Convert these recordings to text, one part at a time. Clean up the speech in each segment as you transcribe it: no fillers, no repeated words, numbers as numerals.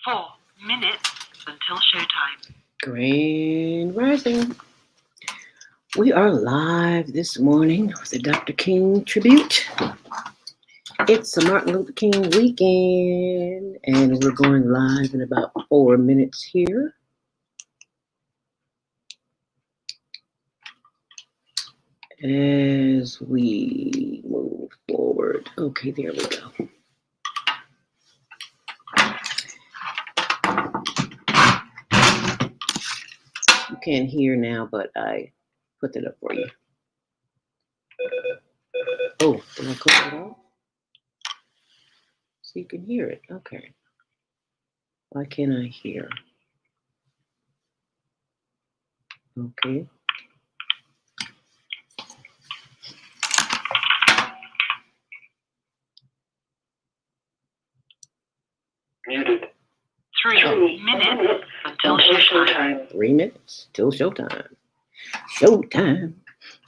4 minutes until showtime. Grand Rising. We are live this morning with the Dr. King tribute. It's a Martin Luther King weekend, and we're going live in about 4 minutes here. As we move forward. Okay, there we go. You can't hear now, but I put that up for you. Oh, did I close it off? So you can hear it. Okay. Why can't I hear? Okay. Muted. 3 minutes until showtime. 3 minutes till showtime. Showtime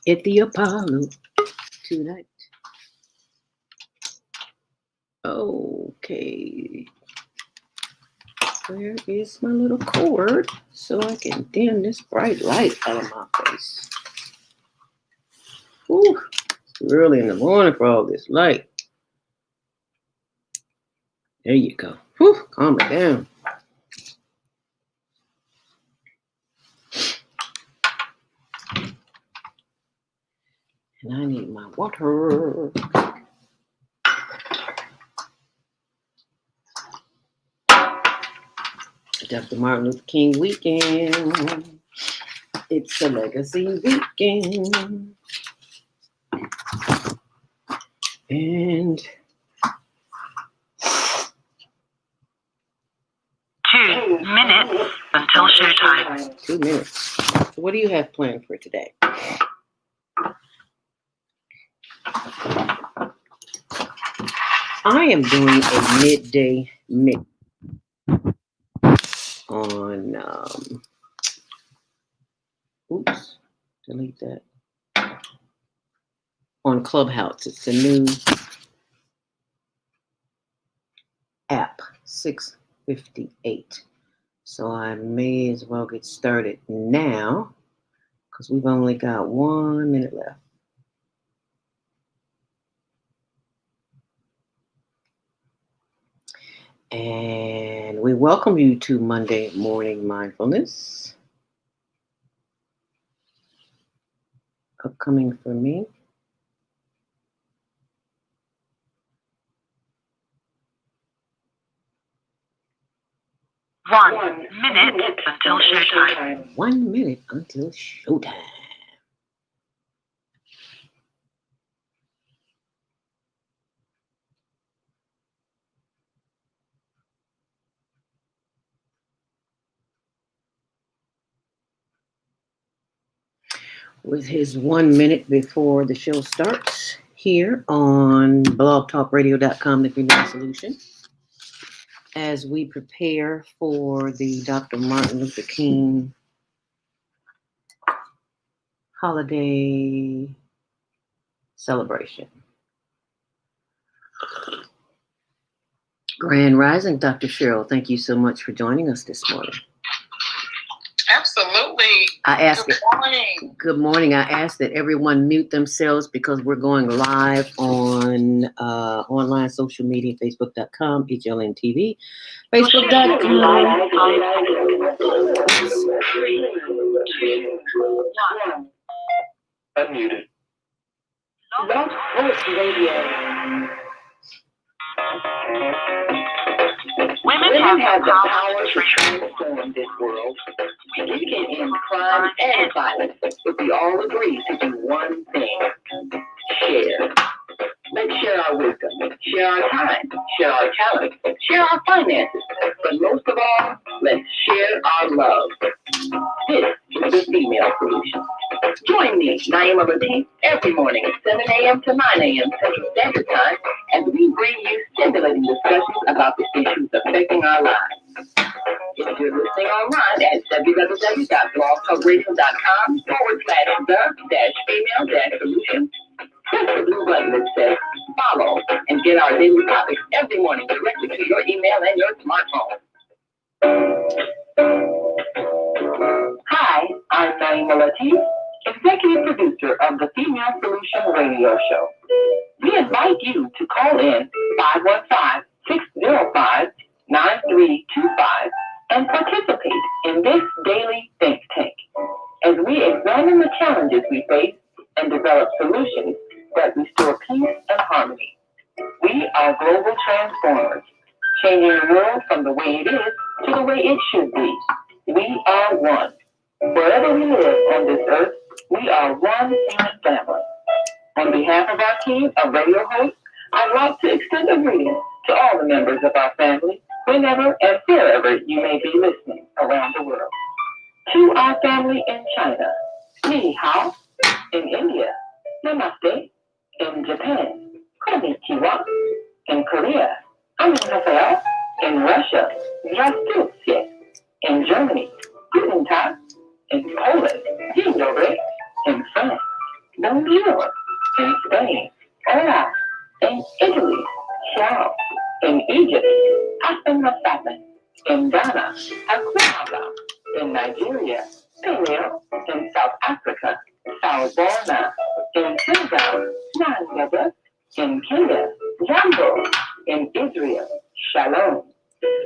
at the Apollo tonight. Okay. Where is my little cord so I can dim this bright light out of my face? Ooh, it's early in the morning for all this light. There you go. Whew, calm it down. And I need my water. Dr. Martin Luther King weekend. It's a legacy weekend. And 2 minutes until showtime. 2 minutes. So what do you have planned for today? I am doing a midday mix on, oops, delete that. On Clubhouse. It's a new app, 6:58. So I may as well get started now because we've only got 1 minute left. And we welcome you to Monday Morning Mindfulness. Upcoming for me. One minute until showtime. 1 minute until showtime. With his 1 minute before the show starts here on blogtalkradio.com, the Freedom Solution, as we prepare for the Dr. Martin Luther King holiday celebration. Grand Rising, Dr. Cheryl, thank you so much for joining us this morning. Absolutely. Good morning. Good morning. I asked that everyone mute themselves because we're going live on online social media, facebook.com, HLN TV, facebook.com. 3, 2, 1. Unmuted. Log Host Radio. Women have the power to transform this world. We can end crime and violence if we all agree to do one thing: share. Let's share our wisdom, share our time, share our talent, share our finances, but most of all, let's share our love. This is the Female Solution. Join me, Naima Latif, every morning at 7 a.m. to 9 a.m. Central Standard Time, and we bring you stimulating discussions about the issues affecting our lives. If you're listening online at www.blogtalkradio.com/the-female-solution, press the blue button that says follow and get our daily topics every morning directly to your email and your smartphone. Hi, I'm Naima Latif, Executive Producer of the Female Solution Radio Show. We invite you to call in 515-605-9325 and participate in this daily think tank as we examine the challenges we face and develop solutions that restore peace and harmony. We are global transformers, changing the world from the way it is to the way it should be. We are one. Wherever we live on this earth, we are one human family. On behalf of our team of radio hosts, I'd like to extend a greeting to all the members of our family, whenever and wherever you may be listening around the world. To our family in China, Ni Hao. In India, Namaste. In Japan, Konnichiwa. In Korea, Annyeonghaseyo. In Russia, Здравствуйте. In Germany, Guten Tag. In Poland, Dzień dobry. In France, Bonjour. In Spain, Hola. In Italy, Ciao. In Egypt, Aspen Masapen. In Ghana, Akwaba. In Nigeria, Peleo. In South Africa, Sawubona. In Senegal, Nangaba. In Kenya, Jambo. In Israel, Shalom.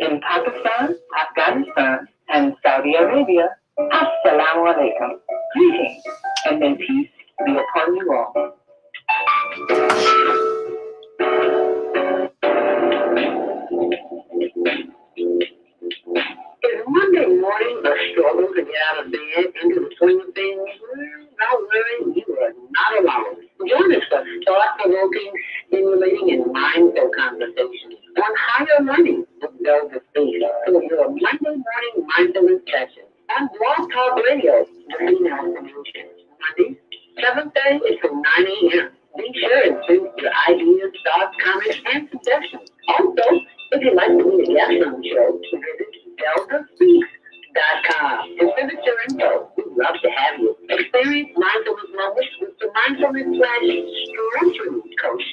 In Pakistan, Afghanistan, and Saudi Arabia, Assalamu alaikum. Greetings, and may peace be upon you all. Is Monday morning a struggle to get out of bed into the swing of things? Don't worry, you are not alone. Join us for thought-provoking, stimulating, and mindful conversations on higher learning with Zelda Speak for your Monday morning mindfulness session on Blog Talk Radio, the Female Solution. Mondays, 7:30 until 9 a.m. Be sure and send your ideas, thoughts, comments, and suggestions. Also, if you'd like to be a guest on the show, visit ZeldaSpeaks.com and send us your info. We'd love to have you. Experience mindfulness moments with the mindfulness/stress relief coach,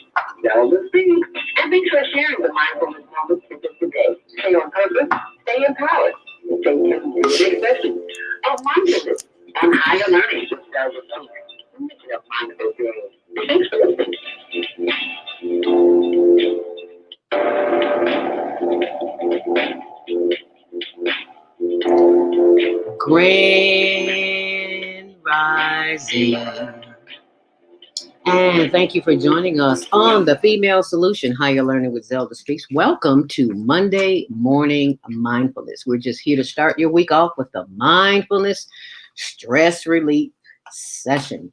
Zelda Speaks. And thanks for sharing the mindfulness moments with us today. Stay on purpose, stay empowered, and stay tuned to the expression of mindfulness on higher learning with Zelda Speaks. Make it a mindful day. Thanks for listening. Grand Rising. And thank you for joining us on the Female Solution, Higher Learning with Zelda Speaks. Welcome to Monday Morning Mindfulness. We're just here to start your week off with the Mindfulness Stress Relief Session.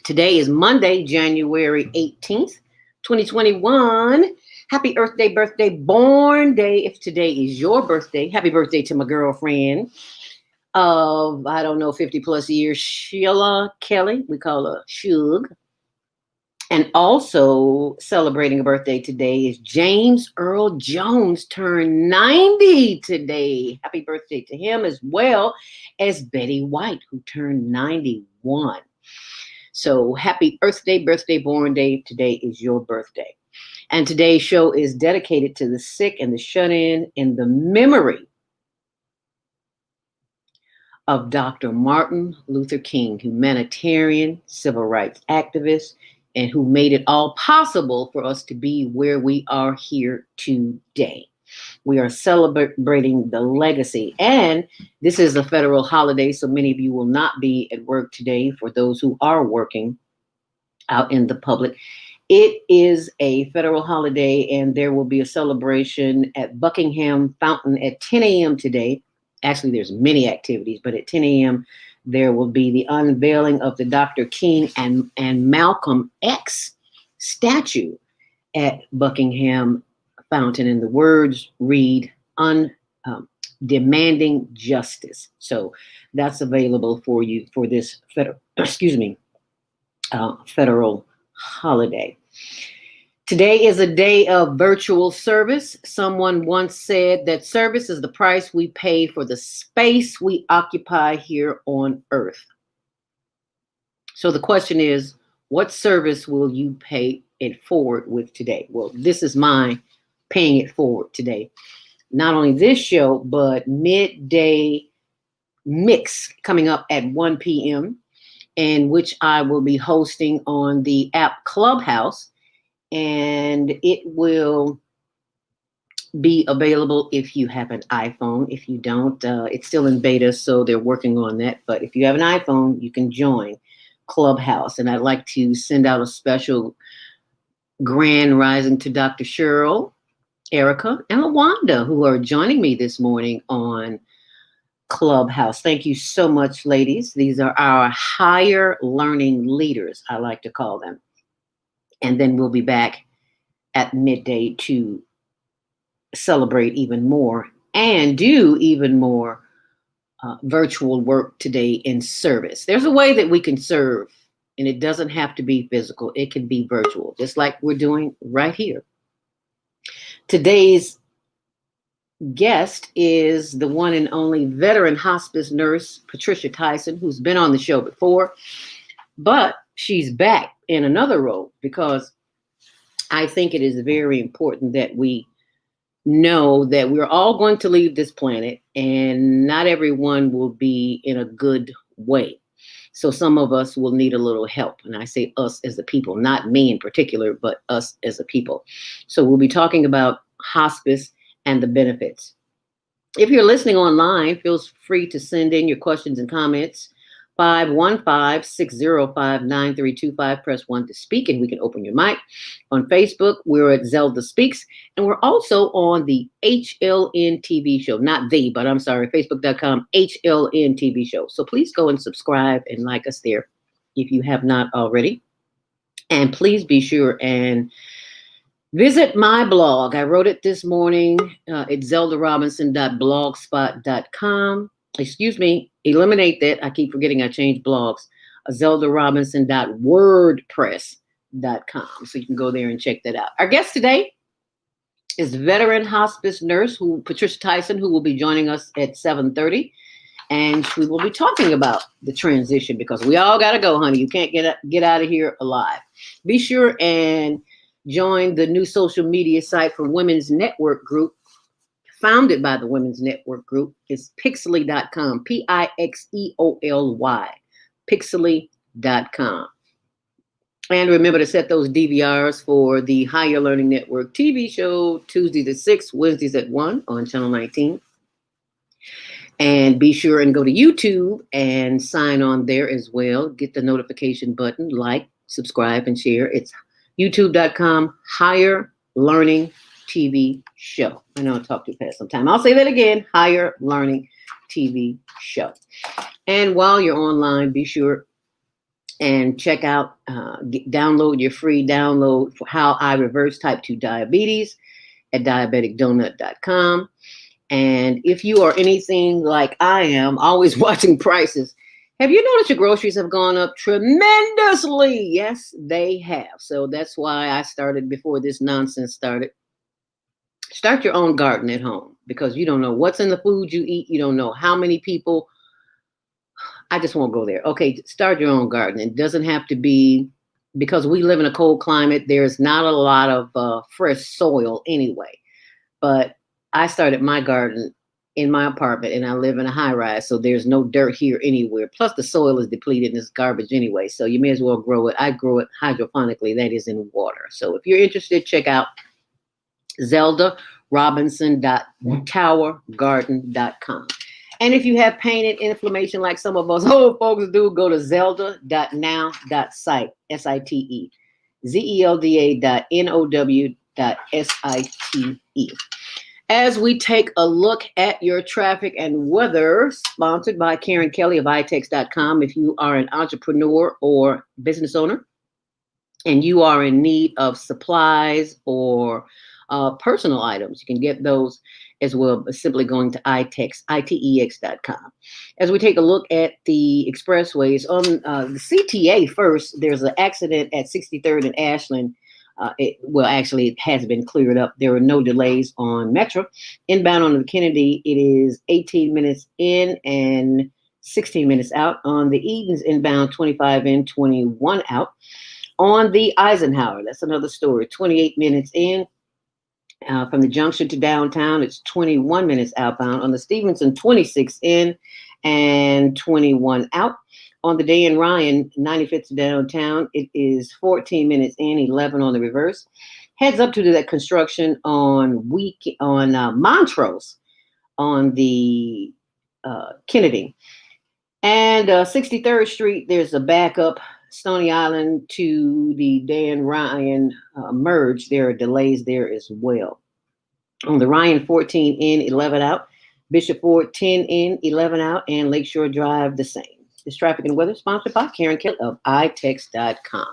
Today is Monday, January 18th, 2021. Happy Earth Day, birthday, born day. If today is your birthday, happy birthday to my girlfriend of, 50 plus years, Sheila Kelly. We call her Shug. And also celebrating a birthday today is James Earl Jones, turned 90 today. Happy birthday to him, as well as Betty White, who turned 91. So happy Earth Day, birthday, born day. Today is your birthday. And today's show is dedicated to the sick and the shut-in in the memory of Dr. Martin Luther King, humanitarian, civil rights activist, and who made it all possible for us to be where we are here today. We are celebrating the legacy, and this is a federal holiday, so many of you will not be at work today. For those who are working out in the public, it is a federal holiday, and there will be a celebration at Buckingham Fountain at 10 a.m. today. Actually, there's many activities, but at 10 a.m., there will be the unveiling of the Dr. King and Malcolm X statue at Buckingham Fountain. And the words read, demanding justice. So that's available for you for this federal holiday. Today is a day of virtual service. Someone once said that service is the price we pay for the space we occupy here on Earth. So the question is, what service will you pay it forward with today? Well, this is mine, paying it forward today. not only this show, but midday mix coming up at 1 p.m., in which I will be hosting on the app Clubhouse. And it will be available if you have an iPhone. If you don't, it's still in beta, so they're working on that. But if you have an iPhone, you can join Clubhouse. And I'd like to send out a special grand rising to Dr. Cheryl, Erica, and LaWanda, who are joining me this morning on Clubhouse. Thank you so much, ladies. These are our higher learning leaders, I like to call them. And then we'll be back at midday to celebrate even more and do even more virtual work today in service. There's a way that we can serve, and it doesn't have to be physical. It can be virtual, just like we're doing right here. Today's guest is the one and only veteran hospice nurse, Patricia Tyson, who's been on the show before, but she's back in another role because I think it is very important that we know that we're all going to leave this planet and not everyone will be in a good way. So some of us will need a little help. And I say us as a people, not me in particular, but us as a people. So we'll be talking about hospice and the benefits. If you're listening online, feel free to send in your questions and comments. 515-605-9325. Press 1 to speak, and we can open your mic. On Facebook, we're at Zelda Speaks, and we're also on the HLN TV show. Not the, but I'm sorry, Facebook.com, HLN TV show. So please go and subscribe and like us there if you have not already. And please be sure and visit my blog. I wrote it this morning at zeldarobinson.blogspot.com. Excuse me, eliminate that. I keep forgetting I changed blogs. zeldarobinson.wordpress.com. So you can go there and check that out. Our guest today is veteran hospice nurse Patricia Tyson, who will be joining us at 7:30. And we will be talking about the transition because we all got to go, honey. You can't get out of here alive. Be sure and join the new social media site for Women's Network Group, founded by the Women's Network Group. It's Pixely.com, Pixeoly, Pixely.com. And remember to set those DVRs for the Higher Learning Network TV show, Tuesdays at 6, Wednesdays at 1 on Channel 19. And be sure and go to YouTube and sign on there as well. Get the notification button, like, subscribe, and share. It's youtube.com, Higher Learning TV show. I know I talk too fast sometimes. I'll say that again, Higher Learning TV show. And while you're online, be sure and check out, download your free download for How I Reverse Type 2 Diabetes at diabeticdonut.com. And if you are anything like I am, always watching prices, have you noticed your groceries have gone up tremendously? Yes, they have. So that's why I started before this nonsense started. Start your own garden at home because you don't know what's in the food you eat. You don't know how many people. I just won't go there. Okay, start your own garden. It doesn't have to be, because we live in a cold climate, there's not a lot of fresh soil anyway. But I started my garden in my apartment and I live in a high rise, so there's no dirt here anywhere. Plus the soil is depleted and it's garbage anyway, so you may as well grow it. I grow it hydroponically, that is in water. So if you're interested, check out zeldarobinson.towergarden.com. And if you have pain and inflammation like some of us old folks do, go to zelda.now.site, S-I-T-E, zelda.now.site. As we take a look at your traffic and weather, sponsored by Karen Kelly of itex.com. If you are an entrepreneur or business owner and you are in need of supplies or personal items, you can get those as well by simply going to itex.com. As we take a look at the expressways, on the CTA first, there's an accident at 63rd and Ashland. It has been cleared up. There were no delays on Metro. Inbound on the Kennedy, it is 18 minutes in and 16 minutes out. On the Edens, inbound 25 in, 21 out. On the Eisenhower, that's another story, 28 minutes in From the junction to downtown, it's 21 minutes outbound. On the Stevenson, 26 in and 21 out. On the day in Ryan, 95th to downtown, it is 14 minutes in, 11 on the reverse. Heads up to that construction on Montrose on the Kennedy. And 63rd Street, there's a backup. Stony Island to the Dan Ryan merge. There are delays there as well. On the Ryan, 14 in, 11 out. Bishop Ford, 10 in, 11 out. And Lakeshore Drive, the same. This traffic and weather sponsored by Karen Kelly of iText.com.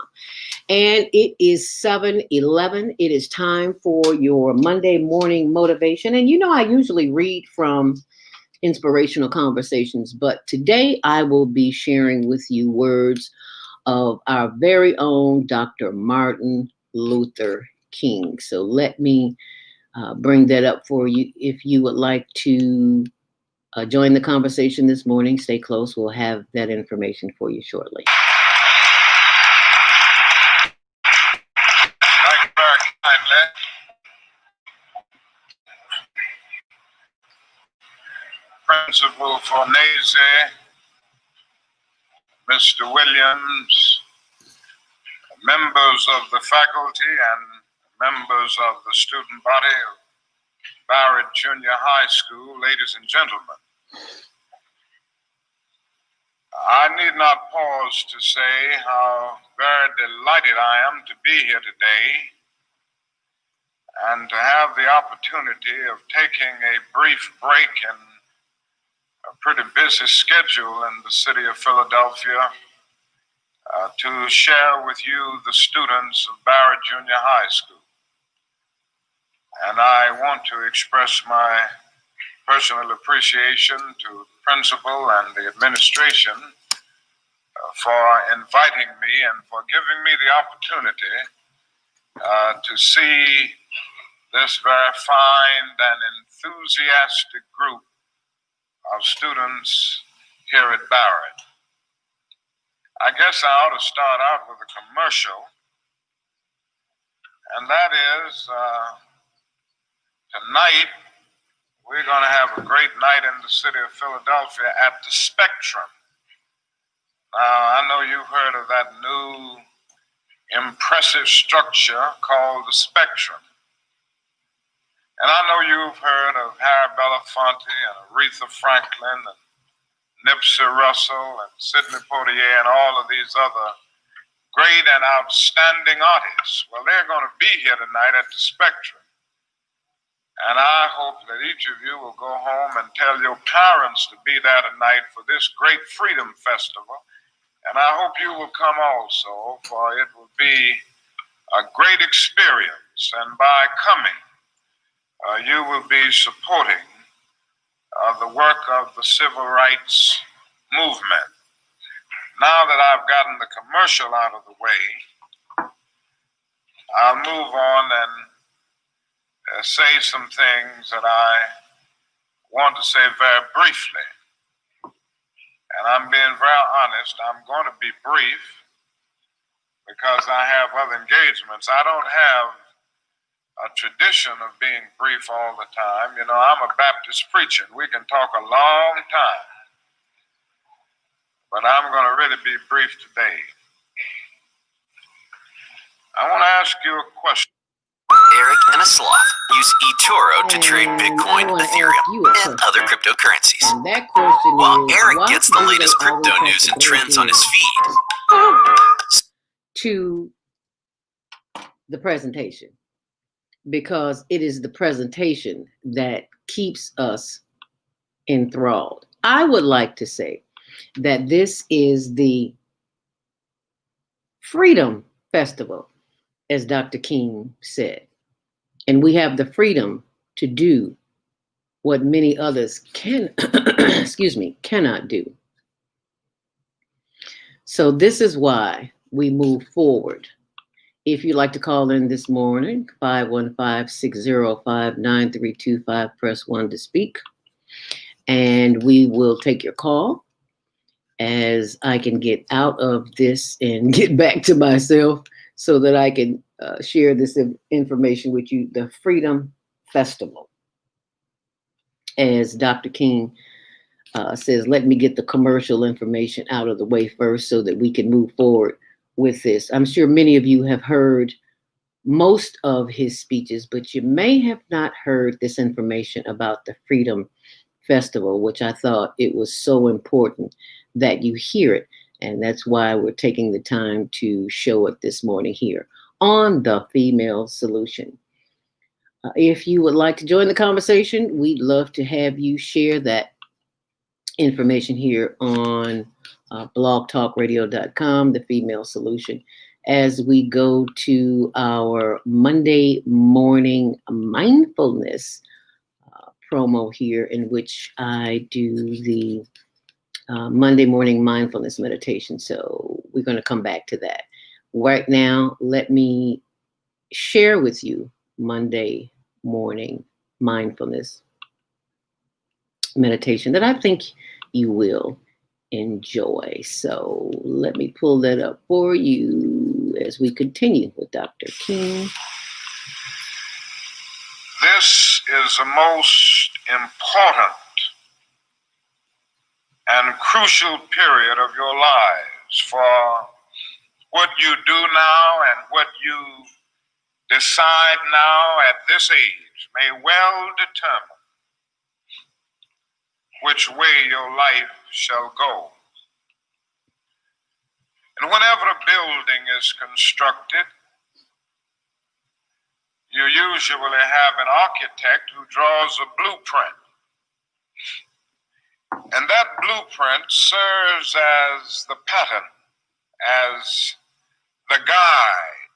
And it is 7:11. It is time for your Monday morning motivation. And you know, I usually read from Inspirational Conversations, but today I will be sharing with you words of our very own Dr. Martin Luther King. So let me bring that up for you. If you would like to join the conversation this morning, stay close. We'll have that information for you shortly. Thank you very kindly. Principal Fornese, Mr. Williams, members of the faculty and members of the student body of Barrett Junior High School, ladies and gentlemen. I need not pause to say how very delighted I am to be here today and to have the opportunity of taking a brief break in a pretty busy schedule in the city of Philadelphia to share with you the students of Barrett Junior High School. And I want to express my personal appreciation to the principal and the administration for inviting me and for giving me the opportunity to see this very fine and enthusiastic group of students here at Barrett. I guess I ought to start out with a commercial, and that is tonight we're going to have a great night in the city of Philadelphia at the Spectrum. Now, I know you've heard of that new impressive structure called the Spectrum. And I know you've heard of Harry Belafonte and Aretha Franklin and Nipsey Russell and Sidney Poitier and all of these other great and outstanding artists. Well, they're going to be here tonight at the Spectrum. And I hope that each of you will go home and tell your parents to be there tonight for this great Freedom Festival. And I hope you will come also, for it will be a great experience. And by coming, you will be supporting the work of the civil rights movement. Now that I've gotten the commercial out of the way, I'll move on and say some things that I want to say very briefly. And I'm being very honest, I'm going to be brief because I have other engagements. I don't have a tradition of being brief all the time. You know, I'm a Baptist preacher. We can talk a long time. But I'm going to really be brief today. I want to ask you a question. Eric and a sloth use eToro to trade Bitcoin, Ethereum, and other cryptocurrencies. And that question While is, Eric gets the latest crypto news and trends on his feed. To the presentation, because it is the presentation that keeps us enthralled. I would like to say that this is the Freedom Festival, as Dr. King said. And we have the freedom to do what many others cannot do. So this is why we move forward. If you'd like to call in this morning, 515-605-9325, press 1 to speak. And we will take your call as I can get out of this and get back to myself so that I can share this information with you. The Freedom Festival. As Dr. King says, let me get the commercial information out of the way first so that we can move forward with this. I'm sure many of you have heard most of his speeches, but you may have not heard this information about the Freedom Festival, which I thought it was so important that you hear it. And that's why we're taking the time to show it this morning here on The Female Solution. If you would like to join the conversation, we'd love to have you share that information here on blogtalkradio.com, The Female Solution, as we go to our Monday morning mindfulness promo here, in which I do the Monday morning mindfulness meditation. So we're going to come back to that. Right now, let me share with you Monday morning mindfulness meditation that I think you will enjoy. So let me pull that up for you as we continue with Dr. King. This is the most important and crucial period of your lives, for what you do now and what you decide now at this age may well determine which way your life shall go. And whenever a building is constructed, you usually have an architect who draws a blueprint. And that blueprint serves as the pattern, as the guide,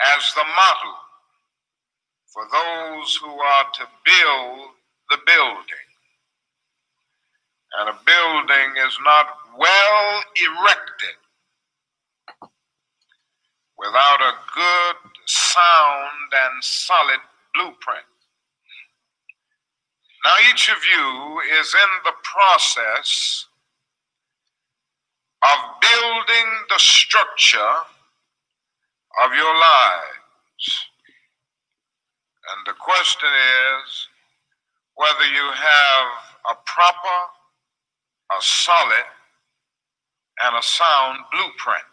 as the model for those who are to build the building. And a building is not well erected without a good, sound, and solid blueprint. Now, each of you is in the process of building the structure of your lives. And the question is whether you have a proper, a solid, and a sound blueprint.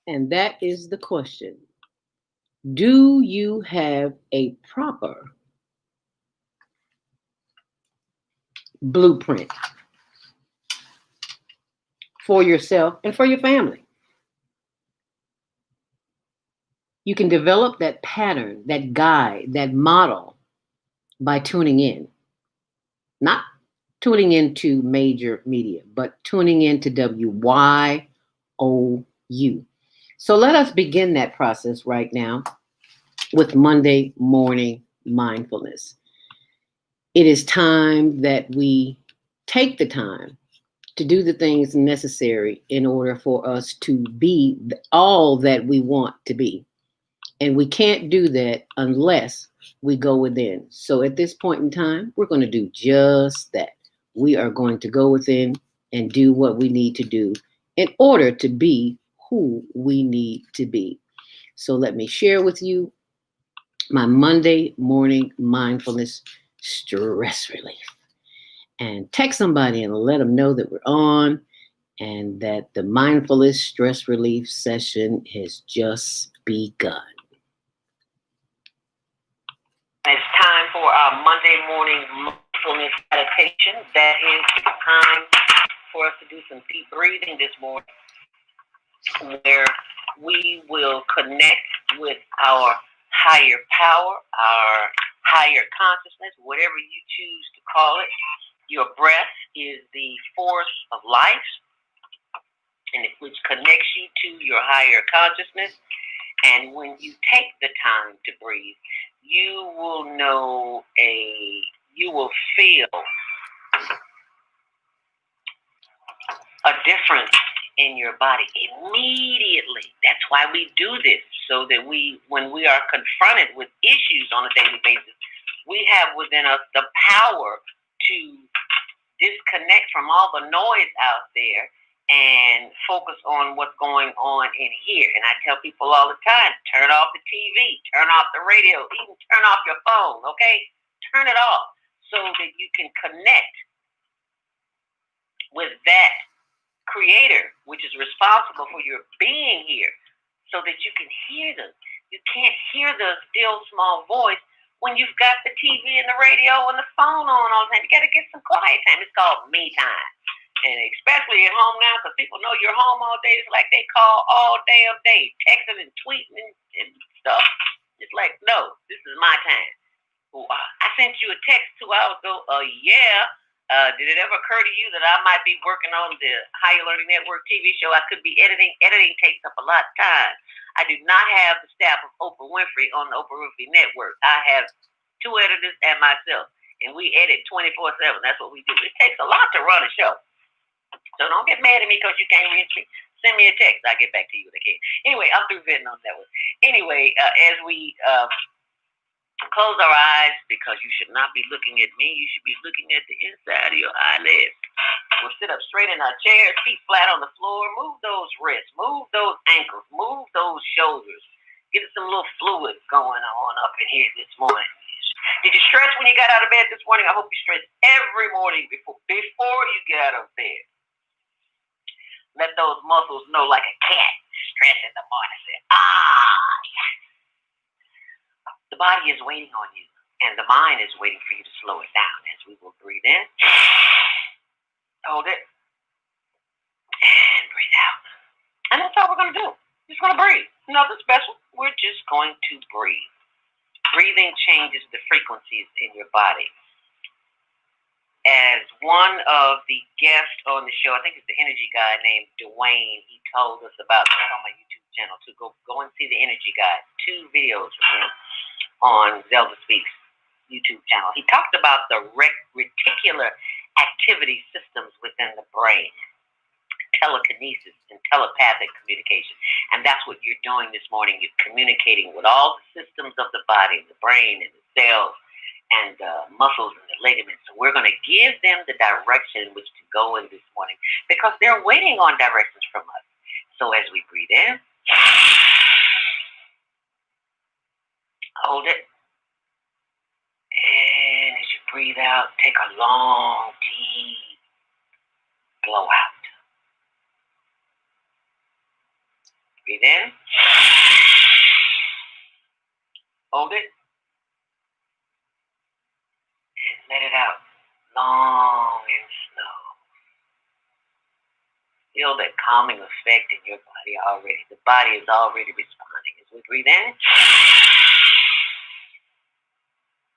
And that is the question. Do you have a proper blueprint for yourself and for your family? You can develop that pattern, that guide, that model by tuning in. Not tuning into major media, but tuning into WYOU. So let us begin that process right now with Monday morning mindfulness. It is time that we take the time to do the things necessary in order for us to be all that we want to be. And we can't do that unless we go within. So at this point in time, we're going to do just that. We are going to go within and do what we need to do in order to be who we need to be. So let me share with you my Monday morning mindfulness stress relief. And text somebody and let them know that we're on and that the mindfulness stress relief session has just begun. It's time for our Monday morning mindfulness meditation. That is the time for us to do some deep breathing this morning, where we will connect with our higher power, our higher consciousness, whatever you choose to call it. Your breath is the force of life, and which connects you to your higher consciousness. And when you take the time to breathe, you will feel a difference in your body immediately. That's why we do this, so that when we are confronted with issues on a daily basis, we have within us the power to disconnect from all the noise out there and focus on what's going on in here. And I tell people all the time, turn off the TV, turn off the radio, even turn off your phone, okay? Turn it off so that you can connect with that creator, which is responsible for your being here, so that you can hear them. You can't hear the still small voice when you've got the TV and the radio and the phone on all the time. You got to get some quiet time. It's called me time. And especially at home now, because people know you're home all day. It's like they call all damn day, texting and tweeting and stuff. It's like, no, this is my time. Well, I sent you a text 2 hours ago. Yeah. Did it ever occur to you that I might be working on the Higher Learning Network TV show? I could be editing. Editing takes up a lot of time. I do not have the staff of Oprah Winfrey on the Oprah Winfrey Network. I have 2 editors and myself, and we edit 24/7. That's what we do. It takes a lot to run a show. So don't get mad at me because you can't reach me. Send me a text. I'll get back to you when I can. Anyway, I'm through venting on that one. Anyway, as we close our eyes, because you should not be looking at me. You should be looking at the inside of your eyelids. We'll sit up straight in our chairs, feet flat on the floor. Move those wrists. Move those ankles. Move those shoulders. Get some little fluid going on up in here this morning. Did you stretch when you got out of bed this morning? I hope you stretch every morning before you get out of bed. Let those muscles know, like a cat. Stretch in the morning. Say, yes. The body is waiting on you, and the mind is waiting for you to slow it down. As we will breathe in, hold it, and breathe out. And that's all we're going to do. Just going to breathe. Nothing special. We're just going to breathe. Breathing changes the frequencies in your body. As one of the guests on the show, I think it's the energy guy named Dwayne, he told us about this on my YouTube channel too. Go and see the energy guy. 2 videos from him on Zelda Speaks YouTube channel. He talked about the reticular activity systems within the brain, telekinesis and telepathic communication. And that's what you're doing this morning. You're communicating with all the systems of the body, the brain and the cells and muscles and the ligaments. So we're going to give them the direction in which to go in this morning, because they're waiting on directions from us. So as we breathe in, hold it, and as you breathe out, take a long, deep blow out. Breathe in, hold it, let it out, long and slow. Feel that calming effect in your body already. The body is already responding. As we breathe in,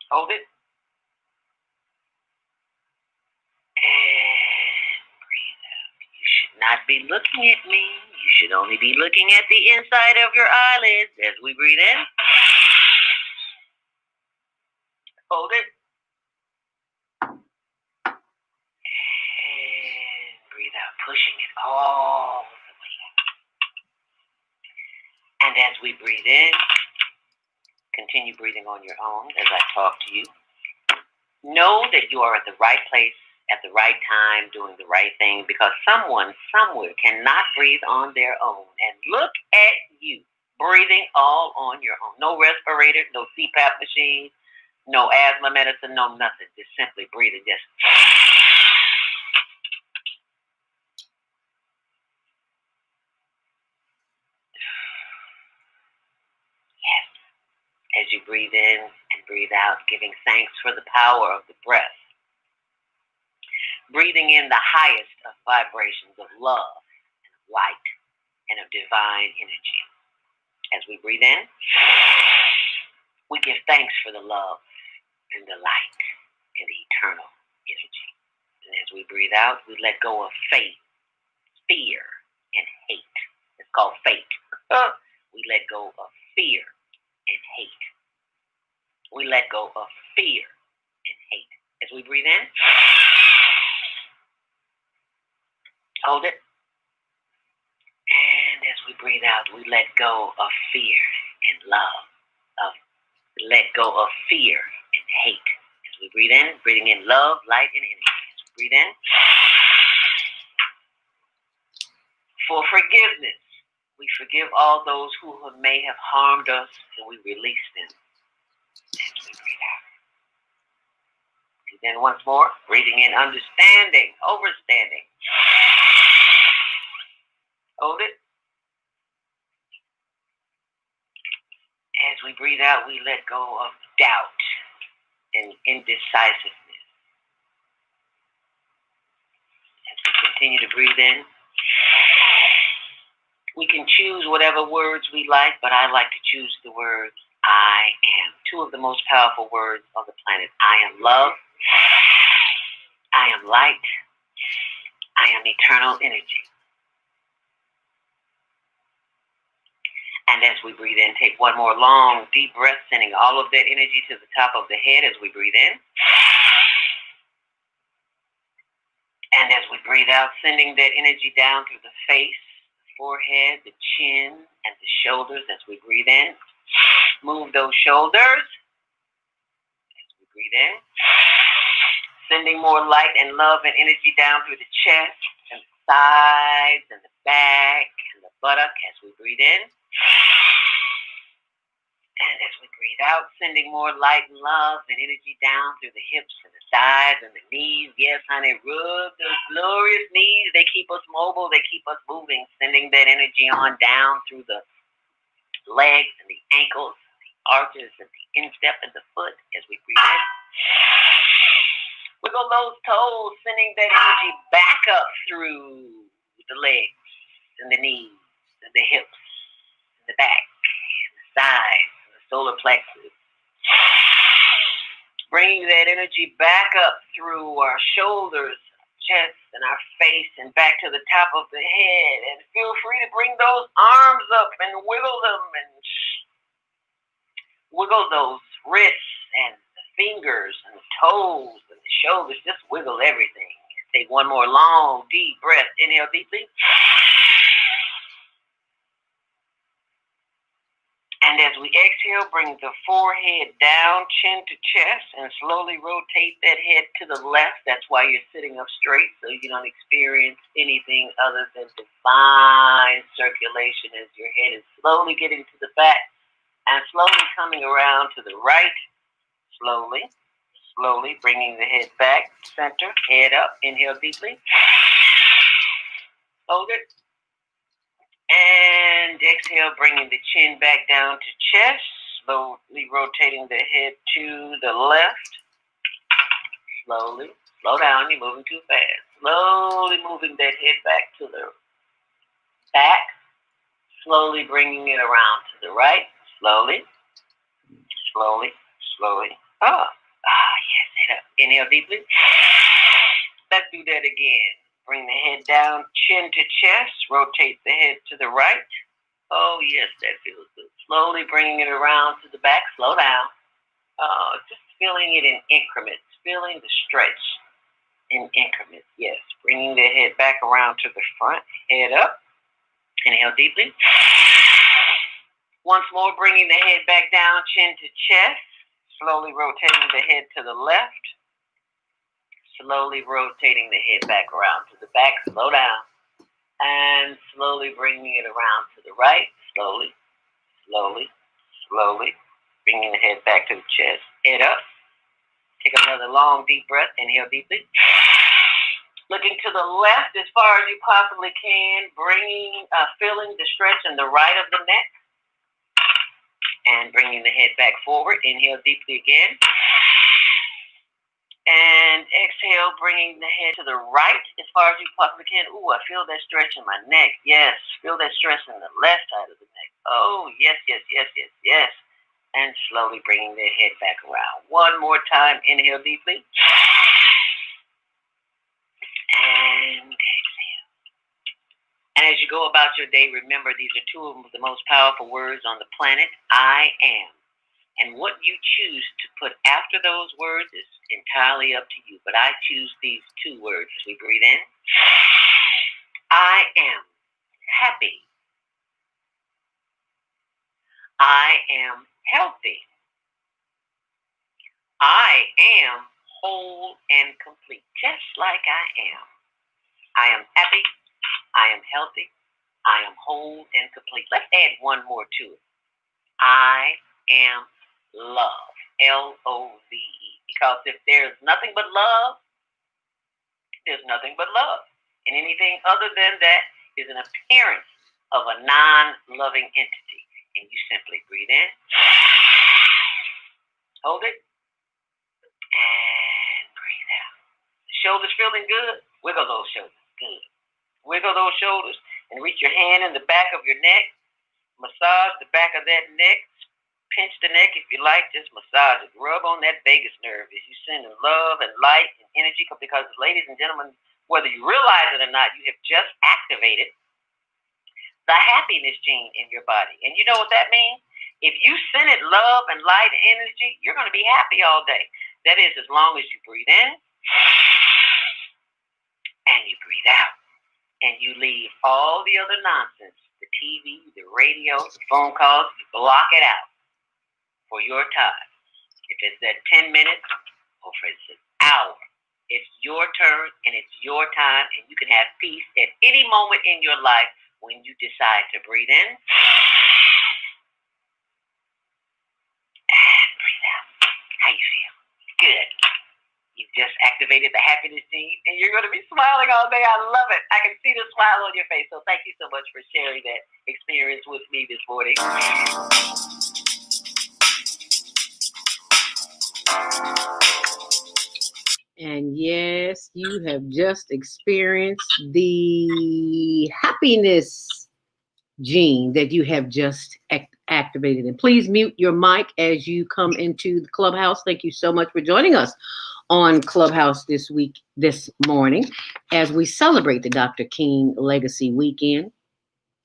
hold it, and breathe out. You should not be looking at me. You should only be looking at the inside of your eyelids. As we breathe in, hold it, breathe out, pushing it all the way out. And as we breathe in, continue breathing on your own as I talk to you. Know that you are at the right place at the right time, doing the right thing, because someone somewhere cannot breathe on their own. And look at you, breathing all on your own. No respirator, no CPAP machine, no asthma medicine, no nothing. Just simply breathing. Just as you breathe in and breathe out, giving thanks for the power of the breath. Breathing in the highest of vibrations of love, and of light, and of divine energy. As we breathe in, we give thanks for the love and the light and the eternal energy. And as we breathe out, we let go of faith, fear, and hate. It's called fate. We let go of fear and hate. We let go of fear and hate. As we breathe in, hold it. And as we breathe out, we let go of fear and love. Let go of fear and hate. As we breathe in, breathing in love, light, and energy. As we breathe in, For forgiveness. We forgive all those who may have harmed us, and we release them as we breathe out. And then once more, breathing in, understanding, overstanding. Hold it. As we breathe out, we let go of doubt and indecisiveness. As we continue to breathe in, we can choose whatever words we like, but I like to choose the words I am. Two of the most powerful words on the planet. I am love. I am light. I am eternal energy. And as we breathe in, take one more long, deep breath, sending all of that energy to the top of the head as we breathe in. And as we breathe out, sending that energy down through the face, forehead, the chin, and the shoulders as we breathe in. Move those shoulders as we breathe in. Sending more light and love and energy down through the chest and the sides and the back and the buttock as we breathe in. And as we breathe out, sending more light and love and energy down through the hips and the thighs and the knees. Yes, honey, rub those glorious knees. They keep us mobile. They keep us moving. Sending that energy on down through the legs and the ankles, the arches and the instep and the foot as we breathe in. Wiggle those toes, sending that energy back up through the legs and the knees and the hips and the back and the sides. Solar plexus. Bringing that energy back up through our shoulders, chest, and our face, and back to the top of the head. And feel free to bring those arms up and wiggle them and wiggle those wrists and the fingers and the toes and the shoulders. Just wiggle everything. Take one more long, deep breath. Inhale deeply. And as we exhale, bring the forehead down, chin to chest, and slowly rotate that head to the left. That's why you're sitting up straight, so you don't experience anything other than divine circulation as your head is slowly getting to the back and slowly coming around to the right. Slowly, slowly bringing the head back, center, head up. Inhale deeply. Hold it. And exhale, bringing the chin back down to chest, slowly rotating the head to the left. Slowly, slow down, you're moving too fast. Slowly moving that head back to the back, slowly bringing it around to the right. Slowly, slowly, slowly. Yes, head up. Inhale deeply. Let's do that again. Bring the head down, chin to chest. Rotate the head to the right. Oh, yes, that feels good. Slowly bringing it around to the back. Slow down. Just feeling it in increments. Feeling the stretch in increments. Yes, bringing the head back around to the front. Head up. Inhale deeply. Once more, bringing the head back down, chin to chest. Slowly rotating the head to the left. Slowly rotating the head back around to the back. Slow down. And slowly bringing it around to the right. Slowly, slowly, slowly. Bringing the head back to the chest. Head up. Take another long, deep breath. Inhale deeply. Looking to the left as far as you possibly can. Feeling the stretch in the right of the neck. And bringing the head back forward. Inhale deeply again. And exhale, bringing the head to the right as far as you possibly can. Ooh, I feel that stretch in my neck. Yes, feel that stretch in the left side of the neck. Oh, yes, yes, yes, yes, yes. And slowly bringing the head back around. One more time. Inhale deeply. And exhale. And as you go about your day, remember these are two of the most powerful words on the planet. I am. And what you choose to put after those words is entirely up to you. But I choose these two words as we breathe in. I am happy. I am healthy. I am whole and complete, just like I am. I am happy. I am healthy. I am whole and complete. Let's add one more to it. I am love. Love. Because if there's nothing but love, there's nothing but love. And anything other than that is an appearance of a non-loving entity. And you simply breathe in, hold it, and breathe out. The shoulders feeling good? Wiggle those shoulders. Good. Wiggle those shoulders and reach your hand in the back of your neck. Massage the back of that neck. Pinch the neck if you like. Just massage it. Rub on that vagus nerve as you send love and light and energy. Because, ladies and gentlemen, whether you realize it or not, you have just activated the happiness gene in your body. And you know what that means? If you send it love and light and energy, you're going to be happy all day. That is, as long as you breathe in and you breathe out. And you leave all the other nonsense, the TV, the radio, the phone calls, you block it out for your time. If it's that 10 minutes or if it's an hour, it's your turn and it's your time, and you can have peace at any moment in your life when you decide to breathe in and breathe out. How you feel? Good. You've just activated the happiness gene, and you're going to be smiling all day. I love it. I can see the smile on your face. So thank you so much for sharing that experience with me this morning. And yes, you have just experienced the happiness gene that you have just activated. And please mute your mic as you come into the clubhouse. Thank you so much for joining us on Clubhouse this morning, as we celebrate the Dr. King Legacy Weekend.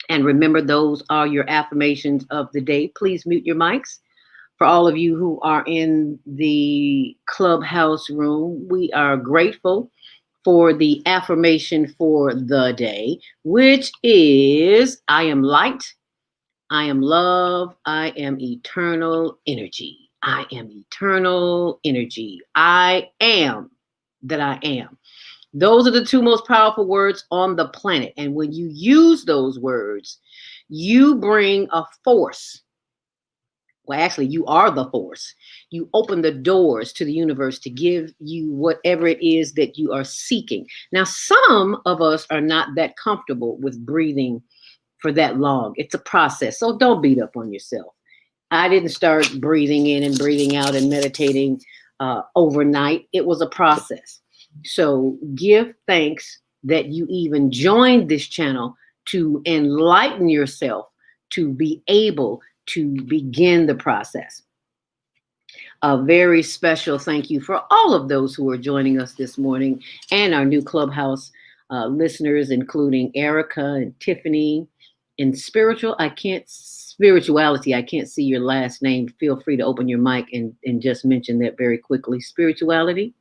And remember, those are your affirmations of the day. Please mute your mics. For all of you who are in the clubhouse room, we are grateful for the affirmation for the day, which is, I am light, I am love, I am eternal energy. I am eternal energy. I am that I am. Those are the two most powerful words on the planet. And when you use those words, you bring a force. Well, actually, you are the force. You open the doors to the universe to give you whatever it is that you are seeking. Now, some of us are not that comfortable with breathing for that long. It's a process. So don't beat up on yourself. I didn't start breathing in and breathing out and meditating overnight. It was a process. So give thanks that you even joined this channel to enlighten yourself, to be able to begin the process. A very special thank you for all of those who are joining us this morning, and our new clubhouse listeners, including Erica and Tiffany. And spirituality, I can't see your last name. Feel free to open your mic and just mention that very quickly. Spirituality.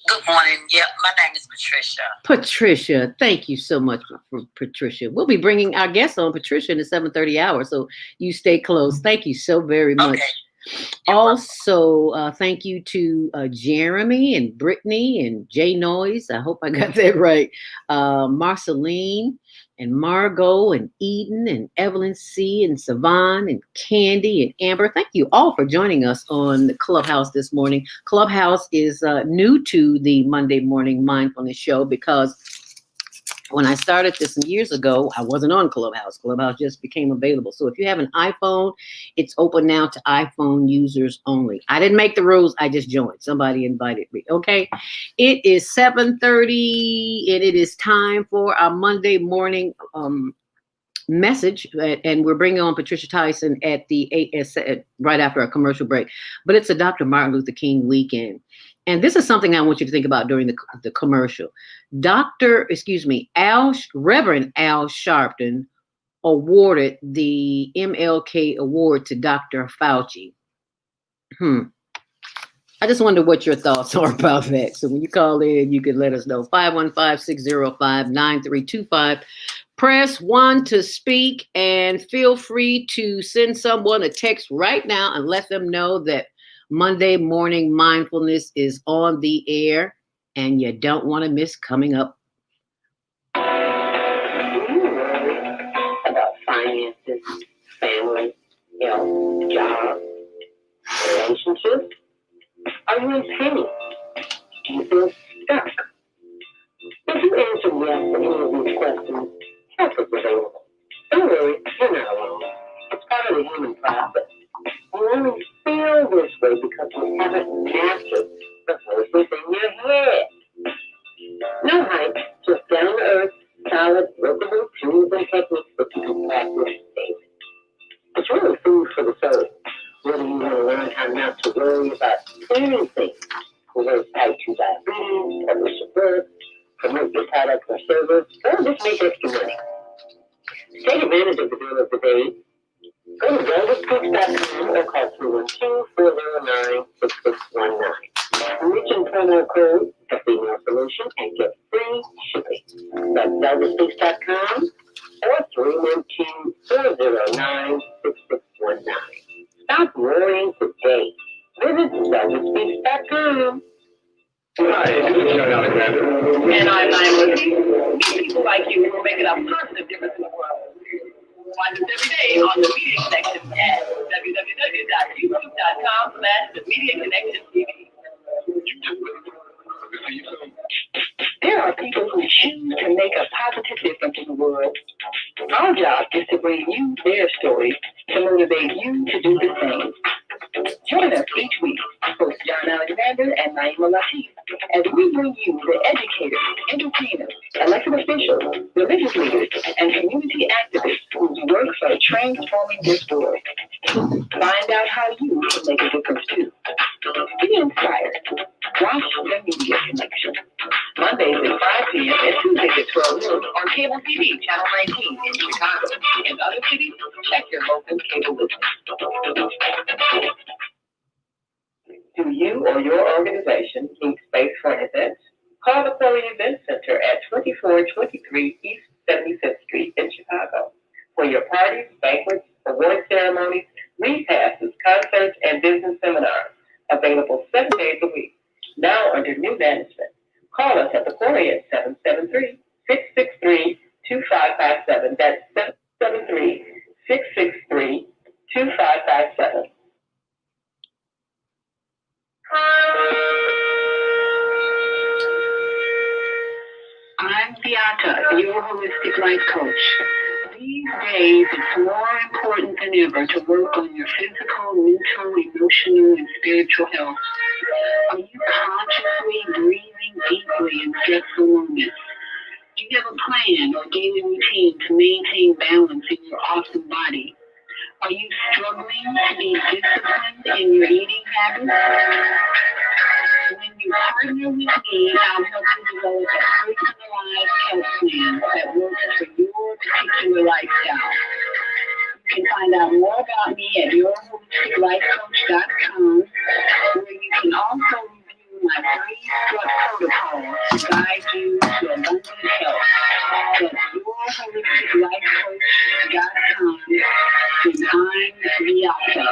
Good morning. Yeah, my name is Patricia. Patricia, thank you so much for Patricia. We'll be bringing our guest on, Patricia, in the 7:30 hour, so you stay close. Thank you so very much. Okay. Also, thank you to Jeremy and Brittany and Jay Noise. I hope I got that right. Marceline and Margot and Eden and Evelyn C. and Savon and Candy and Amber. Thank you all for joining us on the Clubhouse this morning. Clubhouse is new to the Monday Morning Mindfulness Show, because when I started this some years ago, I wasn't on Clubhouse. Clubhouse just became available. So if you have an iPhone, it's open now to iPhone users only. I didn't make the rules. I just joined. Somebody invited me. Okay. It is 7:30 and it is time for our Monday morning message. And we're bringing on Patricia Tyson at right after a commercial break. But it's a Dr. Martin Luther King weekend. And this is something I want you to think about during the commercial. Reverend Al Sharpton awarded the MLK Award to Dr. Fauci. I just wonder what your thoughts are about that. So when you call in, you can let us know. 515-605-9325. Press 1 to speak, and feel free to send someone a text right now and let them know that Monday Morning Mindfulness is on the air, and you don't want to miss coming up. family, health, job, relationships? Are you in pain? Do you feel stuck? If you answer yes to any of these questions, help is available. Don't worry, you're not alone. It's part of the human process. You only feel this way because you haven't mastered the voices in your head. No hype, just down to earth, solid, workable tools and techniques that you can practice daily. It's really food for the soul. Whether you want to learn how not to worry about anything, reverse type 2 diabetes, publish a book, promote your product or service, or just make extra money. Take advantage of the deal of the day. Go to velvetspeaks.com or call 312-409-6619. Mention promo code The Female Solution and get free shipping. That's velvetspeaks.com or 312-409-6619. Stop worrying today. Visit velvetspeaks.com. Hi, this is John Alexander. And I'm Naima. People like you who are making a positive difference in the world. Watch us every day on the Media Connection at www.youtube.com/The Media Connection TV. There are people who choose to make a positive difference in the world. Our job is to bring you their stories to motivate you to do the same. Join us each week, host John Alexander and Naima Latif, as we bring you the educators, entertainers, elected officials, religious leaders, and community activists whose works are transforming this world. Find out how you can make a difference too. Be inspired. Watch the Media Connection. Mondays at 5 p.m. and Tuesdays at 12 noon on cable TV, Channel 19 in Chicago. In other cities, check your local cable listeners. Do you or your organization need space for an event? Call the Chloe Event Center at 2423 East 75th Street in Chicago for your parties, banquets, award ceremonies, repasses, concerts, and business seminars. Available 7 days a week. Now under new management. Call us at the Quarry at 773-663-2557. That's 773-663-2557. I'm Beata, your holistic life coach. These days, it's more important than ever to work on your physical, mental, emotional, and spiritual health. Are you consciously breathing deeply in stressful moments? Do you have a plan or daily routine to maintain balance in your awesome body? Are you struggling to be disciplined in your eating habits? When you partner with me, I'll help you develop a personalized health plan that works for your particular lifestyle. You can find out more about me at yourholisticlifecoach.com, where you can also review my 3-step protocol to guide you to abundant health. That's yourholisticlifecoach.com, and I'm Beata.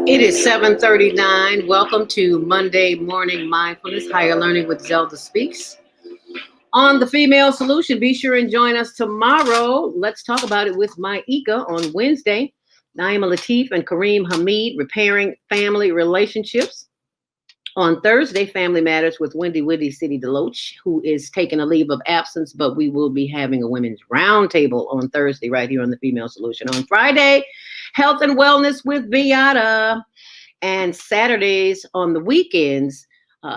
It is 7:39. Welcome to Monday Morning Mindfulness, Higher Learning with Zelda Speaks. On The Female Solution, be sure and join us tomorrow. Let's talk about it with my Ika on Wednesday. Naima Latif and Kareem Hamid, repairing family relationships. On Thursday, Family Matters with Wendy City Deloach, who is taking a leave of absence, but we will be having a women's roundtable on Thursday right here on The Female Solution. On Friday, Health and Wellness with Beata. And Saturdays on the weekends,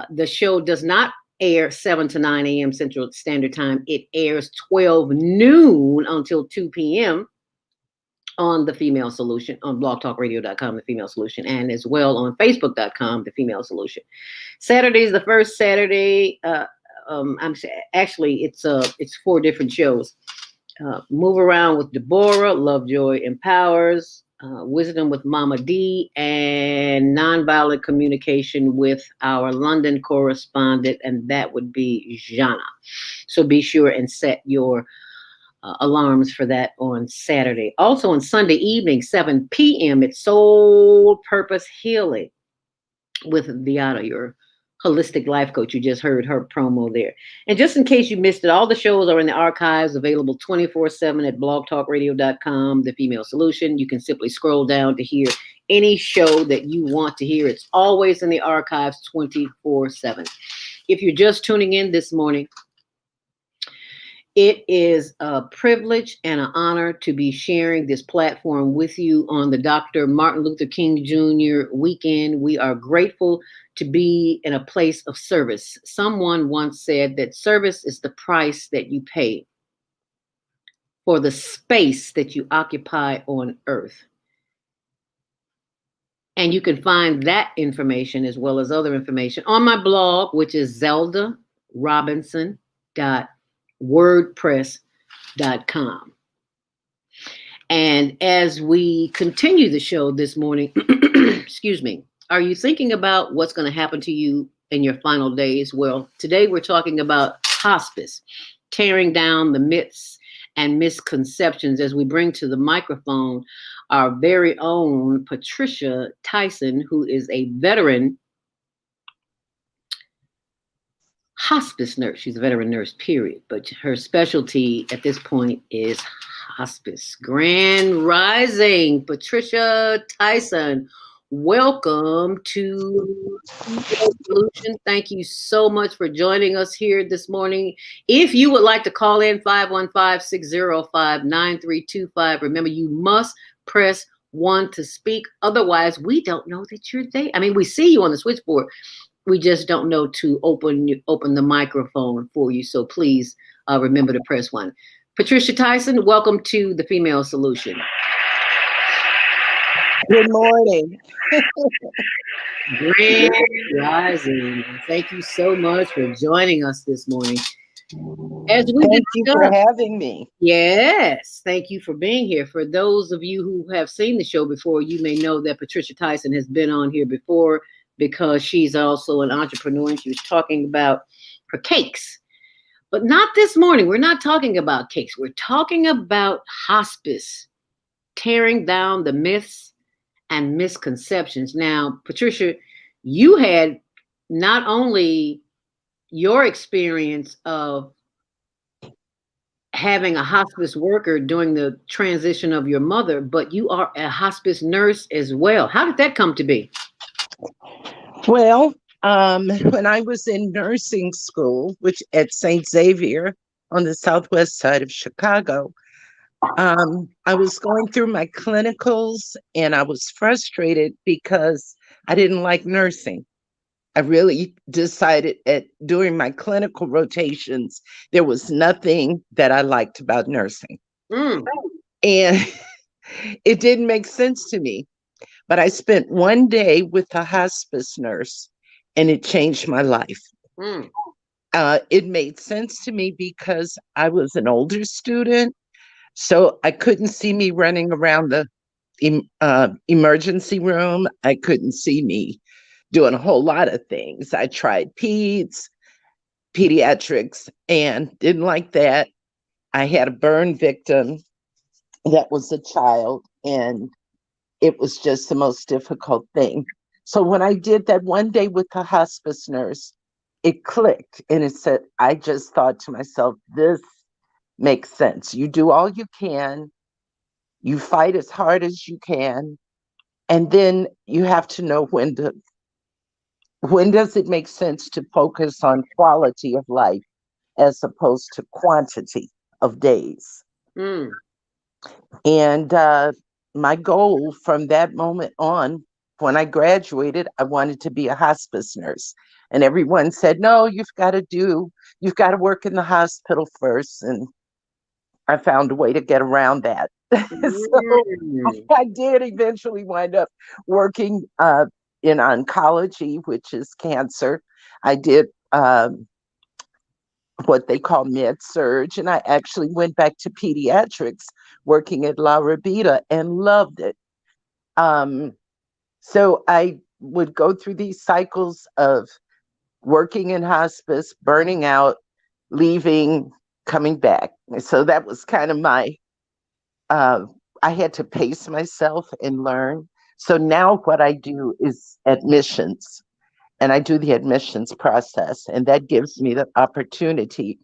the show does not air 7 to 9 a.m. Central Standard Time. It airs 12 noon until 2 p.m. on The Female Solution, on blogtalkradio.com, The Female Solution, and as well on Facebook.com, The Female Solution. Saturday is the first Saturday. It's 4 different shows. Move Around with Deborah, Love, Joy, Empowers, Wisdom with Mama D, and Nonviolent Communication with our London correspondent, and that would be Jana. So be sure and set your alarms for that on Saturday. Also on Sunday evening, 7 p.m., it's Soul Purpose Healing with Beata, your holistic life coach. You just heard her promo there. And just in case you missed it, all the shows are in the archives, available 24/7 at blogtalkradio.com, The Female Solution. You can simply scroll down to hear any show that you want to hear. It's always in the archives 24/7. If you're just tuning in this morning, it is a privilege and an honor to be sharing this platform with you on the Dr. Martin Luther King Jr. weekend. We are grateful to be in a place of service. Someone once said that service is the price that you pay for the space that you occupy on earth. And you can find that information as well as other information on my blog, which is zeldarobinson.wordpress.com. And as we continue the show this morning, excuse me, are you thinking about what's going to happen to you in your final days? Well, today we're talking about hospice, tearing down the myths and misconceptions as we bring to the microphone our very own Patricia Tyson, who is a veteran hospice nurse. She's a veteran nurse, period. But her specialty at this point is hospice. Grand Rising, Patricia Tyson. Welcome to Solution. Thank you so much for joining us here this morning. If you would like to call in 515-605-9325, remember you must press 1 to speak. Otherwise, we don't know that you're there. I mean, we see you on the switchboard. We just don't know to open the microphone for you. So please remember to press 1. Patricia Tyson, welcome to the Female Solution. Good morning. Grand Rising. Thank you so much for joining us this morning. As we Thank you for having me. Yes, thank you for being here. For those of you who have seen the show before, you may know that Patricia Tyson has been on here before because she's also an entrepreneur and she was talking about her cakes. But not this morning. We're not talking about cakes. We're talking about hospice, tearing down the myths and misconceptions. Now, Patricia, you had not only your experience of having a hospice worker during the transition of your mother, but you are a hospice nurse as well. How did that come to be? Well, when I was in nursing school, which at St. Xavier on the southwest side of Chicago, I was going through my clinicals and I was frustrated because I didn't like nursing. I really decided during my clinical rotations, there was nothing that I liked about nursing. And it didn't make sense to me. But I spent one day with a hospice nurse and it changed my life. It made sense to me because I was an older student. So I couldn't see me running around the emergency room. I couldn't see me doing a whole lot of things. I tried pediatrics, and didn't like that. I had a burn victim that was a child, and it was just the most difficult thing. So when I did that one day with the hospice nurse, it clicked, and it said, I just thought to myself, this makes sense. You do all you can, you fight as hard as you can, and then you have to know when does it make sense to focus on quality of life as opposed to quantity of days. And my goal from that moment on, when I graduated, I wanted to be a hospice nurse. And everyone said, no, you've got to work in the hospital first. And I found a way to get around that. So I did eventually wind up working in oncology, which is cancer. I did what they call med surge, and I actually went back to pediatrics, working at La Rabida, and loved it. So I would go through these cycles of working in hospice, burning out, leaving, coming back. So that was kind of my, I had to pace myself and learn. So now what I do is admissions. and I do the admissions process. And that gives me the opportunity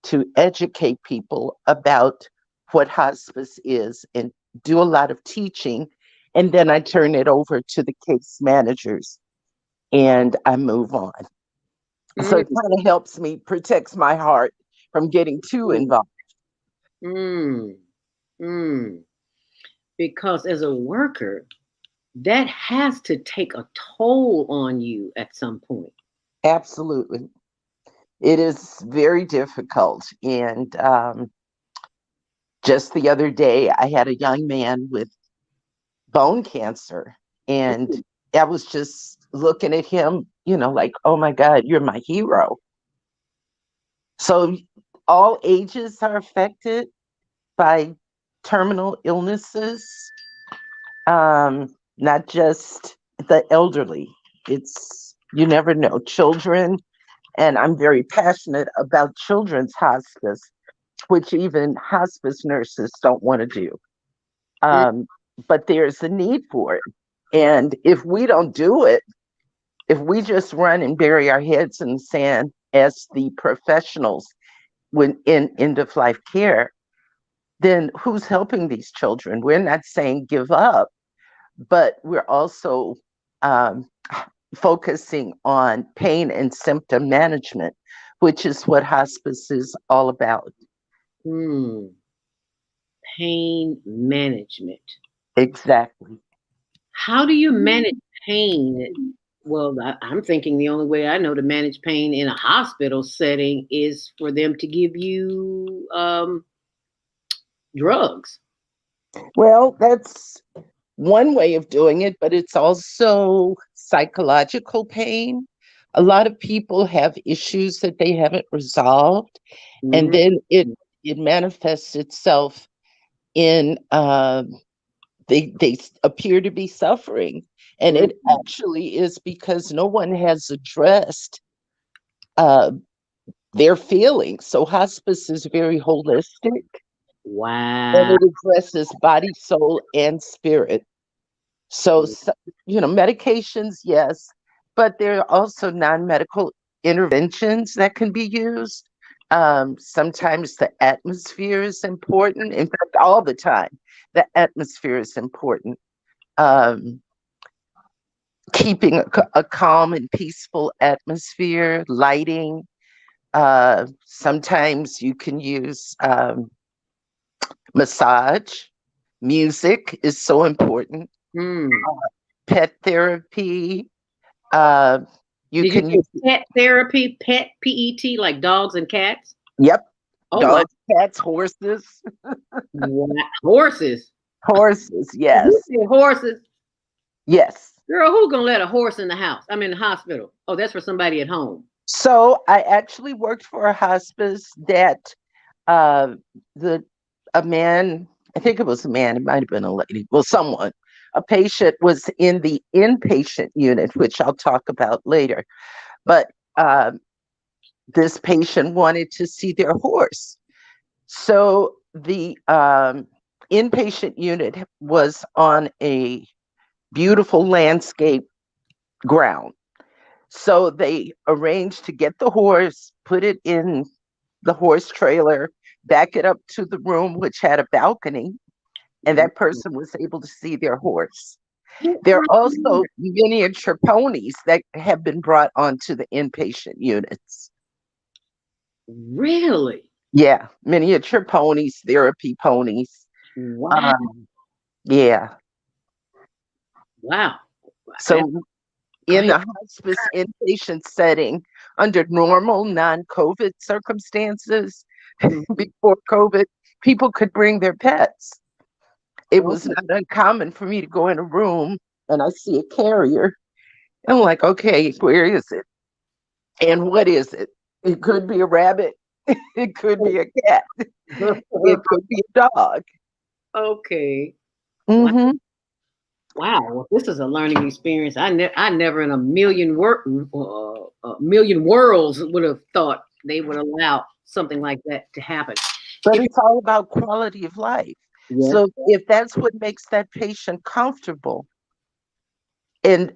to educate people about what hospice is and do a lot of teaching. And then I turn it over to the case managers and I move on. So it kind of helps me, protects my heart from getting too involved. Because as a worker, that has to take a toll on you at some point. Absolutely. It is very difficult. And just the other day, I had a young man with bone cancer. And I was just looking at him, like, oh my God, you're my hero. So all ages are affected by terminal illnesses, not just the elderly. You never know, children. And I'm very passionate about children's hospice, which even hospice nurses don't want to do. But there's a need for it. And if we don't do it, if we just run and bury our heads in the sand as the professionals when in end-of-life care, then who's helping these children? We're not saying give up, but we're also focusing on pain and symptom management, which is what hospice is all about. Pain management. Exactly. How do you manage pain? Well, I'm thinking the only way I know to manage pain in a hospital setting is for them to give you drugs. Well, that's one way of doing it, but it's also psychological pain. A lot of people have issues that they haven't resolved, and then it manifests itself in they appear to be suffering, and it actually is because no one has addressed their feelings. So hospice is very holistic. Wow. And it addresses body, soul, and spirit. So, medications, yes, but there are also non-medical interventions that can be used. Sometimes the atmosphere is important. In fact, all the time, the atmosphere is important. Keeping a calm and peaceful atmosphere, lighting. Sometimes you can use massage. Music is so important. Pet therapy. You can use pet therapy, pet PET, like dogs and cats. Yep. Oh, dogs, cats, horses. Horses. Horses, yes. Horses. Yes. Girl, who's gonna let a horse in the house? I'm in the hospital. Oh, that's for somebody at home. So I actually worked for a hospice that a man, I think it was a man, it might have been a lady, well, someone, a patient was in the inpatient unit, which I'll talk about later. But this patient wanted to see their horse. So the inpatient unit was on a beautiful landscape ground. So they arranged to get the horse, put it in the horse trailer, back it up to the room, which had a balcony, and that person was able to see their horse. There are also miniature ponies that have been brought onto the inpatient units. Really? Yeah, miniature ponies, therapy ponies. Wow. Yeah. Wow. So in the hospice inpatient setting, under normal non-COVID circumstances, before COVID, people could bring their pets. It was not uncommon for me to go in a room and I see a carrier. And I'm like, okay, where is it? And what is it? It could be a rabbit. It could be a cat. It could be a dog. Okay. Mm-hmm. Wow. Well, this is a learning experience. I never in a million worlds would have thought they would allow something like that to happen. But it's all about quality of life. Yes. So if that's what makes that patient comfortable and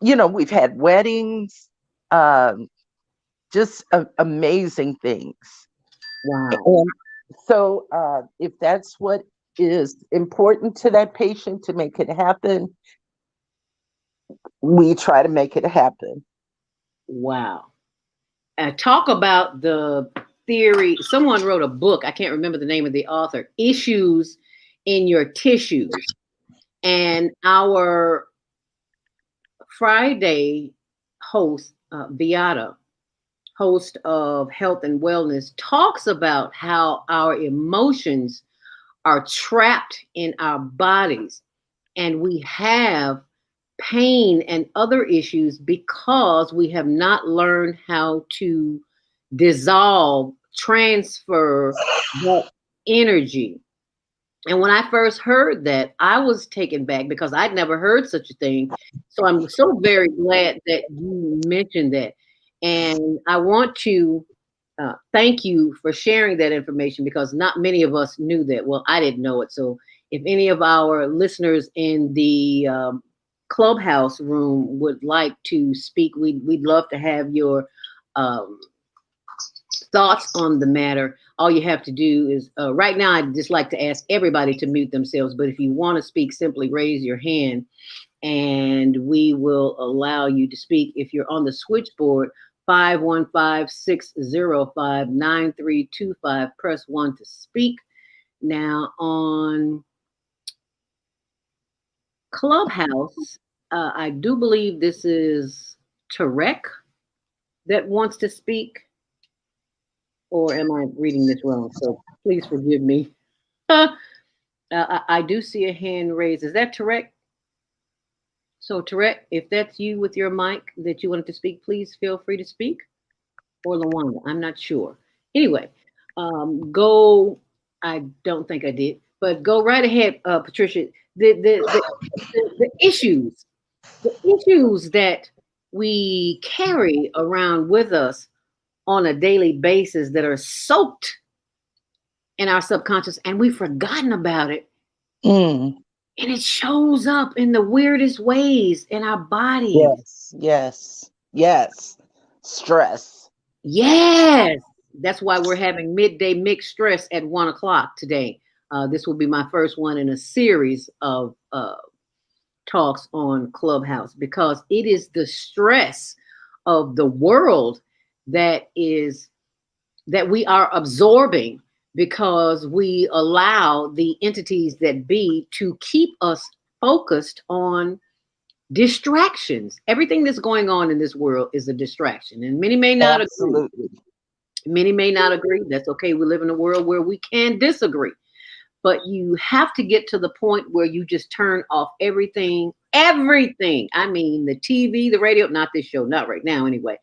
we've had weddings, just amazing things. Wow. And so if that's what is important to that patient to make it happen, we try to make it happen. Wow. Talk about the theory. Someone wrote a book. I can't remember the name of the author. Issues in Your Tissues. And our Friday host, Beata, host of Health and Wellness, talks about how our emotions are trapped in our bodies and we have pain and other issues because we have not learned how to dissolve, transfer that energy. And when I first heard that, I was taken back because I'd never heard such a thing. So I'm so very glad that you mentioned that. And I want to thank you for sharing that information because not many of us knew that. Well, I didn't know it. So if any of our listeners in the clubhouse room would like to speak, we'd love to have your um, thoughts on the matter. All you have to do is right now, I'd just like to ask everybody to mute themselves. But if you want to speak, simply raise your hand and we will allow you to speak. If you're on the switchboard, 515-605-9325, press 1 to speak. Now on Clubhouse, I do believe this is Tarek that wants to speak. Or am I reading this wrong? So please forgive me. I do see a hand raised. Is that Tarek? So Tarek, if that's you with your mic that you wanted to speak, please feel free to speak. Or Lawanda, I'm not sure. Anyway, go. I don't think I did, but go right ahead, Patricia. The issues that we carry around with us on a daily basis that are soaked in our subconscious and we've forgotten about it. Mm. And it shows up in the weirdest ways in our bodies. Yes. Stress. Yes. That's why we're having midday mixed stress at 1:00 today. This will be my first one in a series of talks on Clubhouse because it is the stress of the world that we are absorbing because we allow the entities that be to keep us focused on distractions. Everything that's going on in this world is a distraction, and many may not agree. Many may not agree. That's okay. We live in a world where we can disagree, but you have to get to the point where you just turn off everything. I mean, the TV, the radio, not this show, not right now anyway.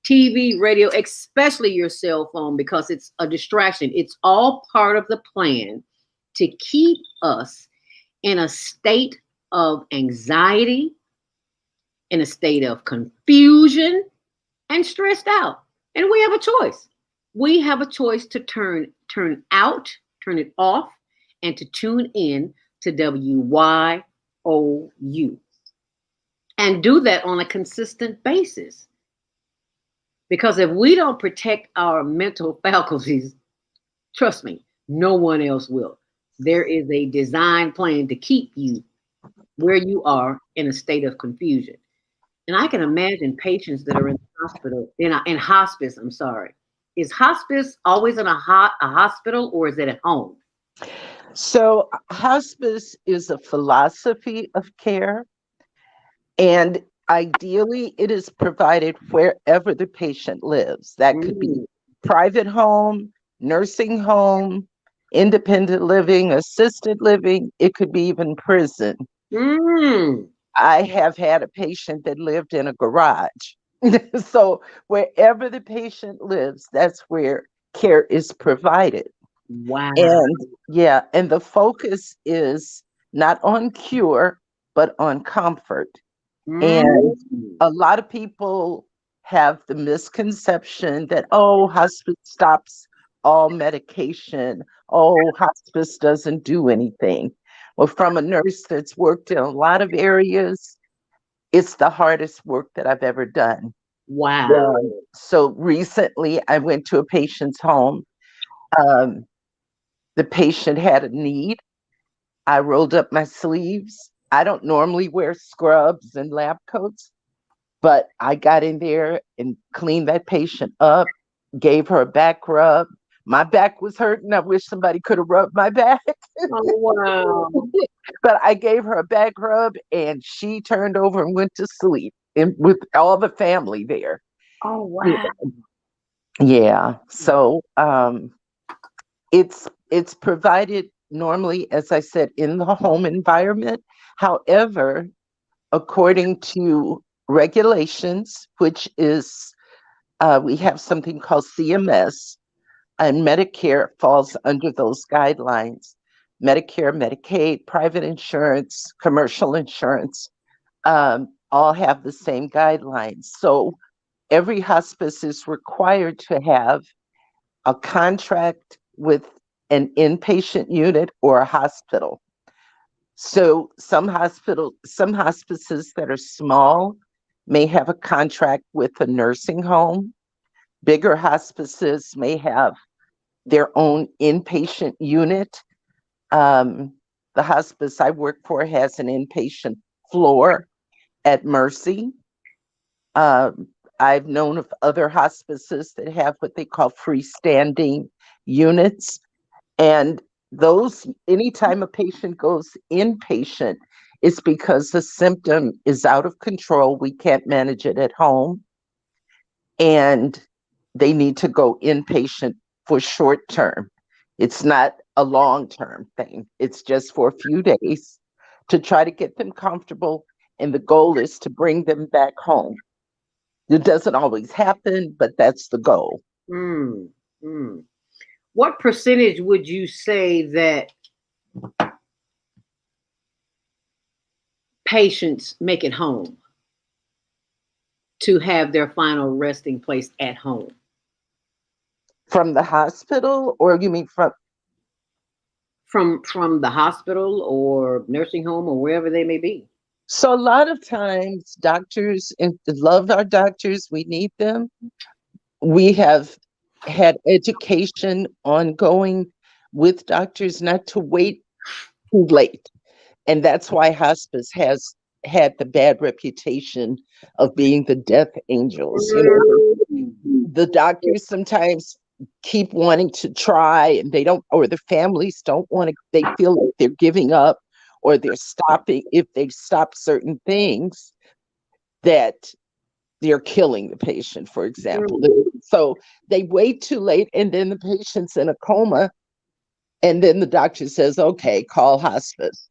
TV, radio, especially your cell phone, because it's a distraction. It's all part of the plan to keep us in a state of anxiety, in a state of confusion, and stressed out. And we have a choice. We have a choice to turn it off, and to tune in to WYOU. And do that on a consistent basis. Because if we don't protect our mental faculties, trust me, no one else will. There is a design plan to keep you where you are in a state of confusion. And I can imagine patients that are in the hospital, in hospice, I'm sorry. Is hospice always in a hospital or is it at home? So hospice is a philosophy of care, and ideally it is provided wherever the patient lives. That could be private home, nursing home, independent living, assisted living. It could be even prison. I have had a patient that lived in a garage. So wherever the patient lives, that's where care is provided. Wow. And the focus is not on cure, but on comfort. And a lot of people have the misconception that, hospice stops all medication. Hospice doesn't do anything. Well, from a nurse that's worked in a lot of areas, It's the hardest work that I've ever done. Wow. So recently I went to a patient's home. The patient had a need. I rolled up my sleeves. I don't normally wear scrubs and lab coats, but I got in there and cleaned that patient up, gave her a back rub. My back was hurting. I wish somebody could have rubbed my back. Oh, wow. But I gave her a back rub and she turned over and went to sleep with all the family there. Oh, wow. Yeah. So it's provided normally, as I said, in the home environment. However, according to regulations, which is we have something called CMS, and Medicare falls under those guidelines. Medicare, Medicaid, private insurance, commercial insurance, all have the same guidelines. So every hospice is required to have a contract with an inpatient unit or a hospital. So some hospices that are small may have a contract with a nursing home. Bigger hospices may have their own inpatient unit. The hospice I work for has an inpatient floor at Mercy. I've known of other hospices that have what they call freestanding units. And those, anytime a patient goes inpatient, it's because the symptom is out of control. We can't manage it at home. And they need to go inpatient for short term. It's not a long-term thing. It's just for a few days to try to get them comfortable. And the goal is to bring them back home. It doesn't always happen, but that's the goal. What percentage would you say that patients make it home to have their final resting place at home? From the hospital, or you mean from the hospital or nursing home or wherever they may be? So a lot of times doctors, and love our doctors, we need them. We have had education ongoing with doctors not to wait too late. And that's why hospice has had the bad reputation of being the death angels. You know, the doctors sometimes keep wanting to try and they don't, or the families don't want to, they feel like they're giving up or they're stopping. If they stop certain things, that they're killing the patient, for example. So they wait too late and then the patient's in a coma and then the doctor says, okay, call hospice.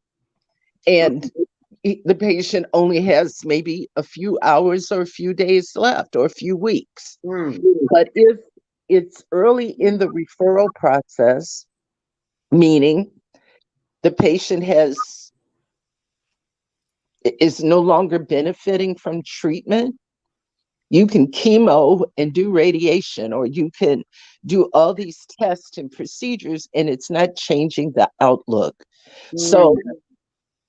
And the patient only has maybe a few hours or a few days left or a few weeks. But if it's early in the referral process, meaning the patient is no longer benefiting from treatment, you can chemo and do radiation, or you can do all these tests and procedures, and it's not changing the outlook. So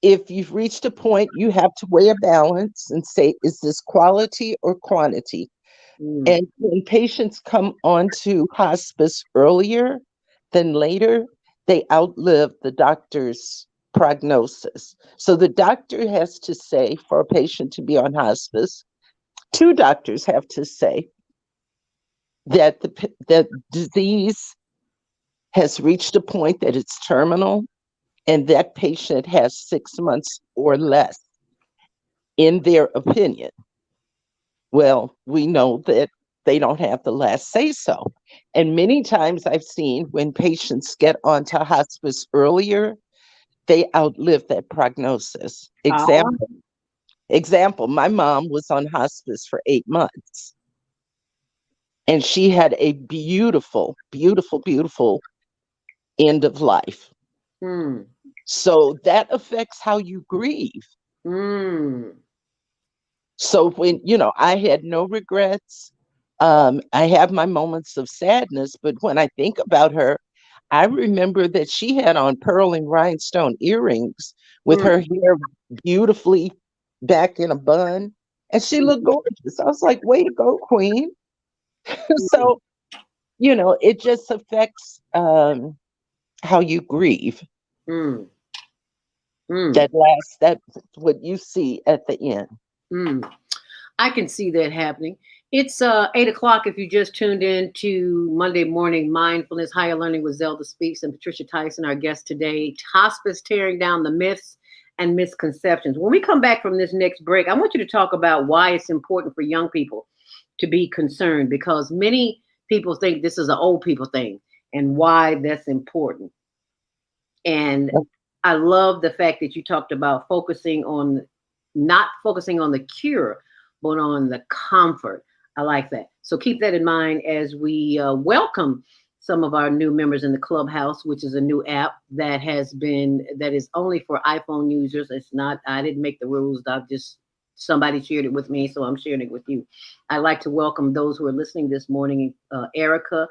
if you've reached a point, you have to weigh a balance and say, is this quality or quantity? And when patients come onto hospice earlier than later, they outlive the doctor's prognosis. So the doctor has to say, for a patient to be on hospice, two doctors have to say that the disease has reached a point that it's terminal and that patient has 6 months or less, in their opinion. Well, we know that they don't have the last say so. And many times I've seen when patients get onto hospice earlier, they outlive that prognosis. Example, my mom was on hospice for 8 months. And she had a beautiful, beautiful, beautiful end of life. So that affects how you grieve. So when, I had no regrets. I have my moments of sadness, but when I think about her, I remember that she had on pearl and rhinestone earrings with her hair beautifully back in a bun, and she looked gorgeous. I was like, way to go, queen. So, it just affects how you grieve. Mm. That's what you see at the end. I can see that happening. It's 8:00 if you just tuned in to Monday Morning Mindfulness, Higher Learning with Zelda Speaks and Patricia Tyson, our guest today. Hospice, tearing down the myths and misconceptions. When we come back from this next break, I want you to talk about why it's important for young people to be concerned, because many people think this is an old people thing, and why that's important. And I love the fact that you talked about not focusing on the cure, but on the comfort. I like that. So keep that in mind as we welcome some of our new members in the Clubhouse, which is a new app that is only for iPhone users. I didn't make the rules. Somebody shared it with me, so I'm sharing it with you. I'd like to welcome those who are listening this morning. Erica,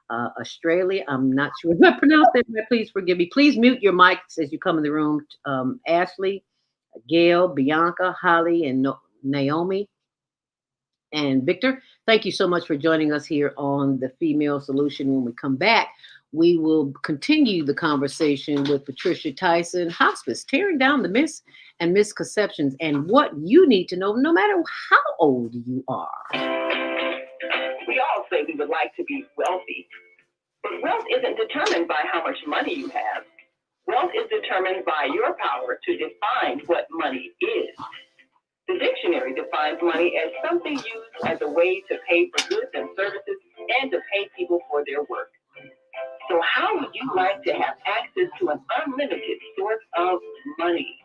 Australia. I'm not sure if I pronounced that right. Please forgive me. Please mute your mics as you come in the room. Ashley, Gail, Bianca, Holly, and Naomi, and Victor. Thank you so much for joining us here on The Female Solution. When we come back, we will continue the conversation with Patricia Tyson, Hospice, tearing down the myths and misconceptions, and what you need to know no matter how old you are. We all say we would like to be wealthy, but wealth isn't determined by how much money you have. Wealth is determined by your power to define what money is. The dictionary defines money as something used as a way to pay for goods and services and to pay people for their work. So how would you like to have access to an unlimited source of money?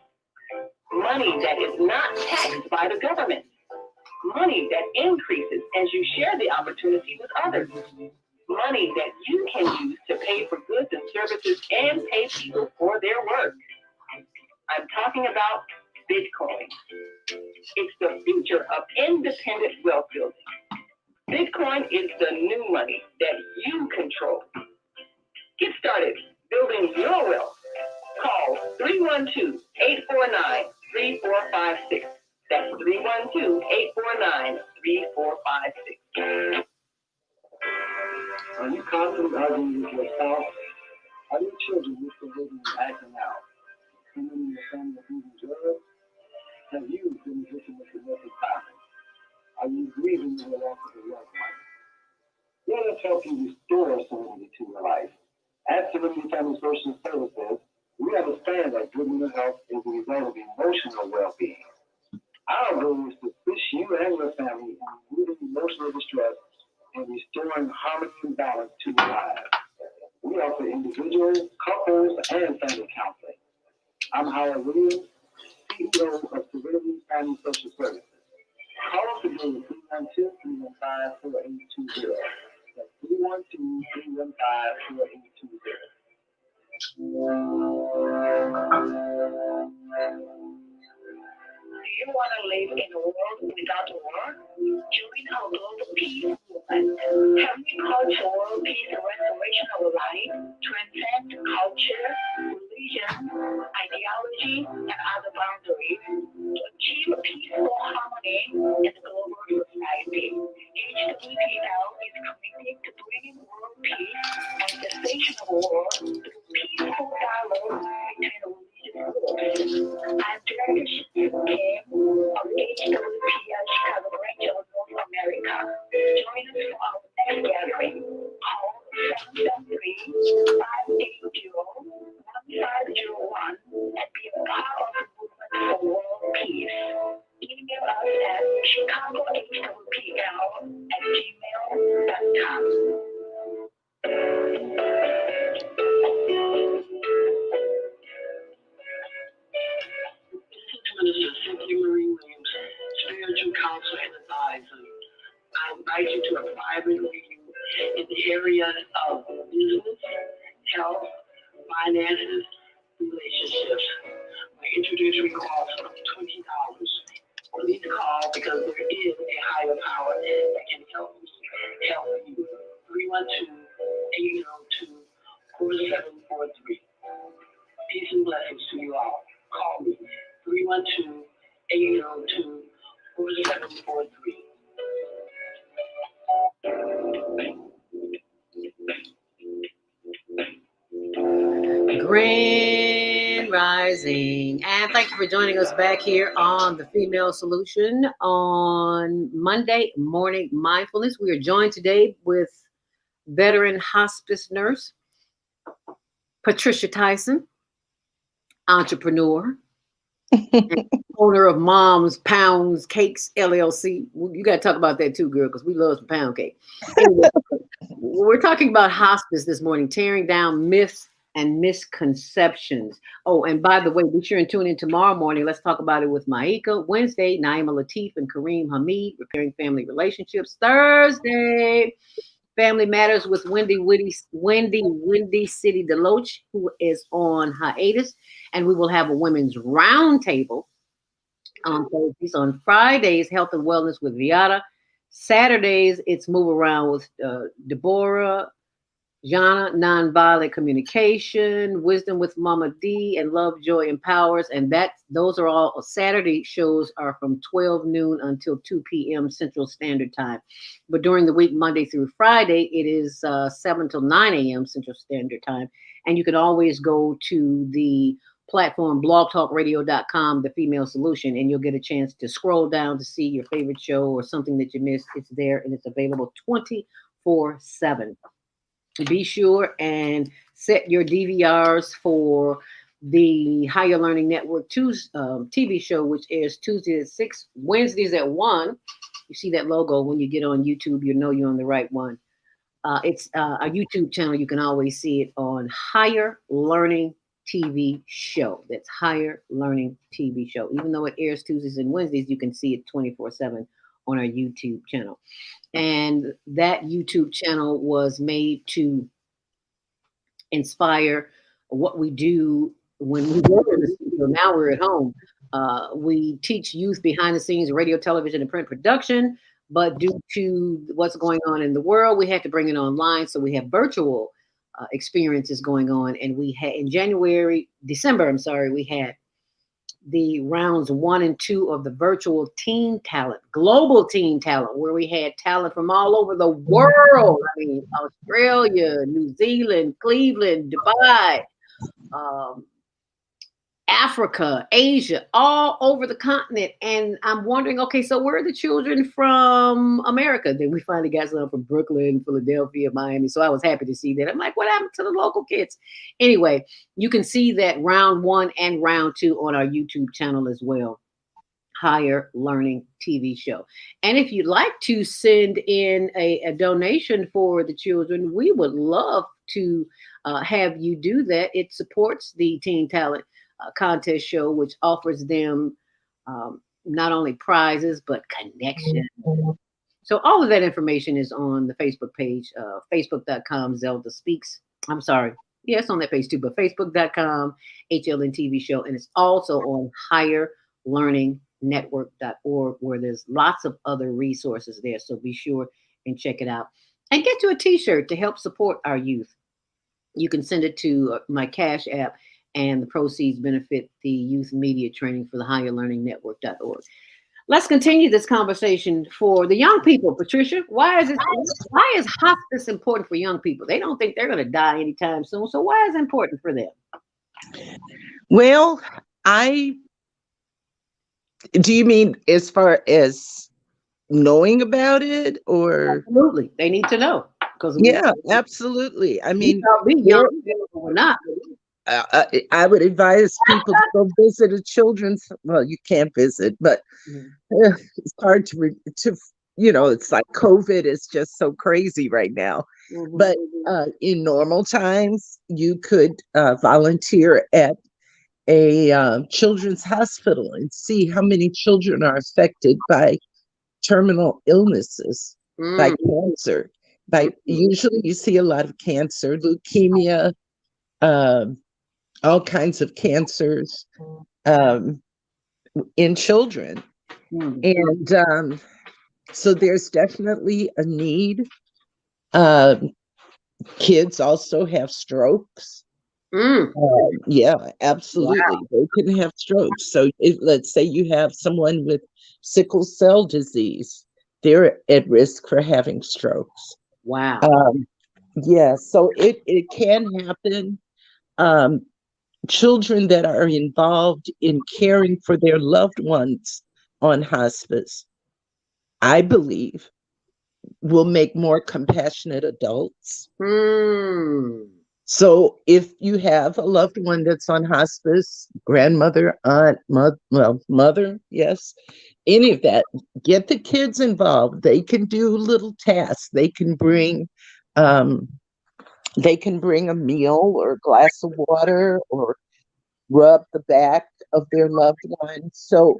Money that is not taxed by the government. Money that increases as you share the opportunity with others. Money that you can use to pay for goods and services and pay people for their work. I'm talking about Bitcoin. It's the future of independent wealth building. Bitcoin is the new money that you control. Get started building your wealth. Call 312-849-3456. That's 312-849-3456. Are you constantly arguing with your spouse? Are your children misbehaving and acting out? Someone in your family abusing drugs? Have you been a victim of domestic violence? Are you grieving the loss of a loved one? Let us help you restore serenity to your life. At Serenity Family Social Services, we understand that good mental health is the result of emotional well-being. Our goal is to assist you and your family in removing emotional distress and restoring harmony and balance to your lives. We offer individuals, couples, and family counseling. I'm Howard Williams, CEO of Serenity Family Social Services. Call us today at 312-315-4820. That's 312-315-4820. Do you want to live in a world without war? Join our global peace movement. Helping culture, world peace, and restoration of life transcend culture, religion, ideology, and other boundaries to achieve peaceful harmony in the global society. HWPL is committed to bringing world peace and cessation of war through peaceful dialogue between religious groups. I'm Director Kim of HWPL Chicago branch of North America. Join us for our next gathering. Call 773-580-1501 and be a part of the movement for world peace. Email us at chicagohwpl@gmail.com. Minister Cynthia Marie Williams, spiritual counselor and advisor. I invite you to a private reading in the area of business, health, finances, relationships. My introductory cost of $20. Please call because there is a higher power that can help you. 312-802-4743. Peace and blessings to you all. Call me. 312-802-4743. 802-4743. Grand Rising. And thank you for joining us back here on The Female Solution on Monday Morning Mindfulness. We are joined today with veteran hospice nurse Patricia Tyson, entrepreneur, and owner of Mom's Pounds Cakes LLC. You got to talk about that too, girl, because we love some pound cake. Anyway, we're talking about hospice this morning, tearing down myths and misconceptions. Oh, and by the way, be sure and tune in tomorrow morning. Let's talk about it with Maika. Wednesday, Naima Latif and Kareem Hamid, repairing family relationships. Thursday, Family Matters with Wendy City Deloach, who is on hiatus. And we will have a women's roundtable on Thursdays. On Fridays, Health and Wellness with Viata. Saturdays, it's Move Around with Deborah. Jana, Nonviolent Communication, Wisdom with Mama D, and Love, Joy, Empowers. And those are all Saturday shows are from 12 noon until 2 p.m. Central Standard Time. But during the week, Monday through Friday, it is 7 till 9 a.m. Central Standard Time. And you can always go to the platform blogtalkradio.com, The Female Solution, and you'll get a chance to scroll down to see your favorite show or something that you missed. It's there and it's available 24/7. Be sure and set your DVRs for the Higher Learning Network TV show, which airs Tuesdays at 6, Wednesdays at 1. You see that logo when you get on YouTube, you know you're on the right one. It's a YouTube channel. You can always see it on Higher Learning TV Show. That's Higher Learning TV Show. Even though it airs Tuesdays and Wednesdays, you can see it 24/7 on our YouTube channel. And that YouTube channel was made to inspire what we do when we go to the studio. Now we're at home. We teach youth behind the scenes, radio, television, and print production. But due to what's going on in the world, we had to bring it online. So we have virtual experiences going on. And we had in December, we had the rounds 1 and 2 of the virtual global teen talent, where we had talent from all over the world. I mean, Australia, New Zealand, Cleveland, Dubai, Africa, Asia, all over the continent. And I'm wondering, okay, so where are the children from America? Then we finally got some from Brooklyn, Philadelphia, Miami. So I was happy to see that. I'm like, what happened to the local kids? Anyway, you can see that round 1 and round 2 on our YouTube channel as well. Higher Learning TV Show. And if you'd like to send in a donation for the children, we would love to have you do that. It supports the Teen Talent Contest show, which offers them not only prizes, but connection. So all of that information is on the Facebook page, facebook.com Zelda Speaks. I'm sorry. Yeah, it's on that page too, but facebook.com HLN TV show. And it's also on higherlearningnetwork.org, where there's lots of other resources there. So be sure and check it out. And get you a t-shirt to help support our youth. You can send it to my Cash App, and the proceeds benefit the youth media training for the higherlearningnetwork.org. Let's continue this conversation for the young people. Patricia, why is hospice important for young people? They don't think they're going to die anytime soon. So why is it important for them? Well, do you mean as far as knowing about it, or? Absolutely. They need to know. Yeah, absolutely. I mean, young or not. I would advise people to go visit a children's. Well, you can't visit, but it's hard to it's like COVID is just so crazy right now. Mm-hmm. But in normal times, you could volunteer at a children's hospital and see how many children are affected by terminal illnesses, by cancer. Usually you see a lot of cancer, leukemia, all kinds of cancers in children. And so there's definitely a need. Kids also have strokes. Yeah, absolutely. They can have strokes. So let's say you have someone with sickle cell disease, they're at risk for having strokes. Wow. Yeah, so it can happen. Um, Children that are involved in caring for their loved ones on hospice, I believe, will make more compassionate adults. So if you have a loved one that's on hospice, grandmother, aunt, mother, yes, any of that, get the kids involved. They can do little tasks. Um, they can bring a meal or a glass of water or rub the back of their loved one. So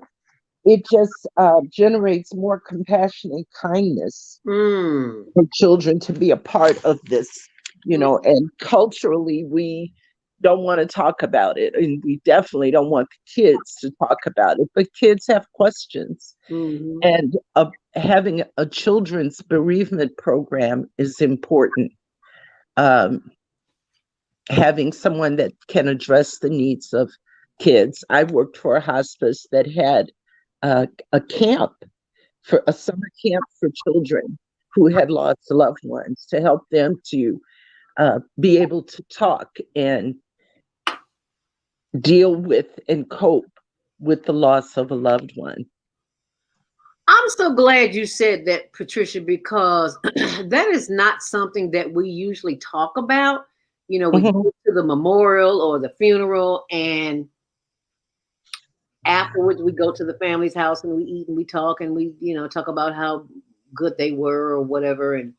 it just generates more compassion and kindness for children to be a part of this, and culturally, we don't want to talk about it. And we definitely don't want the kids to talk about it, but kids have questions. And having a children's bereavement program is important. Having someone that can address the needs of kids. I worked for a hospice that had a camp, for a summer camp for children who had lost loved ones, to help them to be able to talk and deal with and cope with the loss of a loved one. I'm so glad you said that, Patricia, because that is not something that we usually talk about. We go to the memorial or the funeral, and afterwards we go to the family's house and we eat and we talk and we, talk about how good they were or whatever. And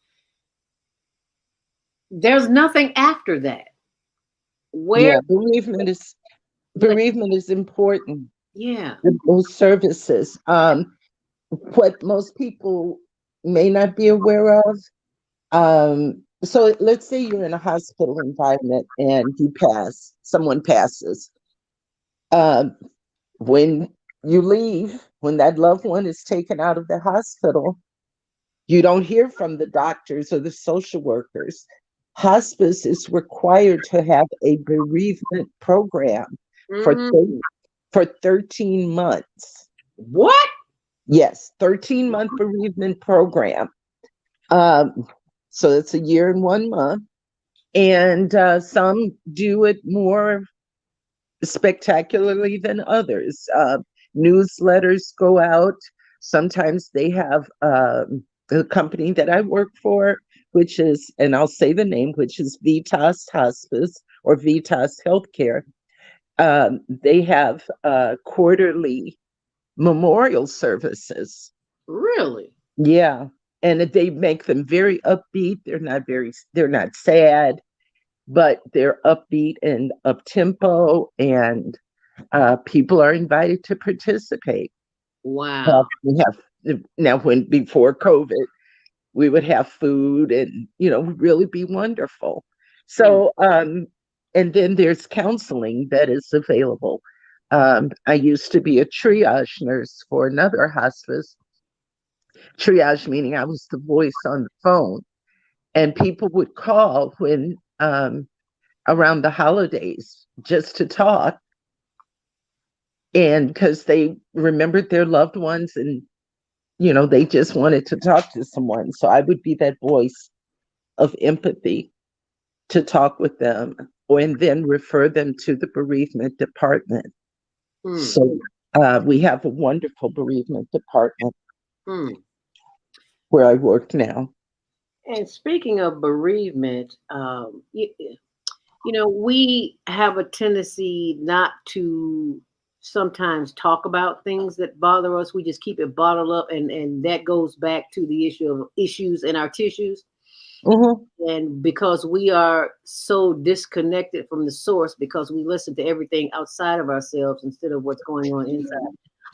there's nothing after that. Yeah, bereavement is important. Yeah. Those services. What most people may not be aware of. So let's say you're in a hospital environment and someone passes. When you leave, when that loved one is taken out of the hospital, you don't hear from the doctors or the social workers. Hospice is required to have a bereavement program for 13 months. What? Yes, 13-month bereavement program. So it's a year and 1 month. And some do it more spectacularly than others. Newsletters go out. Sometimes they have the company that I work for, which is, and I'll say the name, which is Vitas Hospice or Vitas Healthcare. They have quarterly memorial services. Really? Yeah. And they make them very upbeat. They're not sad, but they're upbeat and up tempo, and people are invited to participate. Wow. Before COVID, we would have food and, really be wonderful. So, and then there's counseling that is available. I used to be a triage nurse for another hospice. Triage meaning I was the voice on the phone, and people would call when around the holidays just to talk, and because they remembered their loved ones and they just wanted to talk to someone. So I would be that voice of empathy to talk with them, and then refer them to the bereavement department. So we have a wonderful bereavement department where I work now. And speaking of bereavement, we have a tendency not to sometimes talk about things that bother us. We just keep it bottled up, and that goes back to the issue of issues in our tissues. And because we are so disconnected from the source, because we listen to everything outside of ourselves instead of what's going on inside.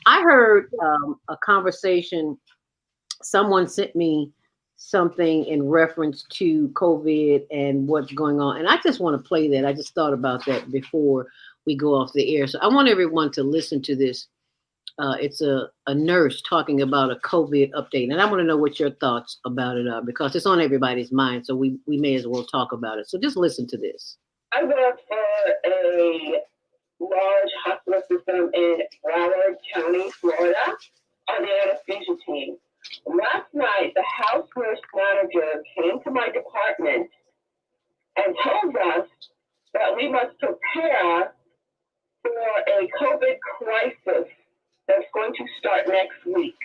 I heard a conversation. Someone sent me something in reference to COVID and what's going on. And I just want to play that. I just thought about that before we go off the air. So I want everyone to listen to this. It's a nurse talking about a COVID update. And I want to know what your thoughts about it are, because it's on everybody's mind. So we may as well talk about it. So just listen to this. I work for a large hospital system in Broward County, Florida, on the anesthesia team. Last night, the house nurse manager came to my department and told us that we must prepare for a COVID crisis that's going to start next week.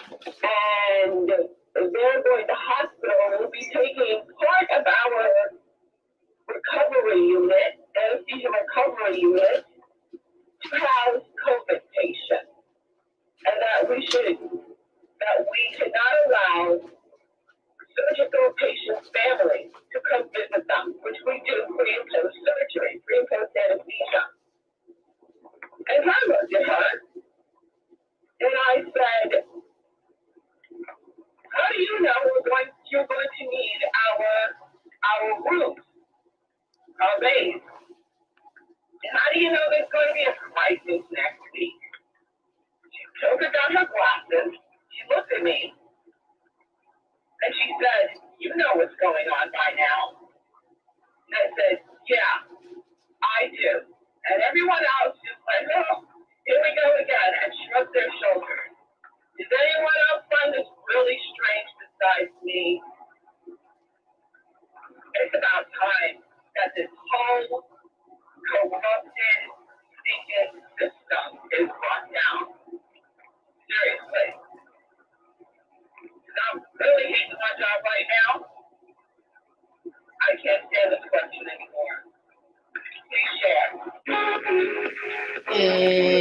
And the hospital will be taking part of our recovery unit, anesthesia recovery unit, to house COVID patients. And that we could not allow surgical patients' families to come visit them, which we do pre and post surgery, pre and post anesthesia. And I looked at her and I said, how do you know you're going to need our rooms, our beds? And how do you know there's going to be a crisis next week? She took out her glasses, she looked at me, and she said, you know what's going on by now. And I said, yeah, I do. And everyone else just went, oh, here we go again, and shrugged their shoulders. Does anyone else find this really strange besides me? It's about time that this whole corrupted, stinking system is brought down. Seriously. I'm really hating my job right now. I can't stand this question anymore. Please share.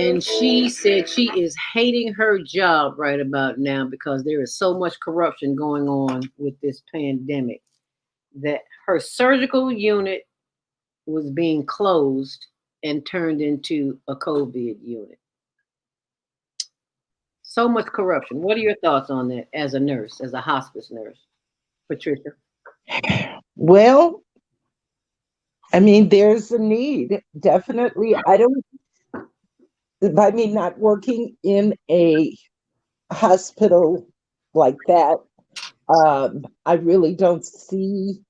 And she said she is hating her job right about now because there is so much corruption going on with this pandemic that her surgical unit was being closed and turned into a COVID unit. So much corruption. What are your thoughts on that as a nurse, as a hospice nurse, Patricia? Well, I mean, there's a need. Definitely. By me not working in a hospital like that, I really don't see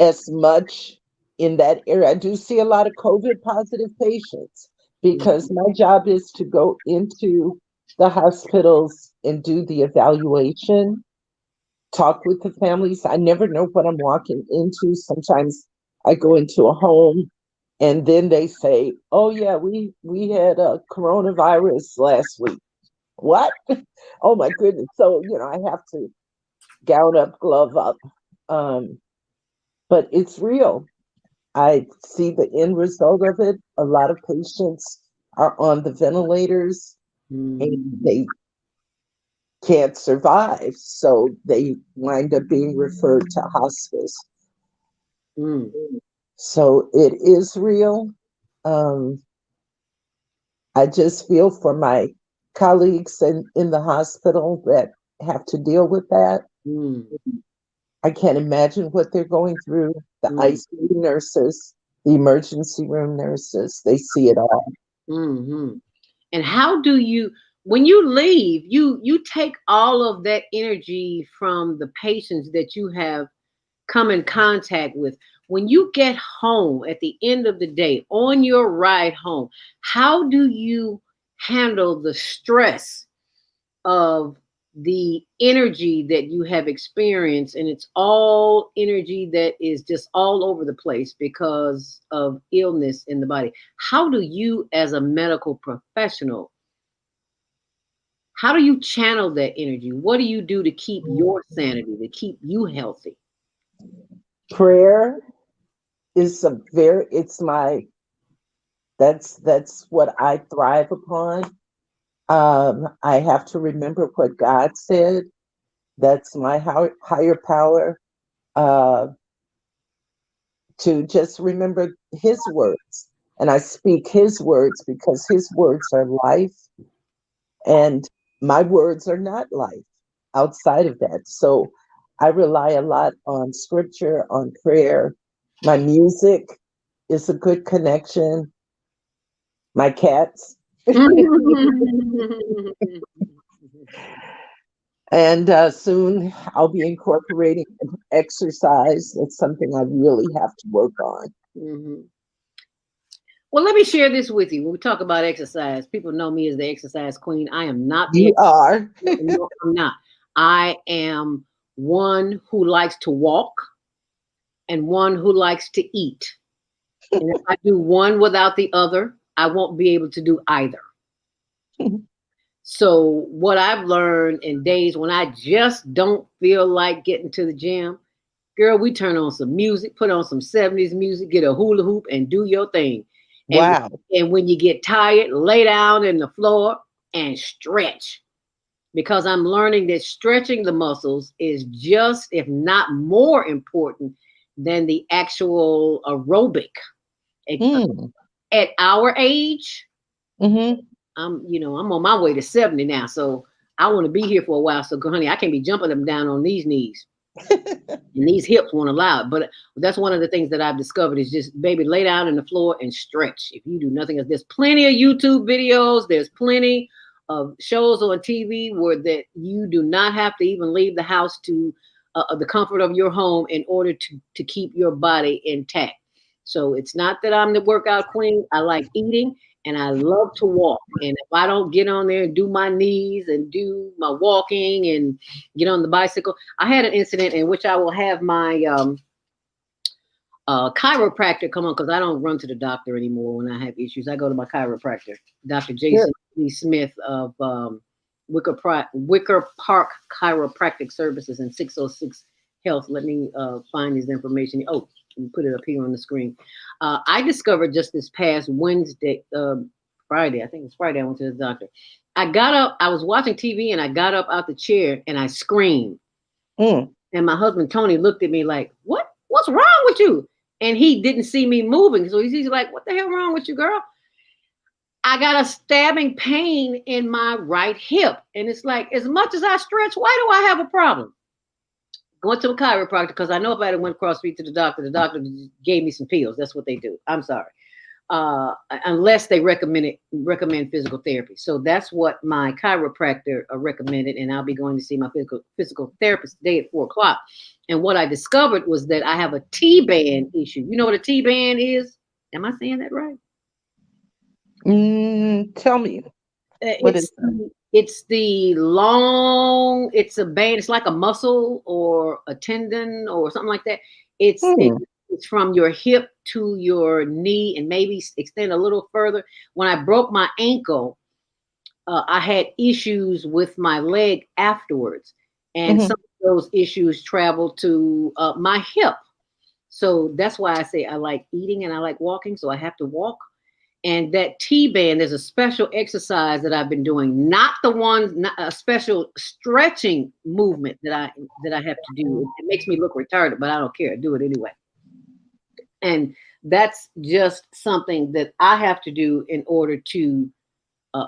as much in that area. I do see a lot of COVID positive patients because my job is to go into the hospitals and do the evaluation, talk with the families. I never know what I'm walking into. Sometimes I go into a home and then they say, oh yeah, we had a coronavirus last week. What? Oh my goodness. So, I have to gown up, glove up. But it's real. I see the end result of it. A lot of patients are on the ventilators and they can't survive. So they wind up being referred to hospice. So it is real. I just feel for my colleagues in the hospital that have to deal with that. I can't imagine what they're going through. The ICU nurses, the emergency room nurses, they see it all. And how do you, when you leave, you take all of that energy from the patients that you have come in contact with. When you get home at the end of the day, on your ride home, how do you handle the stress of the energy that you have experienced? And it's all energy that is just all over the place because of illness in the body. How do you, as a medical professional, how do you channel that energy? What do you do to keep your sanity, to keep you healthy? Prayer is that's what I thrive upon. I have to remember what God said. That's my higher power. To just remember his words. And I speak his words because his words are life. And my words are not life outside of that. So I rely a lot on scripture, on prayer. My music is a good connection. My cats. And soon I'll be incorporating exercise. That's something I really have to work on. Mm-hmm. Well, let me share this with you. When we talk about exercise, people know me as the exercise queen. I am not the You are. No, I'm not. I am one who likes to walk and one who likes to eat. And if I do one without the other, I won't be able to do either. So what I've learned in days when I just don't feel like getting to the gym, girl, we turn on some music, put on some 70s music, get a hula hoop and do your thing. And, Wow. and when you get tired, lay down in the floor and stretch. Because I'm learning that stretching the muscles is just, if not more important than the actual aerobic. At our age, Mm-hmm. I'm on my way to 70 now, so I want to be here for a while. So, honey, I can't be jumping them down on these knees. And these hips won't allow it. But that's one of the things that I've discovered is just, baby, lay down on the floor and stretch. If you do nothing else, there's plenty of YouTube videos. There's plenty of shows on TV where that you do not have to even leave the house to the comfort of your home in order to keep your body intact. So it's not that I'm the workout queen. I like eating and I love to walk. And if I don't get on there and do my knees and do my walking and get on the bicycle, I had an incident in which I will have my chiropractor come on, because I don't run to the doctor anymore when I have issues. I go to my chiropractor, Dr. Jason Lee Smith of Wicker Park Chiropractic Services in 606 Health. Let me find his information. Oh, and put it up here on the screen. I discovered just this past Friday, I think it was Friday, I went to the doctor. I got up, I was watching TV and I got up out the chair and I screamed. And my husband, Tony, looked at me like, what's wrong with you? And he didn't see me moving. So he's like, what the hell wrong with you, girl? I got a stabbing pain in my right hip. And it's like, as much as I stretch, why do I have a problem? Going to a chiropractor, because I know if I had went across the street to the doctor gave me some pills. That's what they do. I'm sorry. Unless they recommend physical therapy. So that's what my chiropractor recommended. And I'll be going to see my physical therapist today at 4:00. And what I discovered was that I have a T-band issue. You know what a T-band is? Am I saying that right? Tell me. It's the long, it's a band, it's like a muscle or a tendon or something like that. It's from your hip to your knee and maybe extend a little further. When I broke my ankle, I had issues with my leg afterwards. And some of those issues traveled to my hip. So that's why I say I like eating and I like walking. So I have to walk. And that T-band, there's a special exercise that I've been doing, not a special stretching movement that I have to do. It makes me look retarded, but I don't care. I do it anyway. And that's just something that I have to do in order to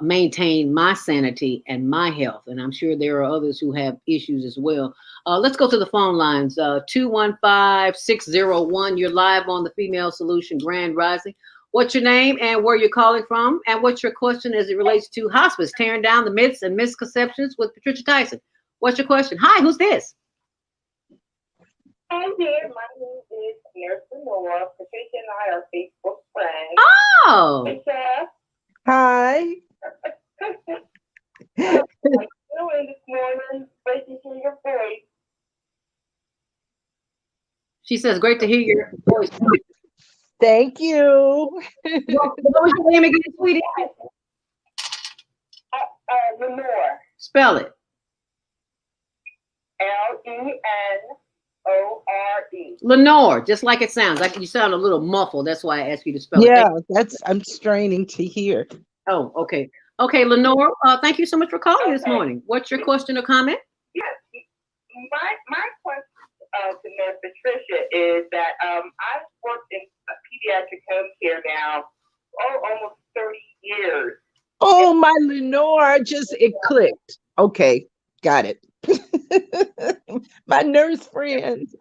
maintain my sanity and my health. And I'm sure there are others who have issues as well. Let's go to the phone lines. 215-601. You're live on the Female Solution Grand Rising. What's your name and where you're calling from? And what's your question as it relates to hospice, tearing down the myths and misconceptions with Patricia Tyson? What's your question? Hi, who's this? Hi there, my name is Nurse Lenore. Patricia and I are Facebook friends. Oh. Patricia. Hi. How are you doing this morning? Great to hear your voice. She says, great to hear your voice. Thank you. What was your name again, sweetie? Lenore. Spell it. Lenore. Lenore, just like it sounds. Like you sound a little muffled. That's why I asked you to spell it. Yeah, I'm straining to hear. Oh, okay. Okay, Lenore, thank you so much for calling this morning. What's your question or comment? Yes. My question to Nurse Patricia is that I've worked in pediatric home care now almost 30 years. Oh, my Lenore, it clicked. Okay, got it. My nurse friends.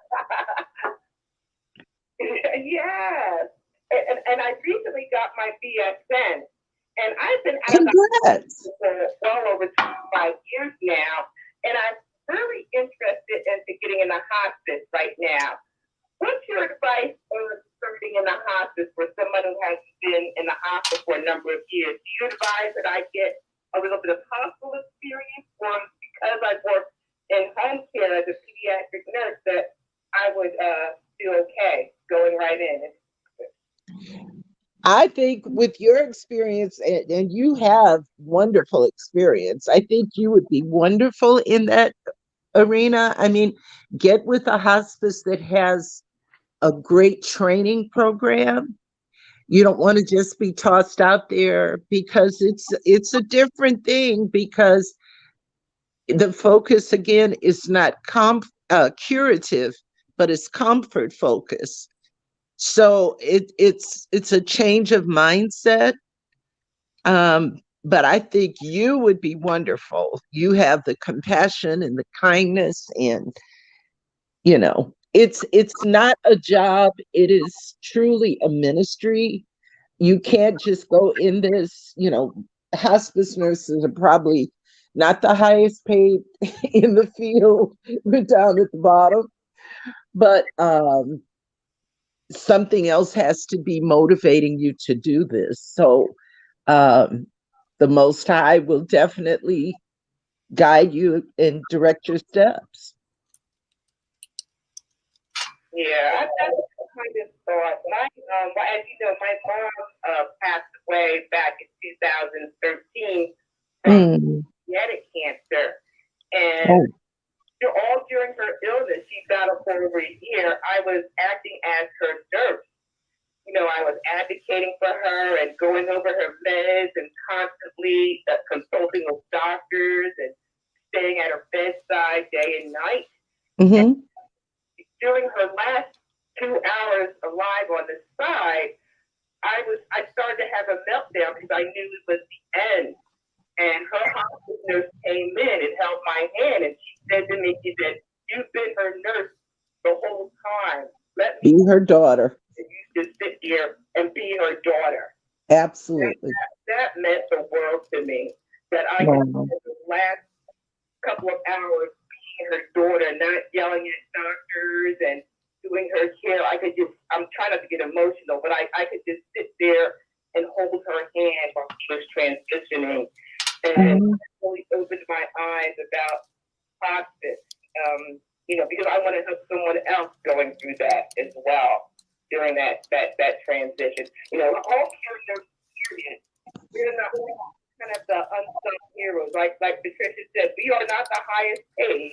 Yes. And I recently got my BSN. And I've been out of the hospital for well over 25 years now. And really interested into getting in the hospice right now. What's your advice on starting in the hospice for someone who has been in the hospice for a number of years? Do you advise that I get a little bit of hospital experience, or because I work in home care as a pediatric nurse that I would do okay going right in? I think with your experience, and you have wonderful experience, I think you would be wonderful in that arena. I mean, get with a hospice that has a great training program. You don't want to just be tossed out there, because it's a different thing, because the focus again is not curative, but it's comfort focus. So it's a change of mindset. But I think you would be wonderful. You have the compassion and the kindness, and it's not a job. It is truly a ministry. You can't just go in this, hospice nurses are probably not the highest paid in the field. We're down at the bottom. But something else has to be motivating you to do this. So the Most High will definitely guide you and direct your steps. Yeah, I kind of thought. As you know, my mom passed away back in 2013 from genetic cancer, and all during her illness, she battled for over a year. I was acting as her nurse. I was advocating for her and going over her meds and constantly consulting with doctors and staying at her bedside day and night. And during her last 2 hours alive on the side, I started to have a meltdown because I knew it was the end. And her hospice nurse came in and held my hand, and she said to me, she said, "You've been her nurse the whole time. Let me be her daughter." You just sit here and be her daughter. Absolutely. That meant the world to me. That I could spend the last couple of hours being her daughter, not yelling at doctors and doing her care. I'm trying not to get emotional, but I could just sit there and hold her hand while she was transitioning. And it really opened my eyes about hospice, because I want to help someone else going through that as well during that transition. All care period. We're not kind of the unsung heroes, like Patricia said. We are not the highest paid,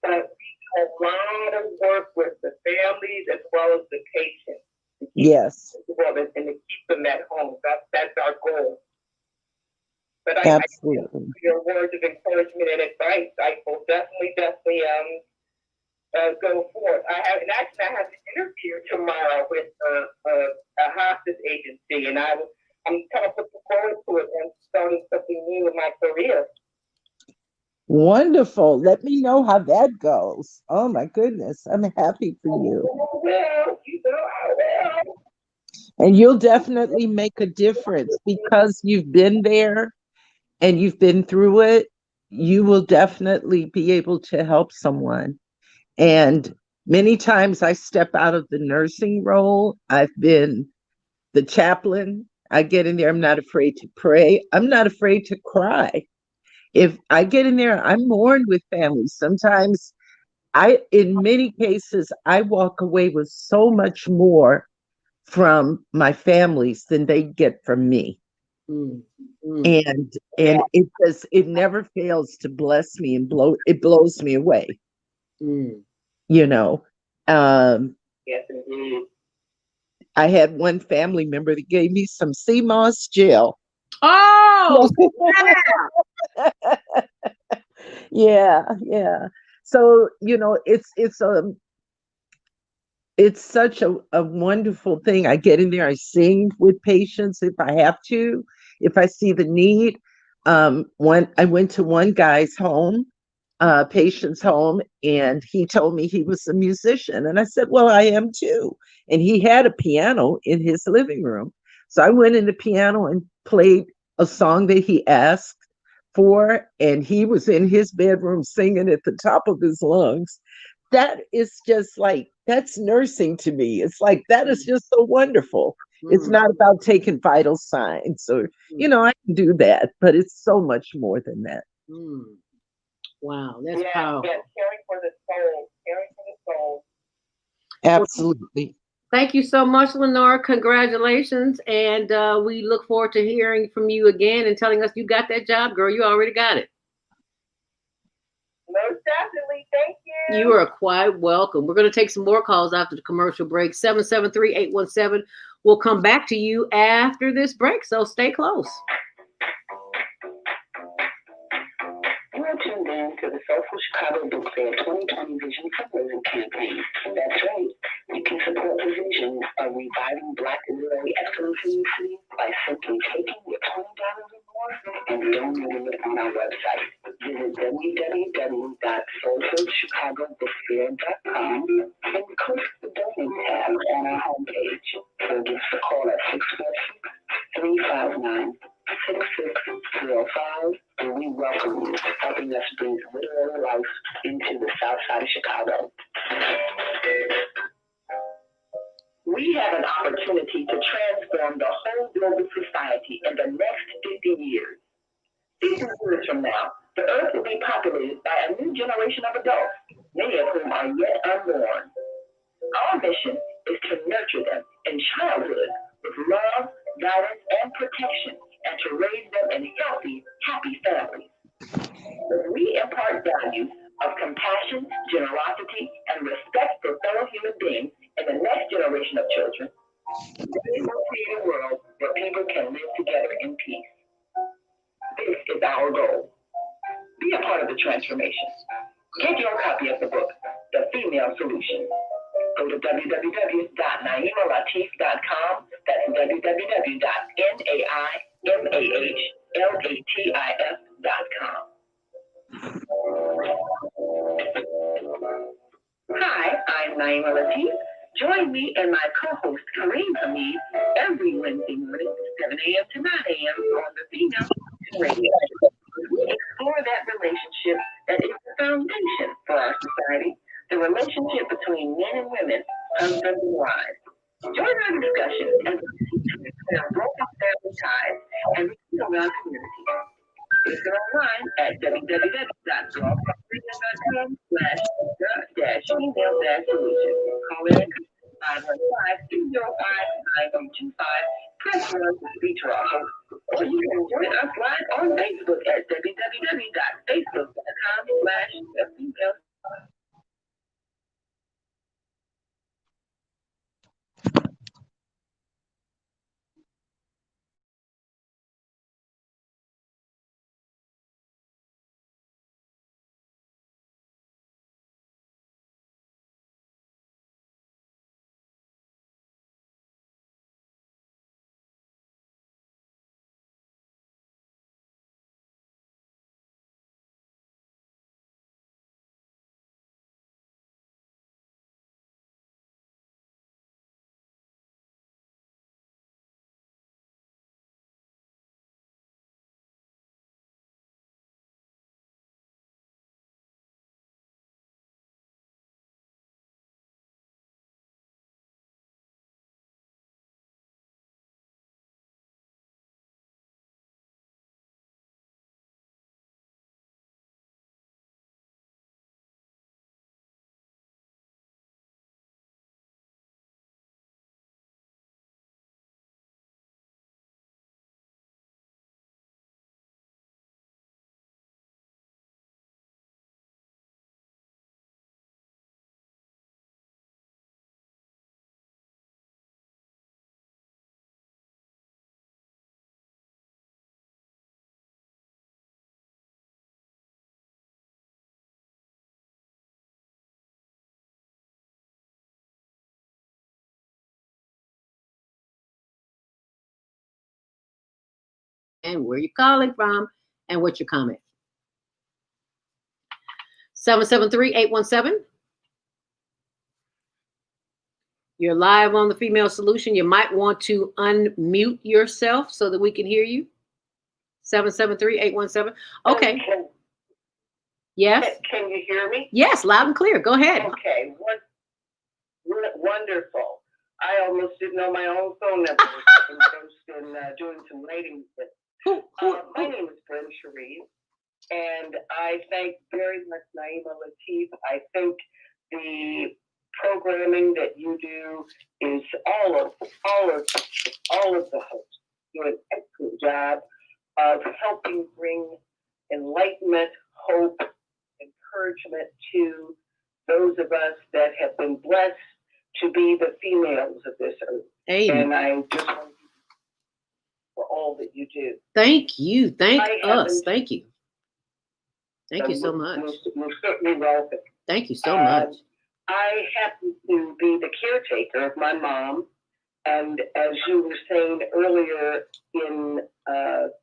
but we do a lot of work with the families as well as the patients. Yes. And to keep them at home. That's our goal. But Absolutely. Your words of encouragement and advice, I will definitely go forth. I have an interview tomorrow with a hospice agency, and I'm kind of looking forward to it and starting something new in my career. Wonderful. Let me know how that goes. Oh my goodness, I'm happy for you. Well, I will. And you'll definitely make a difference, because you've been there and you've been through it. You will definitely be able to help someone. And many times I step out of the nursing role. I've been the chaplain. I get in there. I'm not afraid to pray. I'm not afraid to cry. If I get in there, I mourn with families. Sometimes in many cases, I walk away with so much more from my families than they get from me. And it never fails to bless me and blows me away. Yes, indeed. I had one family member that gave me some sea moss gel. Oh, yeah. So it's such a wonderful thing. I get in there, I sing with patients if I have to, if I see the need. I went to one guy's home, patient's home, and he told me he was a musician. And I said, well, I am too. And he had a piano in his living room. So I went in the piano and played a song that he asked 4 and he was in his bedroom singing at the top of his lungs. That is just like, that's nursing to me. It's like, that is just so wonderful. It's not about taking vital signs or, I can do that, but it's so much more than that. Wow, that's powerful. Yeah, caring for the soul, caring for the soul. Absolutely. Thank you so much, Lenore. Congratulations. And we look forward to hearing from you again and telling us you got that job, girl. You already got it. Most definitely. Thank you. You are quite welcome. We're going to take some more calls after the commercial break. 773-817. We'll come back to you after this break, so stay close. We're tuned in to the Soulful Chicago Book Fair 2020 Vision Fundraising Campaign. That's right. You can support the vision of reviving Black literary excellence in the city by simply taking your $20 or more and donating it on our website. Visit www.soulfulchicagobookfair.com and click the Donate tab on our homepage. Or give us a call at 646-359-6605, and we welcome you, helping us breathe literary life into the South Side of Chicago. We have an opportunity to transform the whole global society in the next 50 years. 50 years from now, the earth will be populated by a new generation of adults, many of whom are yet unborn. Our mission is to nurture them in childhood with love, guidance, and protection, and to raise them in healthy, happy families. If we impart values of compassion, generosity, and respect for fellow human beings in the next generation of children, we will create a world where people can live together in peace. This is our goal. Be a part of the transformation. Get your copy of the book, The Female Solution. Go to www.naimalatif.com. That's www.naimalatif.com. Hi, I'm Naima Latif. Join me and my co-host Kareem Hamid every Wednesday morning, 7 a.m. to 9 a.m. on the Female Radio. We explore that relationship that is the foundation for our society, the relationship between men and women, husbands and wives. Join our discussion and clear broken family ties and rekindle our community. Listen online at www.blogtalkradio.com/the-female-solution. Call in 515-205-9025. Press 1 to speak to our host. Or you can join us live on Facebook at www.facebook.com/the-female. And where you're calling from and what's your comment. 773-817. You're live on the Female Solution. You might want to unmute yourself so that we can hear you. 773-817. Okay. Yes. Can you hear me? Yes, loud and clear. Go ahead. Okay. Wonderful. I almost didn't know my own phone number. I'm doing some writing. My name is Brenda Cherise, and I thank very much Naima Latif. I think the programming that you do is all of the hosts do an excellent job of helping bring enlightenment, hope, encouragement to those of us that have been blessed to be the females of this earth. Amen. And I just want you for all that you do. Thank you. Thank us. Thank you. Thank you so much. You're certainly welcome. Thank you so much. I happen to be the caretaker of my mom. And as you were saying earlier in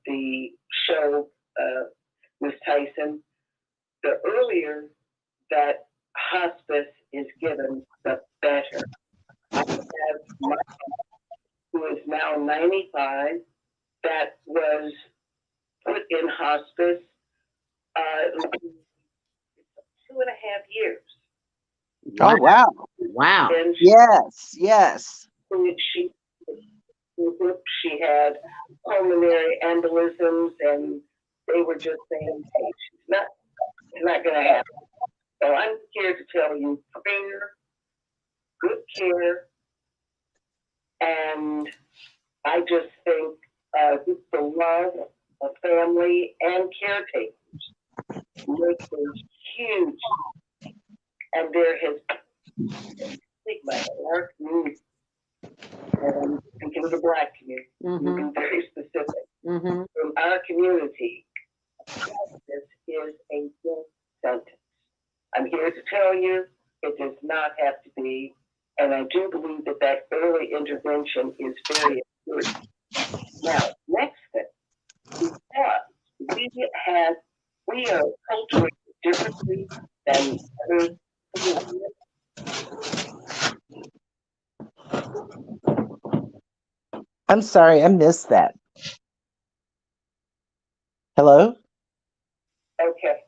the show, Ms. Tyson, the earlier that hospice is given, the better. I have my mom, who is now 95, that was put in hospice 2.5 years. Oh, wow. Wow. And Yes. She had pulmonary embolisms, and they were just saying, hey, it's not going to happen. So I'm here to tell you prayer, good care, and I just think the love of family and caretakers makes a huge, and there has stigma in our community, and I'm thinking of the Black community, to be very specific. In our community, this is a death sentence. I'm here to tell you it does not have to be, and I do believe that early intervention is very important. Now, next thing, because we are culturally differently than other communities. I'm sorry, I missed that. Hello? Okay.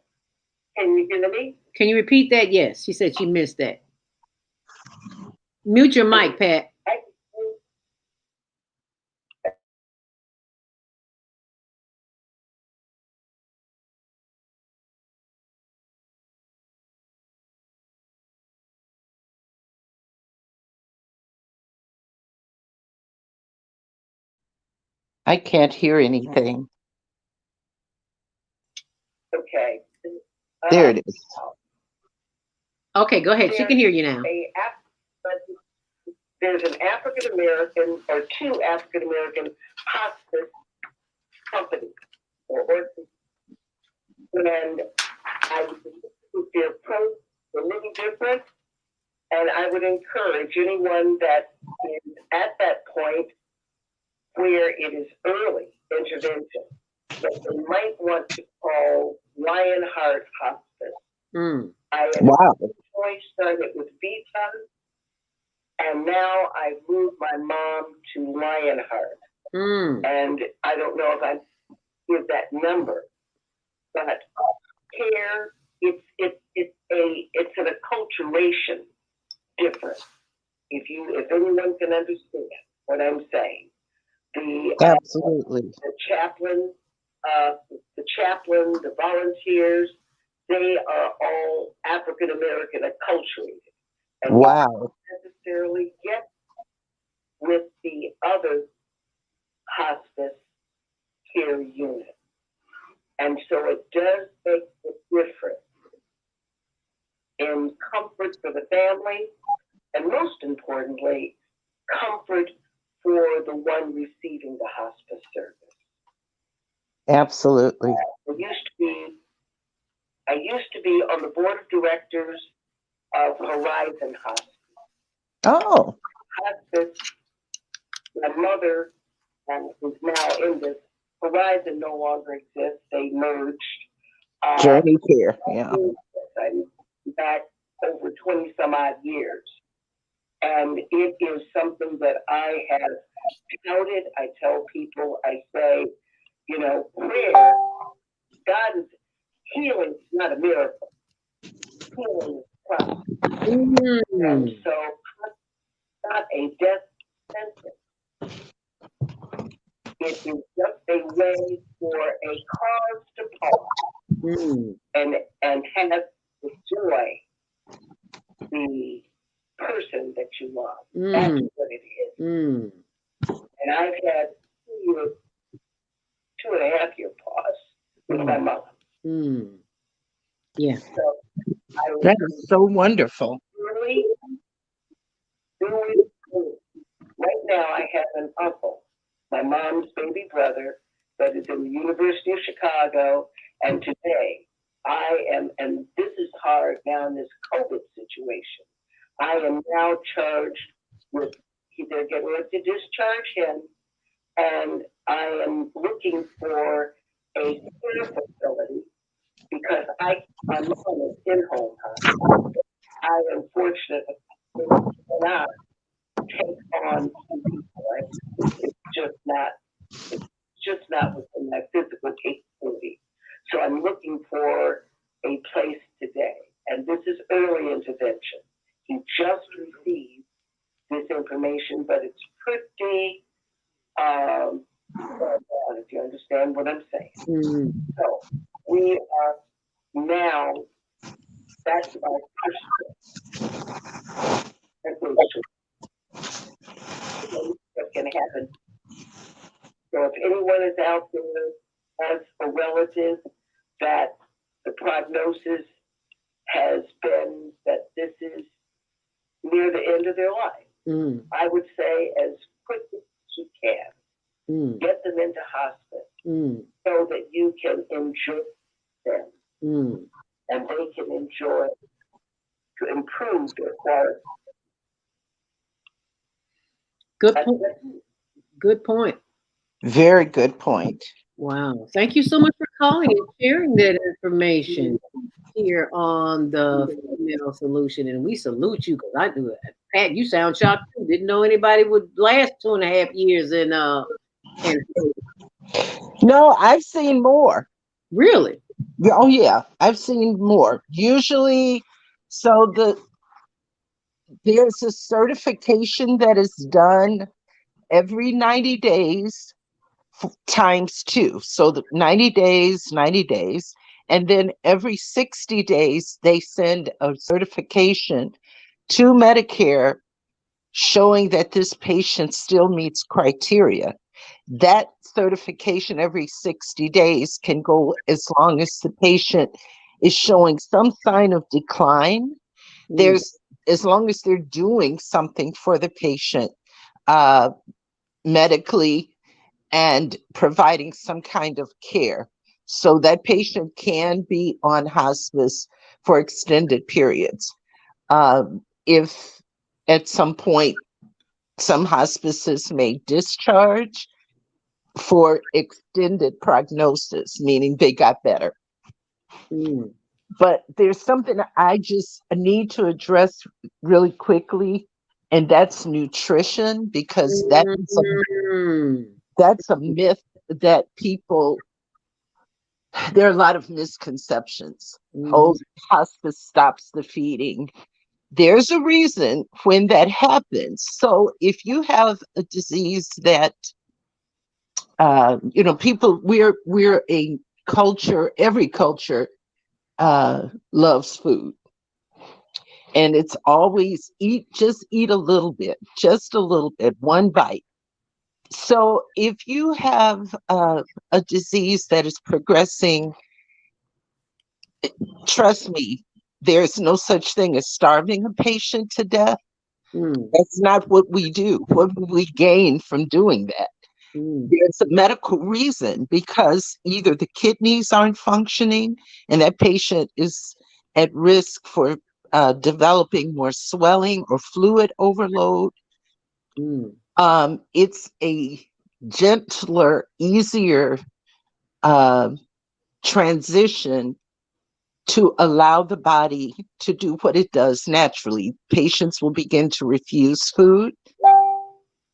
Can you hear me? Can you repeat that? Yes. She said she missed that. Mute your mic, Pat. I can't hear anything. Okay. There it is. Okay, go ahead. She can hear you now. There's an African American or two African American hospice companies and I think their approach is a little different. And I would encourage anyone that is at that point where it is early intervention that they might want to call Lionheart Hospice. I originally started with Vita, and now I've moved my mom to Lionheart. And I don't know if I give that number, but care, it's an acculturation difference. If anyone can understand what I'm saying, Absolutely. the chaplain, the volunteers, they are all African American acculturated, and don't necessarily get with the other hospice care unit, and so it does make a difference in comfort for the family, and most importantly, comfort for the one receiving the hospice service. Absolutely. I used to be on the board of directors of Horizon Hospice. Oh. Hospice, my mother is now in this. Horizon no longer exists. They merged. Journey Care, yeah. I'm back over 20 some odd years. And it is something that I have touted. I tell people, I say, prayer miracle. Healing is process. Mm. And so it's not a death sentence. It is just a way for a cause to pause and have enjoy the person that you love. That's what it is. And I've had 2.5 year pause with my mother. Yeah. So That is so wonderful. really doing good. Right now, I have an uncle, my mom's baby brother, that is in the University of Chicago. And today, I am, and this is hard now in this COVID situation, I am now charged with, they're getting ready to discharge him, and I am looking for a care facility because my mom is in home hospital. I am fortunate not take on people. It's just not within my physical capability. So I'm looking for a place today, and this is early intervention. He just received this information, but it's pretty if you understand what I'm saying. So we are now, that's my first step. What's going to happen. So if anyone is out there has a relative that the prognosis has been that this is near the end of their life, I would say as quickly as you can, get them into hospice so that you can enjoy them and they can enjoy to improve their quality. Good point. Very good point. Wow. Thank you so much for calling and sharing that information here on the Female Solution. And we salute you because I do it. Pat, you sound shocked too. Didn't know anybody would last 2.5 years in No, I've seen more. Really? Oh yeah, I've seen more. Usually, so there's a certification that is done every 90 days times 2. So the 90 days, and then every 60 days they send a certification to Medicare showing that this patient still meets criteria. That certification every 60 days can go as long as the patient is showing some sign of decline. There's, as long as they're doing something for the patient medically and providing some kind of care. So that patient can be on hospice for extended periods. If at some point some hospices may discharge for extended prognosis, meaning they got better. But there's something I just need to address really quickly, and that's nutrition, because that's a myth that people, there are a lot of misconceptions. Oh, hospice stops the feeding. There's a reason when that happens. So if you have a disease that, people, we're a culture, every culture loves food. And it's always just eat a little bit, one bite. So if you have a disease that is progressing, trust me, there's no such thing as starving a patient to death. That's not what we do. What do we gain from doing that? There's a medical reason, because either the kidneys aren't functioning and that patient is at risk for developing more swelling or fluid overload. It's a gentler, easier transition to allow the body to do what it does naturally. Patients will begin to refuse food.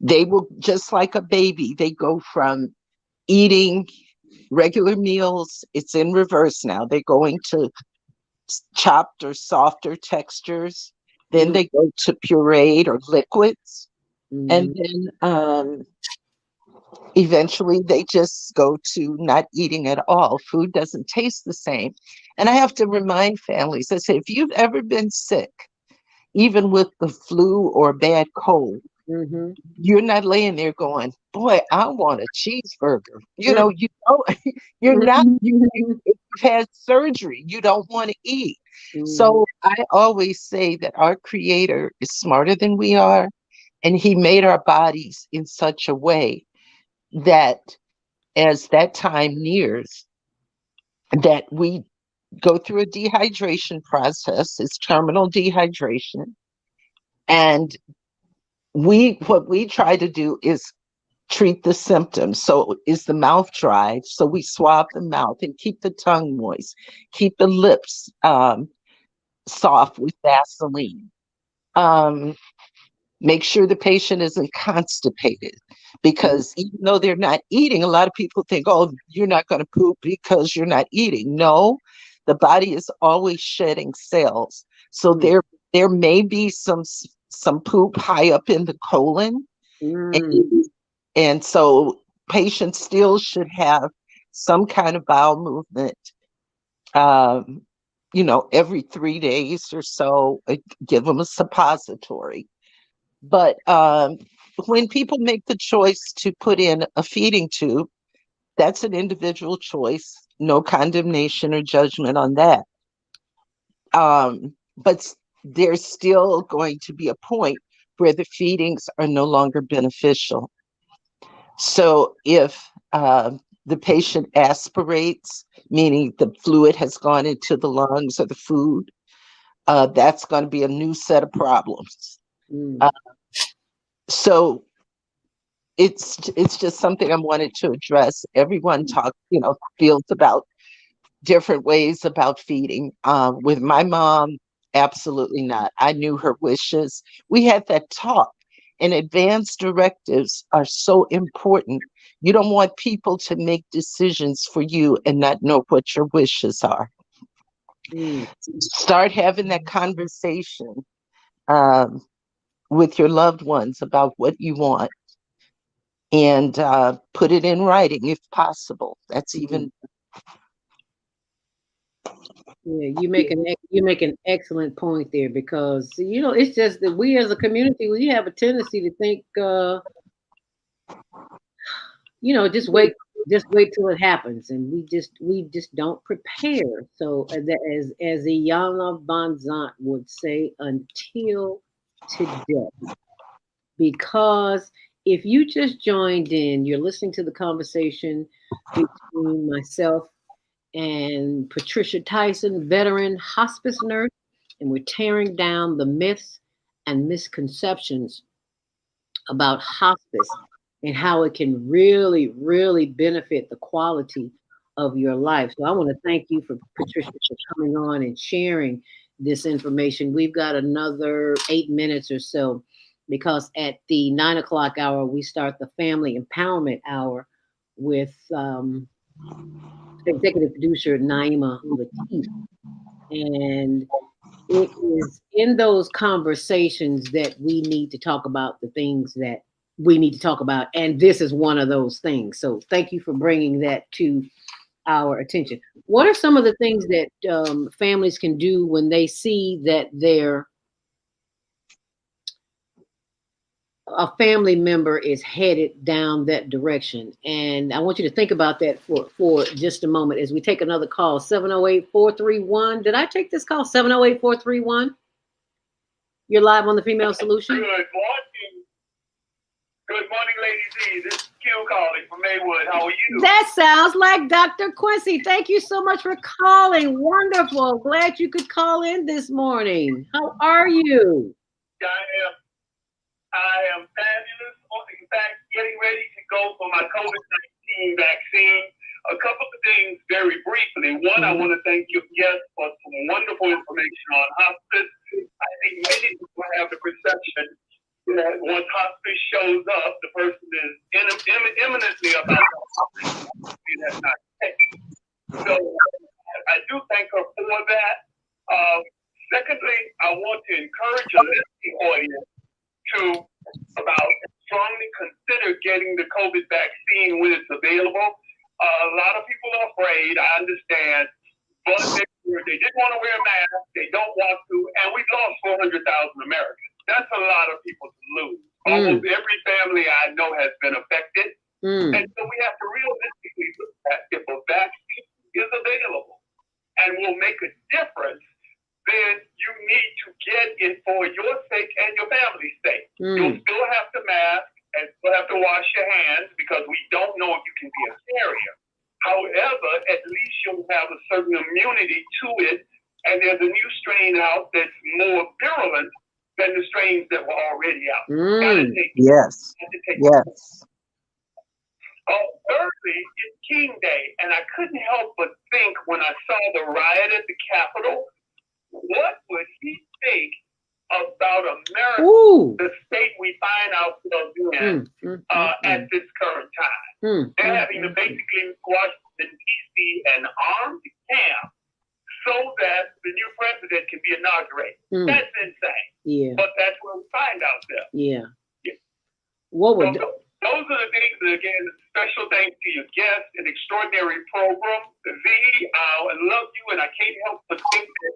They will, just like a baby, they go from eating regular meals, it's in reverse now. They're going to chopped or softer textures. Then they go to pureed or liquids. And then eventually they just go to not eating at all. Food doesn't taste the same. And I have to remind families, I say, if you've ever been sick, even with the flu or a bad cold, you're not laying there going, boy, I want a cheeseburger. You know, you're not, you've had surgery, you don't want to eat. So I always say that our Creator is smarter than we are, and He made our bodies in such a way that as that time nears, that we go through a dehydration process. It's terminal dehydration. And what we try to do is treat the symptoms. So is the mouth dry? So we swab the mouth and keep the tongue moist, keep the lips soft with Vaseline. Make sure the patient isn't constipated, because even though they're not eating, a lot of people think, oh, you're not going to poop because you're not eating. No, the body is always shedding cells. So there may be some poop high up in the colon. And so patients still should have some kind of bowel movement, every 3 days or so. Give them a suppository. But when people make the choice to put in a feeding tube, that's an individual choice. No condemnation or judgment on that. But there's still going to be a point where the feedings are no longer beneficial. So if the patient aspirates, meaning the fluid has gone into the lungs or the food, that's going to be a new set of problems. So it's just something I wanted to address. Everyone feels about different ways about feeding. With my mom, absolutely not. I knew her wishes. We had that talk, and advance directives are so important. You don't want people to make decisions for you and not know what your wishes are. Start having that conversation with your loved ones about what you want, and put it in writing if possible. That's even. Yeah, you make an excellent point there, because it's just that we as a community, we have a tendency to think just wait till it happens, and we just don't prepare. So as Iyanla Vanzant would say, until today. Because if you just joined in, you're listening to the conversation between myself and Patricia Tyson, veteran hospice nurse, and we're tearing down the myths and misconceptions about hospice and how it can really, really benefit the quality of your life. So I want to thank you, Patricia, for coming on and sharing this information. We've got another 8 minutes or so, because at the 9 o'clock hour, we start the Family Empowerment Hour with executive producer Naima Latif. And it is in those conversations that we need to talk about the things that we need to talk about. And this is one of those things. So thank you for bringing that to our attention. What are some of the things that families can do when they see that a family member is headed down that direction? And I want you to think about that for just a moment as we take another call. 708-431. Did I take this call? 708-431. You're live on the Female Solution. Good morning. Good morning, Lady Z. This is Q calling from Maywood. How are you? That sounds like Dr. Quincy. Thank you so much for calling. Wonderful. Glad you could call in this morning. How are you? I am fabulous. In fact, getting ready to go for my COVID-19 vaccine. A couple of things very briefly. One, I want to thank your guest for some wonderful information on hospice. I think many people have the perception that once hospice shows up, the person is imminently about to. That's not the case. So I do thank her for that. Secondly, I want to encourage a listening audience to strongly consider getting the COVID vaccine when it's available. A lot of people are afraid, I understand, but they didn't want to wear a mask, they don't want to, and we've lost 400,000 Americans. That's a lot of people to lose. Almost every family I know has been affected. And so we have to realistically look at if a vaccine is available and will make a difference, then you need to get it for your sake and your family's sake. You'll still have to mask and still have to wash your hands because we don't know if you can be a carrier. However, at least you'll have a certain immunity to it, and there's a new strain out that's more virulent than the strains that were already out. Yes. Yes. Thirdly, it's King Day, and I couldn't help but think when I saw the riot at the Capitol, what would he think about America, the state we find ourselves in at this current time? They're having to basically Washington, D.C. an armed camp so that the new president can be inaugurated. That's insane. Yeah. But that's where we find ourselves. Yeah. What would... Those are the things, again, special thanks to your guest, an extraordinary program. V, I love you, and I can't help but think that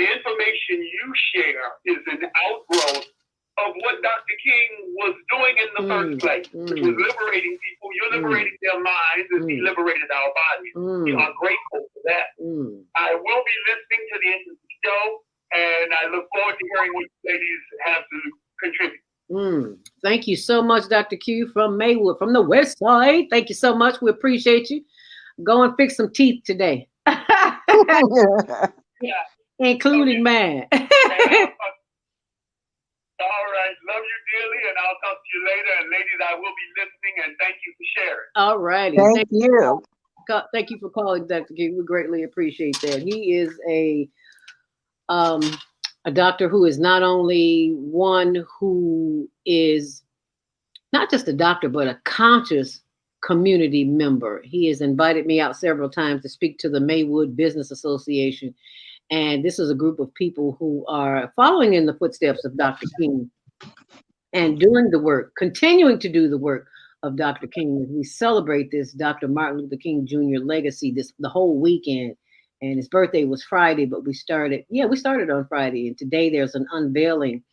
the information you share is an outgrowth of what Dr. King was doing in the first place, which was liberating people. You're liberating their minds as he liberated our bodies. We are grateful for that. I will be listening to the end of the show, and I look forward to hearing what you ladies have to contribute. Thank you so much, Dr. Q from Maywood, from the West Side. Thank you so much. We appreciate you. Go and fix some teeth today. Including mine. All right. Love you dearly, and I'll talk to you later. And ladies, I will be listening, and thank you for sharing. All righty. Thank you. Thank you for calling, Dr. Q. We greatly appreciate that. He is a doctor who is not only one who is not just a doctor, but a conscious community member. He has invited me out several times to speak to the Maywood Business Association. And this is a group of people who are following in the footsteps of Dr. King and doing the work, continuing to do the work of Dr. King. We celebrate this Dr. Martin Luther King Jr. legacy the whole weekend. And his birthday was Friday, but we started on Friday. And today there's an unveiling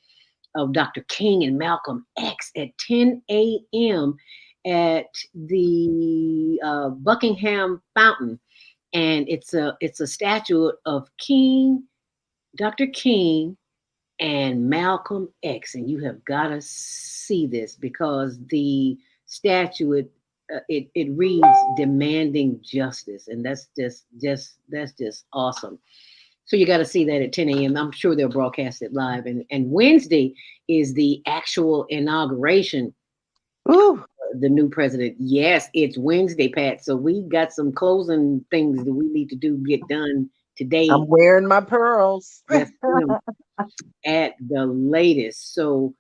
of Dr. King and Malcolm X at 10 a.m. at the Buckingham Fountain. And it's a statue of Dr. King and Malcolm X. And you have got to see this because the statue, it reads demanding justice, and that's just awesome. So you got to see that at 10 a.m. I'm sure they'll broadcast it live. And Wednesday is the actual inauguration. Ooh. The new president. Yes, it's Wednesday, Pat. So we got some closing things that we need to get done today. I'm wearing my pearls. Yes, at the latest. So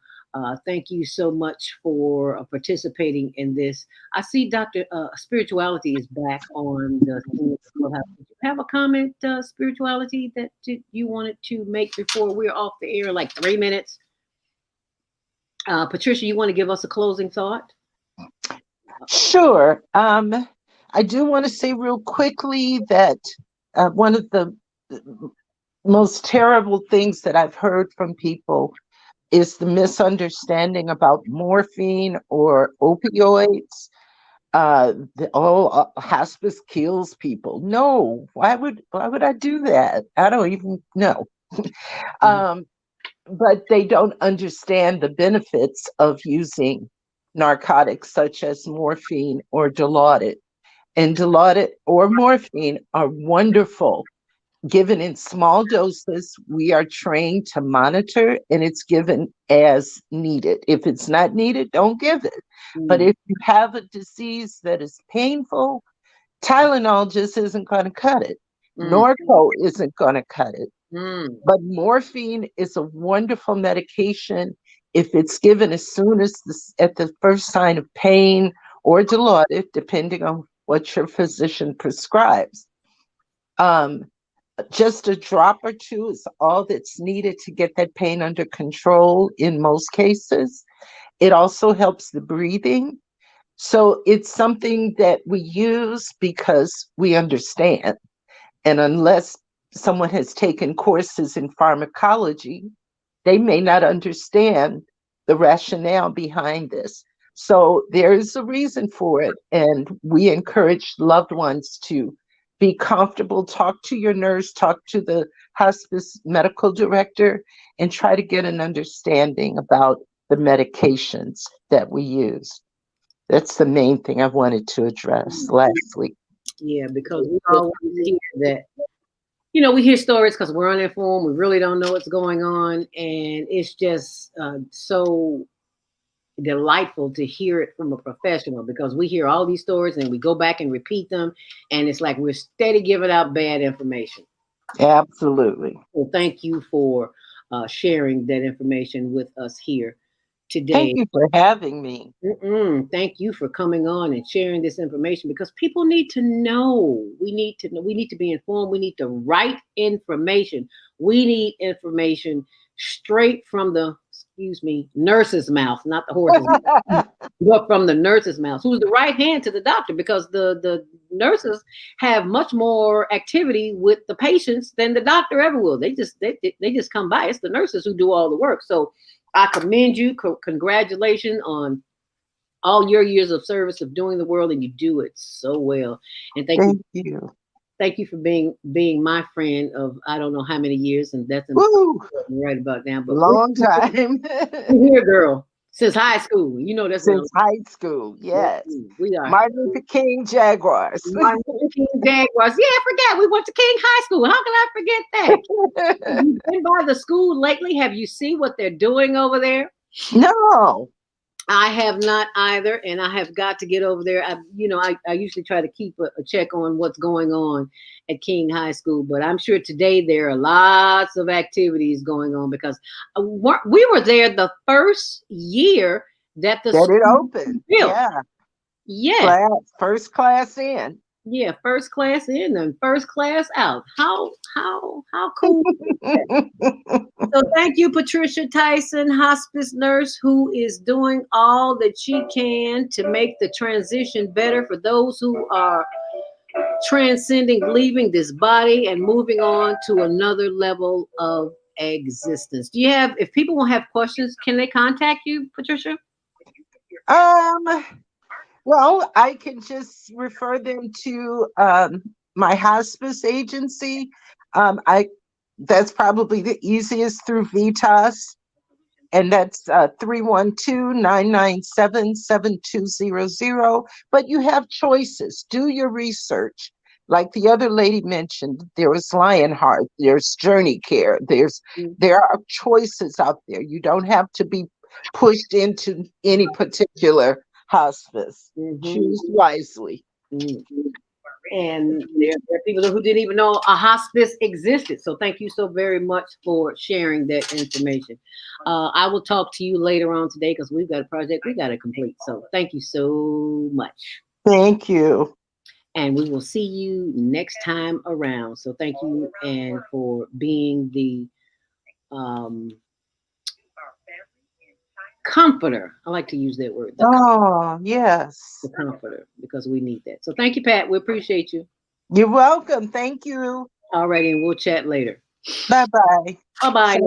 thank you so much for participating in this. I see Dr. Spirituality is back on the Schoolhouse. Did you have a comment, Spirituality, that you wanted to make before we're off the air, like 3 minutes? Patricia, you want to give us a closing thought? Sure. I do want to say real quickly that one of the most terrible things that I've heard from people is the misunderstanding about morphine or opioids. Hospice kills people. No, why would I do that? I don't even know. But they don't understand the benefits of using narcotics such as morphine or Dilaudid. And Dilaudid or morphine are wonderful. Given in small doses, we are trained to monitor, and it's given as needed. If it's not needed, don't give it. But if you have a disease that is painful, Tylenol just isn't going to cut it. Norco isn't going to cut it. But morphine is a wonderful medication if it's given as soon as at the first sign of pain, or Dilaudid, depending on what your physician prescribes. Just a drop or two is all that's needed to get that pain under control in most cases. It also helps the breathing. So it's something that we use because we understand. And unless someone has taken courses in pharmacology, they may not understand the rationale behind this. So there is a reason for it. And we encourage loved ones to be comfortable, talk to your nurse, talk to the hospice medical director, and try to get an understanding about the medications that we use. That's the main thing I wanted to address lastly. Yeah, because we always hear that, we hear stories because we're uninformed. We really don't know what's going on. And it's just so delightful to hear it from a professional, because we hear all these stories and we go back and repeat them. And it's like we're steady giving out bad information. Absolutely. So thank you for sharing that information with us here today. Thank you for having me. Thank you for coming on and sharing this information, because people need to know. We need to know. We need to be informed. We need the right information. We need information straight from the, nurse's mouth, not the horse's mouth, but from the nurse's mouth, who's the right hand to the doctor, because the nurses have much more activity with the patients than the doctor ever will. They just come by. It's the nurses who do all the work. So I commend you. Congratulations on all your years of service of doing the world, and you do it so well. And thank you. Thank you for being my friend of I don't know how many years, and that's right about now. But long time. Here, girl, since high school. That's since high school. Yes, we are Martin Luther King Jaguars. Martin Luther King Jaguars. Yeah, I forgot we went to King High School. How can I forget that? Have you been by the school lately? Have you seen what they're doing over there? No. I have not either, and I have got to get over there. I usually try to keep a check on what's going on at King High School, but I'm sure today there are lots of activities going on, because we were there the first year that it opened. Yeah. First class in. Yeah, first class in and first class out. How cool is that? So thank you, Patricia Tyson, hospice nurse, who is doing all that she can to make the transition better for those who are transcending, leaving this body and moving on to another level of existence. If people will have questions, can they contact you, Patricia? Well, I can just refer them to my hospice agency. That's probably the easiest, through VITAS, and that's 312-997-7200. But you have choices. Do your research. Like the other lady mentioned, there was Lionheart, there's Journey Care, there are choices out there. You don't have to be pushed into any particular hospice. Choose wisely. And there are people who didn't even know a hospice existed. So thank you so very much for sharing that information. I will talk to you later on today, because we've got a project we got to complete. So thank you so much. Thank you. And we will see you next time around. So thank you, and for being the comforter. I like to use that word. Yes. The comforter, because we need that. So thank you, Pat. We appreciate you. You're welcome. Thank you. All right, and we'll chat later. Bye-bye. Bye-bye.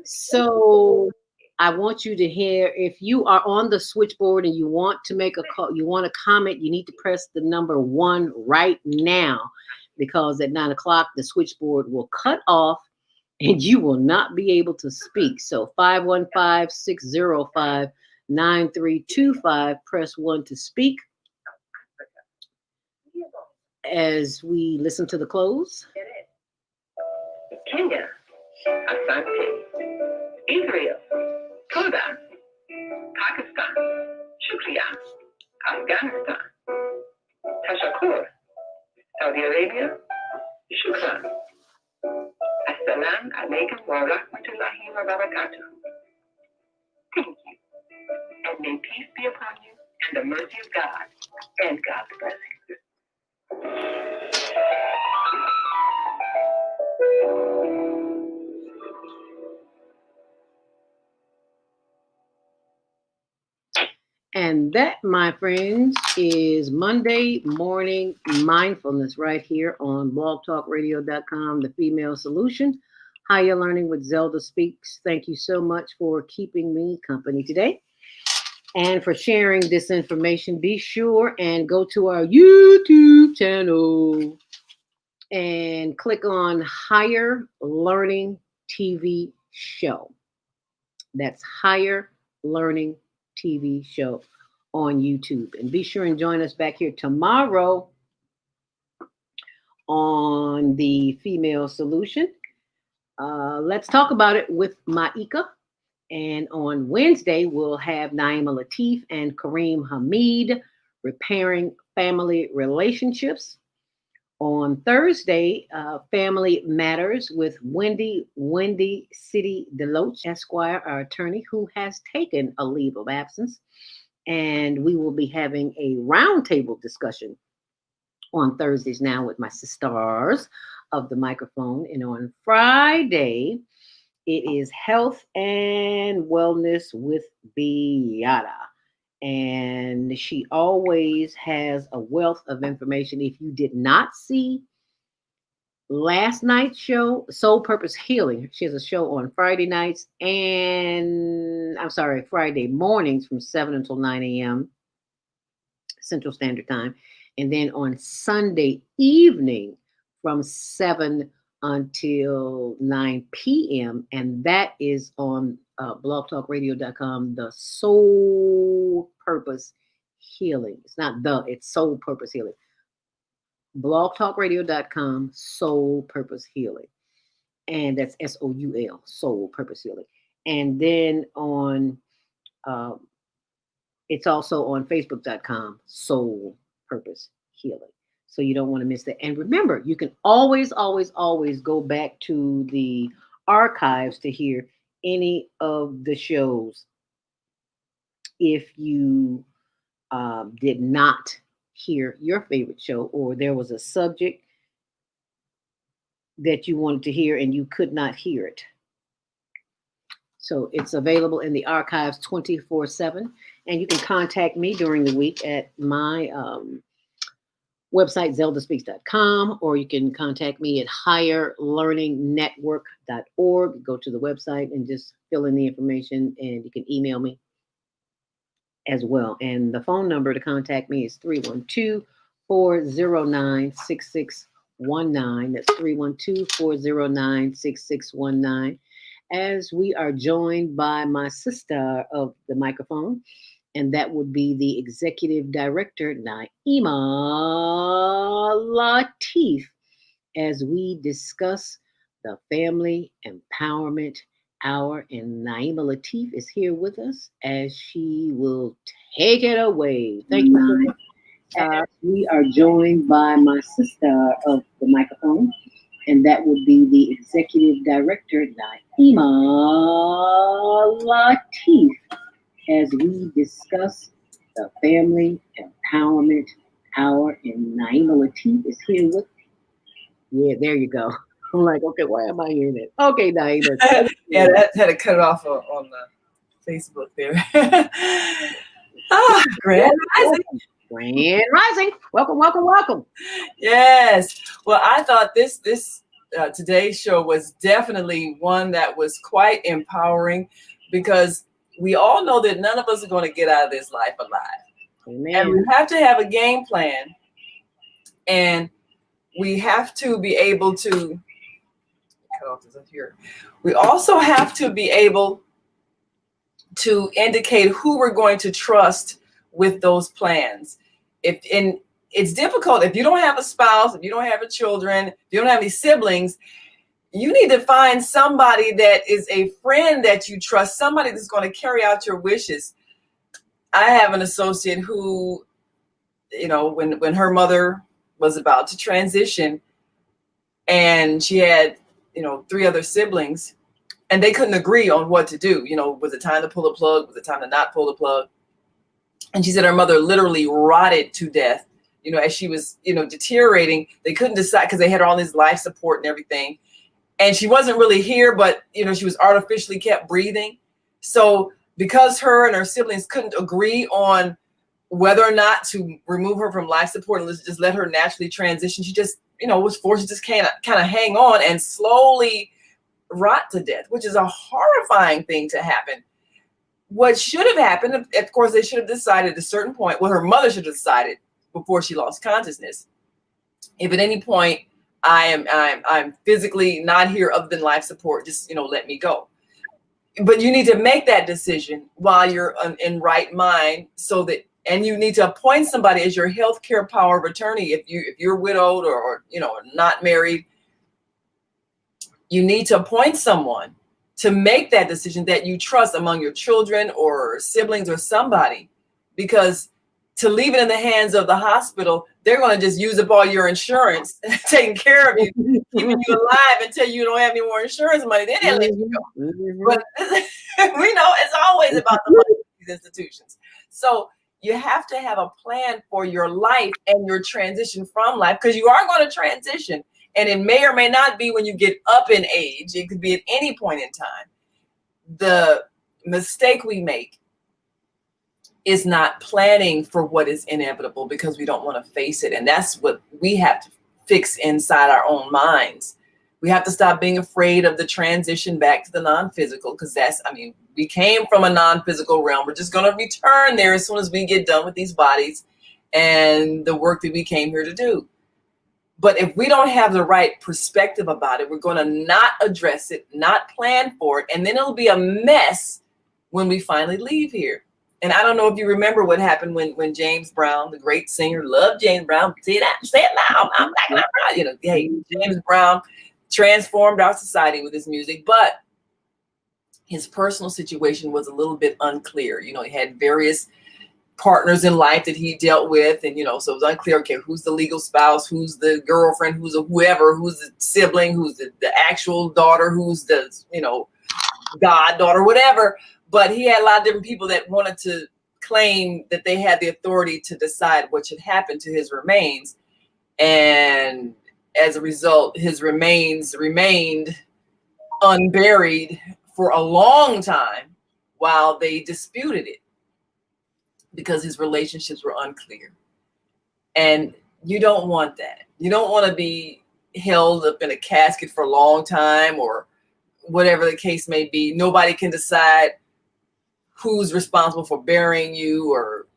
So I want you to hear, if you are on the switchboard and you want to make a call, you want to comment, you need to press the number 1 right now, because at 9 o'clock, the switchboard will cut off and you will not be able to speak. So 515-605-9325, press 1 to speak. As we listen to the close. Kenya, Asante, Israel, Sudan, Pakistan, Shukriya, Afghanistan, Tashakur, Saudi Arabia, Shukran. Assalamu alaikum wa rahmatullahi wa barakatuh. Thank you. And may peace be upon you, and the mercy of God, and God's blessings. that, my friends, is Monday Morning Mindfulness right here on blogtalkradio.com, The Female Solution. Higher Learning with Zelda Speaks. Thank you so much for keeping me company today and for sharing this information. Be sure and go to our YouTube channel and click on Higher Learning TV Show. That's Higher Learning TV Show on YouTube. And be sure and join us back here tomorrow on The Female Solution. Let's talk about it with Ma'ika. And on Wednesday, we'll have Naima Latif and Kareem Hamid, Repairing Family Relationships. On Thursday, Family Matters with Wendy City Deloach, Esquire, our attorney, who has taken a leave of absence. And we will be having a roundtable discussion on Thursdays now with my sisters of the microphone. And on Friday, it is Health and Wellness with Beata. And she always has a wealth of information. If you did not see last night's show, Soul Purpose Healing, she has a show on Friday nights and Friday mornings from 7 until 9 a.m. Central Standard Time. And then on Sunday evening from 7 until 9 p.m. And that is on blogtalkradio.com, the Soul Purpose Healing. It's Soul Purpose Healing. blogtalkradio.com, Soul Purpose Healing. And that's SOUL, Soul Purpose Healing. And then on, it's also on Facebook.com, Soul Purpose Healing. So you don't want to miss that. And remember, you can always go back to the archives to hear any of the shows if you did not hear your favorite show, or there was a subject that you wanted to hear and you could not hear it. So it's available in the archives 24/7. And you can contact me during the week at my website, zeldaspeaks.com, or you can contact me at higherlearningnetwork.org. Go to the website and just fill in the information, and you can email me as well. And the phone number to contact me is 312-409-6619. That's 312-409-6619. As we are joined by my sister of the microphone, and that would be the Executive Director, Naima Latif, as we discuss the Family Empowerment Hour. And Naima Latif is here with us as she will take it away. Thank you, Naima. We are joined by my sister of the microphone, and that would be the Executive Director, Naima Latif, as we discuss the Family Empowerment Hour. And Naima Latif is here with me. Yeah, there you go. I'm like, okay, why am I hearing it? Okay, Naima. Yeah, that had to cut it off on the Facebook there. Grand Rising. Grand Rising. Welcome. Yes. Well, I thought this today's show was definitely one that was quite empowering, because we all know that none of us are going to get out of this life alive. Amen. And we have to have a game plan, and we have to be able to cut off this up here. We also have to be able to indicate who we're going to trust with those plans. It's difficult if you don't have a spouse, if you don't have a children, if you don't have any siblings. You need to find somebody that is a friend that you trust, somebody that's going to carry out your wishes. I have an associate who, when her mother was about to transition, and she had, 3 other siblings, and they couldn't agree on what to do. Was it time to pull the plug? Was it time to not pull the plug? And she said her mother literally rotted to death, as she was, deteriorating. They couldn't decide because they had all this life support and everything. And she wasn't really here, but, she was artificially kept breathing. So because her and her siblings couldn't agree on whether or not to remove her from life support and just let her naturally transition. She just, was forced to just kind of hang on and slowly rot to death, which is a horrifying thing to happen. What should have happened, of course, they should have decided at a certain point, well, her mother should have decided before she lost consciousness, if at any point I'm physically not here other than life support, just, let me go. But you need to make that decision while you're in right mind, and you need to appoint somebody as your healthcare power of attorney. If you're widowed or not married, you need to appoint someone to make that decision that you trust among your children or siblings or somebody, because to leave it in the hands of the hospital, they're going to just use up all your insurance, taking care of you, keeping you alive until you don't have any more insurance money. Then they'll let you go. But we know it's always about the money of these institutions. So you have to have a plan for your life and your transition from life, because you are going to transition. And it may or may not be when you get up in age. It could be at any point in time. The mistake we make is not planning for what is inevitable because we don't want to face it. And that's what we have to fix inside our own minds. We have to stop being afraid of the transition back to the non-physical, because we came from a non-physical realm. We're just going to return there as soon as we get done with these bodies and the work that we came here to do. But if we don't have the right perspective about it, we're going to not address it, not plan for it, and then it'll be a mess when we finally leave here. And I don't know if you remember what happened when James Brown, the great singer, loved James Brown. Say it loud. I'm black. Hey, James Brown transformed our society with his music, but his personal situation was a little bit unclear. He had various partners in life that he dealt with, and so it was unclear, okay, who's the legal spouse, who's the girlfriend, who's whoever, who's the sibling, who's the actual daughter, who's the goddaughter, whatever. But he had a lot of different people that wanted to claim that they had the authority to decide what should happen to his remains, and as a result, his remains remained unburied for a long time while they disputed it, because his relationships were unclear. And you don't want that. You don't want to be held up in a casket for a long time, or whatever the case may be. Nobody can decide who's responsible for burying you, or,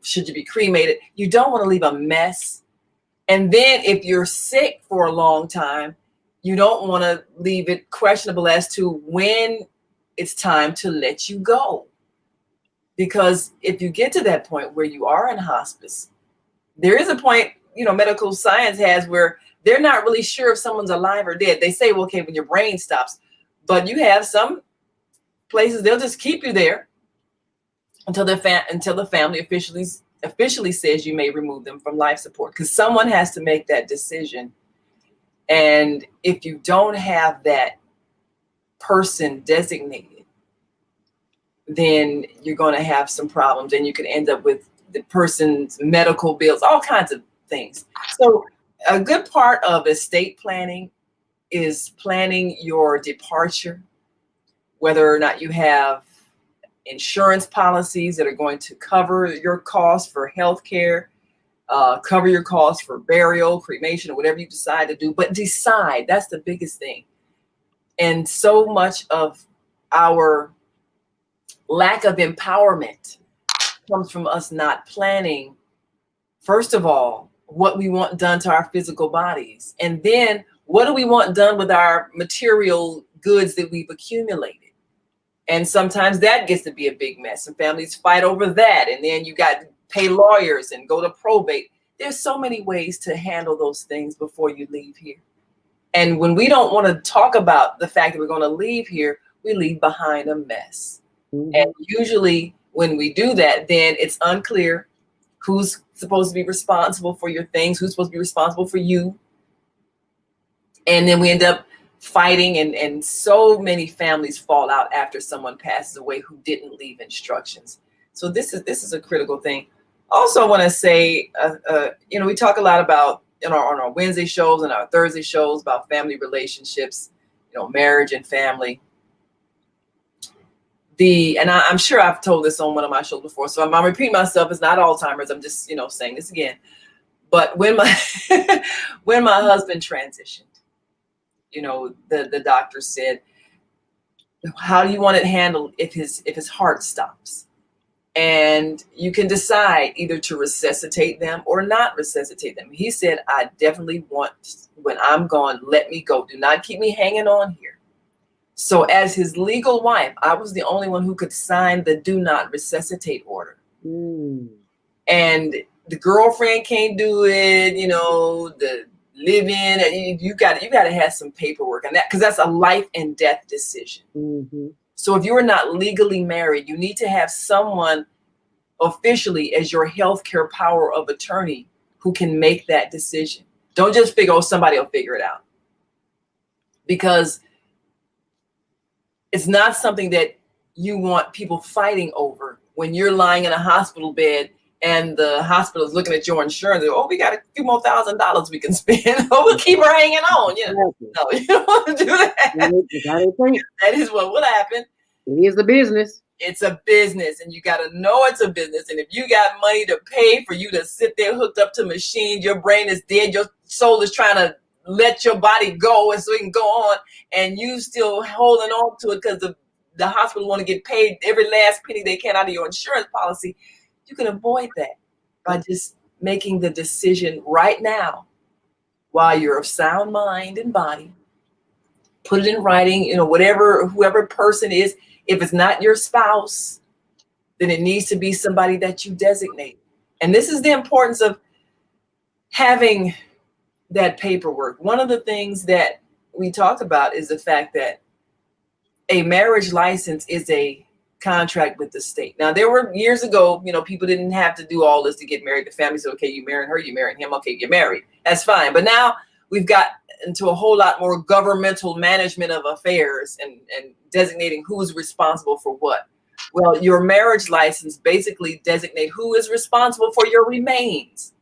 should you be cremated. You don't want to leave a mess. And then if you're sick for a long time, you don't want to leave it questionable as to when it's time to let you go. Because if you get to that point where you are in hospice, there is a point, medical science has, where they're not really sure if someone's alive or dead. They say, well, okay, when your brain stops, but you have some places, they'll just keep you there until the family officially says you may remove them from life support, because someone has to make that decision. And if you don't have that person designated, then you're going to have some problems, and you can end up with the person's medical bills, all kinds of things. So a good part of estate planning is planning your departure, whether or not you have insurance policies that are going to cover your costs for health care, cover your costs for burial, cremation, or whatever you decide to do. But decide, that's the biggest thing. And so much of our lack of empowerment comes from us not planning, first of all, what we want done to our physical bodies. And then what do we want done with our material goods that we've accumulated? And sometimes that gets to be a big mess, and families fight over that. And then you got to pay lawyers and go to probate. There's so many ways to handle those things before you leave here. And when we don't want to talk about the fact that we're going to leave here, we leave behind a mess. Mm-hmm. And usually when we do that, then it's unclear who's supposed to be responsible for your things, who's supposed to be responsible for you. And then we end up fighting, and so many families fall out after someone passes away who didn't leave instructions. So this is a critical thing. Also, I want to say, we talk a lot about on our Wednesday shows and our Thursday shows about family relationships, marriage and family. I'm sure I've told this on one of my shows before, so I'm repeating myself. It's not Alzheimer's. I'm just, saying this again. But when my when my husband transitioned, the doctor said, how do you want it handled if his heart stops? And you can decide either to resuscitate them or not resuscitate them. He said, I definitely want, when I'm gone, let me go. Do not keep me hanging on here. So as his legal wife, I was the only one who could sign the do not resuscitate order. And the girlfriend can't do it, the live in, and you got to have some paperwork and that, because that's a life and death decision. So if you are not legally married, you need to have someone officially as your healthcare power of attorney who can make that decision. Don't just figure, oh, somebody will figure it out. Because it's not something that you want people fighting over when you're lying in a hospital bed and the hospital is looking at your insurance. Oh, we got a few more $1,000 we can spend. Oh, we'll keep her hanging on. No, you don't want to do that. That is what will happen. It is a business. It's a business, and you got to know it's a business. And if you got money to pay for you to sit there hooked up to machines, your brain is dead, your soul is trying to let your body go and so it can go on, and you still holding on to it because the hospital want to get paid every last penny they can out of your insurance policy, you can avoid that by just making the decision right now while you're of sound mind and body. Put it in writing, whoever person is. If it's not your spouse, then it needs to be somebody that you designate. And this is the importance of having that paperwork. One of the things that we talked about is the fact that a marriage license is a contract with the state. Now, there were years ago, people didn't have to do all this to get married. The family said, okay, you marrying her, you marrying him, okay, you're married. That's fine. But now we've got into a whole lot more governmental management of affairs and designating who's responsible for what. Well, your marriage license basically designate who is responsible for your remains.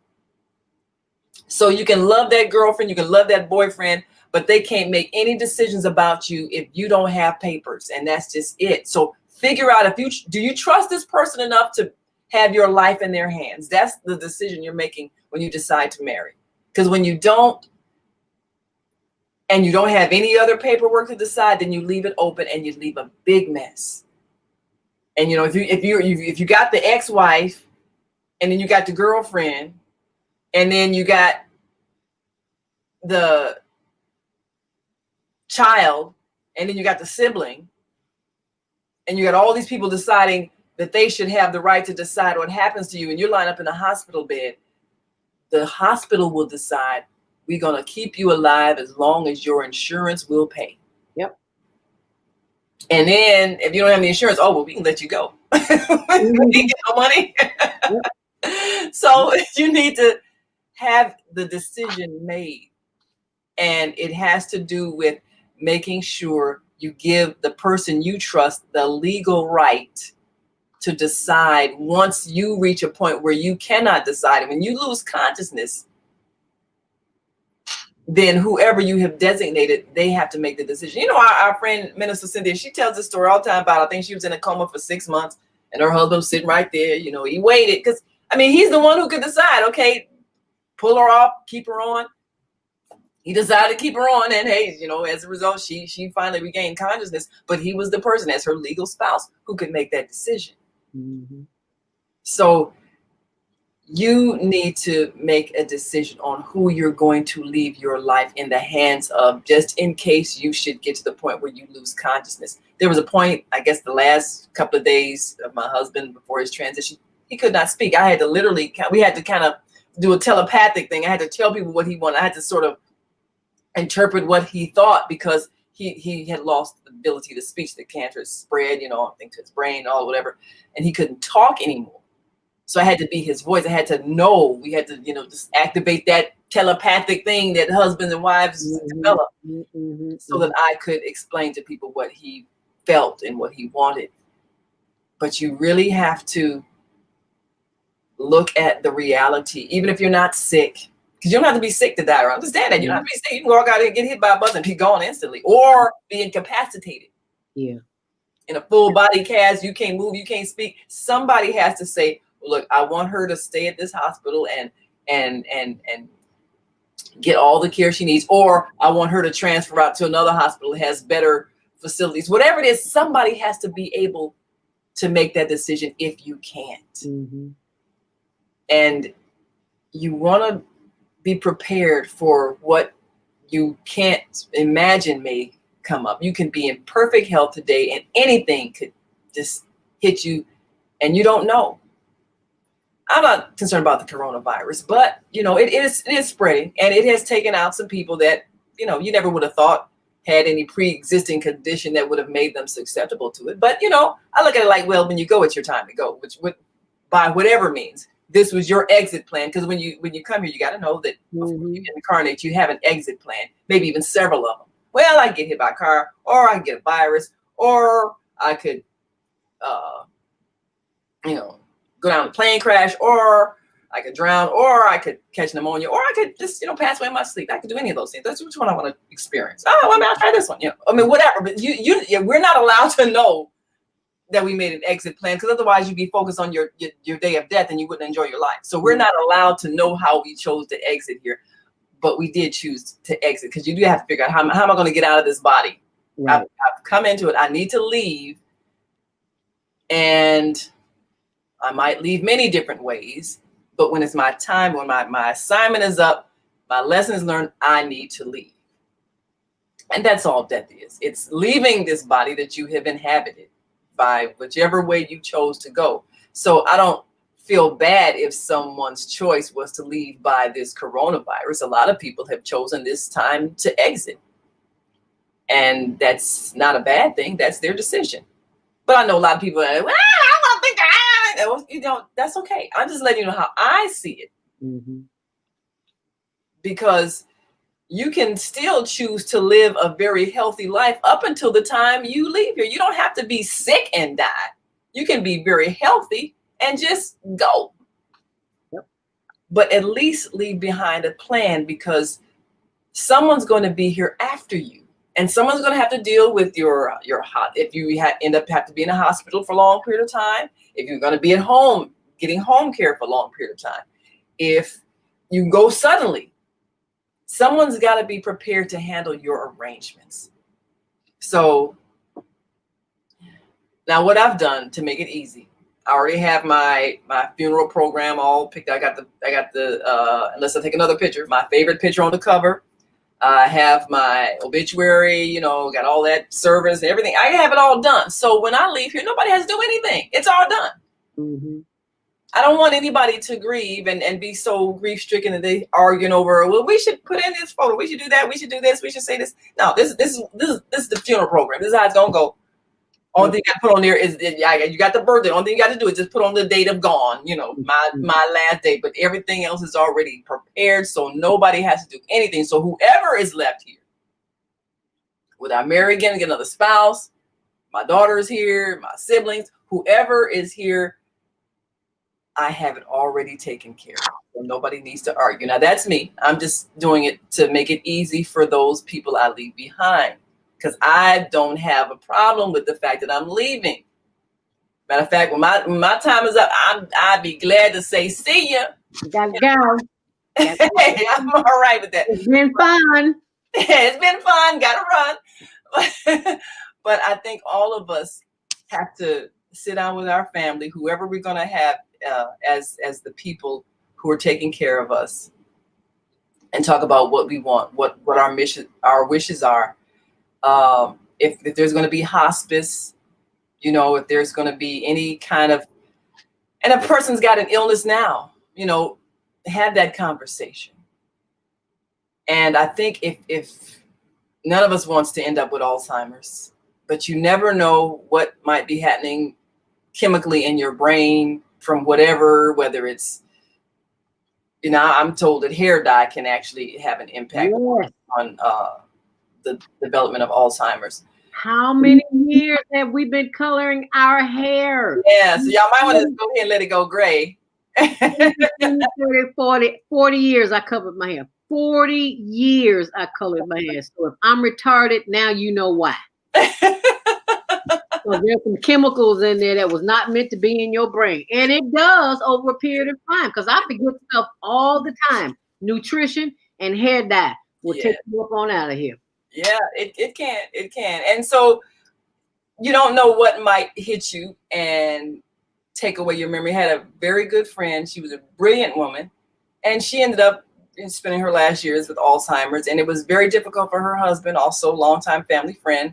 So you can love that girlfriend, you can love that boyfriend, but they can't make any decisions about you if you don't have papers, and that's just it. So figure out do you trust this person enough to have your life in their hands? That's the decision you're making when you decide to marry. Because when you don't, and you don't have any other paperwork to decide, then you leave it open and you leave a big mess. And if you got the ex-wife, and then you got the girlfriend, and then you got the child, and then you got the sibling, and you got all these people deciding that they should have the right to decide what happens to you, and you're lined up in a hospital bed, the hospital will decide, we're going to keep you alive as long as your insurance will pay. Yep. And then if you don't have any insurance, we can let you go. We get no money. Yep. So you need to have the decision made. And it has to do with making sure you give the person you trust the legal right to decide once you reach a point where you cannot decide. And when you lose consciousness, then whoever you have designated, they have to make the decision. Our friend Minister Cynthia, she tells this story all the time about, I think she was in a coma for 6 months and her husband was sitting right there. He waited because, he's the one who could decide, okay, pull her off, keep her on. He decided to keep her on, and hey, as a result, she finally regained consciousness, but he was the person as her legal spouse who could make that decision. Mm-hmm. So you need to make a decision on who you're going to leave your life in the hands of, just in case you should get to the point where you lose consciousness. There was a point, I guess the last couple of days of my husband before his transition, he could not speak. I had to we had to kind of do a telepathic thing. I had to tell people what he wanted. I had to sort of interpret what he thought because he had lost the ability to speak. The cancer had spread, I think to his brain, all whatever, and he couldn't talk anymore. So I had to be his voice. I had to know. We had to, just activate that telepathic thing that husbands and wives develop, so that I could explain to people what he felt and what he wanted. But you really have to look at the reality, even if you're not sick, because you don't have to be sick to die. I understand that. You don't have to be sick. You can walk out there and get hit by a bus and be gone instantly, or be incapacitated. Yeah. in a full body cast. You can't move, you can't speak. Somebody has to say, look, I want her to stay at this hospital and get all the care she needs, or I want her to transfer out to another hospital that has better facilities. Whatever it is, somebody has to be able to make that decision if you can't. Mm-hmm. And you want to be prepared for what you can't imagine may come up. You can be in perfect health today and anything could just hit you and you don't know. I'm not concerned about the coronavirus, but it is spreading, and it has taken out some people that you never would have thought had any pre-existing condition that would have made them susceptible to it. But I look at it like, well, when you go, it's your time to go, which would, by whatever means, this was your exit plan. Because when you come here, you got to know that before you incarnate, you have an exit plan, maybe even several of them. Well, I get hit by a car, or I get a virus, or I could, go down a plane crash, or I could drown, or I could catch pneumonia, or I could just, pass away in my sleep. I could do any of those things. That's which one I want to experience. Oh, well, I'll try this one. Whatever. But we're not allowed to know that we made an exit plan, because otherwise you'd be focused on your day of death and you wouldn't enjoy your life. So we're not allowed to know how we chose to exit here, but we did choose to exit, because you do have to figure out how am I going to get out of this body? Right. I've come into it. I need to leave, and I might leave many different ways, but when it's my time, when my assignment is up, my lesson is learned, I need to leave. And that's all death is. It's leaving this body that you have inhabited by whichever way you chose to go. So I don't feel bad if someone's choice was to leave by this coronavirus. A lot of people have chosen this time to exit. And that's not a bad thing. That's their decision. But I know a lot of people are like, well, I don't think that's okay. I'm just letting you know how I see it. Mm-hmm. Because you can still choose to live a very healthy life up until the time you leave here. You don't have to be sick and die. You can be very healthy and just go. Yep. But at least leave behind a plan, because someone's going to be here after you. And someone's going to have to deal with your if you end up have to be in a hospital for a long period of time, if you're going to be at home, getting home care for a long period of time, if you go suddenly, someone's got to be prepared to handle your arrangements. So now what I've done to make it easy, I already have my funeral program all picked. I got the unless I take another picture, my favorite picture on the cover. I have my obituary, got all that service, everything. I have it all done. So when I leave here, nobody has to do anything. It's all done. Mm-hmm. I don't want anybody to grieve and be so grief-stricken that they arguing over, well, we should put in this photo. We should do that. We should do this. We should say this. No, this is the funeral program. This is how it's going to go. Only thing you got to put on there is you got the birthday. Only thing you got to do is just put on the date of gone, my last day. But everything else is already prepared, so nobody has to do anything. So whoever is left here, whether I marry again, get another spouse, my daughter is here, my siblings, whoever is here, I have it already taken care of. So nobody needs to argue. Now that's me. I'm just doing it to make it easy for those people I leave behind, because I don't have a problem with the fact that I'm leaving. Matter of fact, when my time is up, I'd be glad to say, see ya. You gotta go. Hey, I'm all right with that. It's been fun. It's been fun. Gotta run. But I think all of us have to sit down with our family, whoever we're going to have as the people who are taking care of us, and talk about what we want, what our wishes are. If there's going to be hospice, if there's going to be any kind of, and a person's got an illness now, have that conversation. And I think if none of us wants to end up with Alzheimer's, but you never know what might be happening chemically in your brain from whether it's, I'm told that hair dye can actually have an impact on the development of Alzheimer's. How many years have we been coloring our hair? Yeah, so y'all might want to go ahead and let it go gray. 40 years I covered my hair. 40 years I colored my hair. So if I'm retarded, now you know why. So there's some chemicals in there that was not meant to be in your brain. And it does over a period of time. Because I forget stuff all the time. Nutrition and hair dye will take you up on out of here. Yeah, it can. It can. And so you don't know what might hit you and take away your memory. I had a very good friend. She was a brilliant woman. And she ended up spending her last years with Alzheimer's. And it was very difficult for her husband, also a longtime family friend.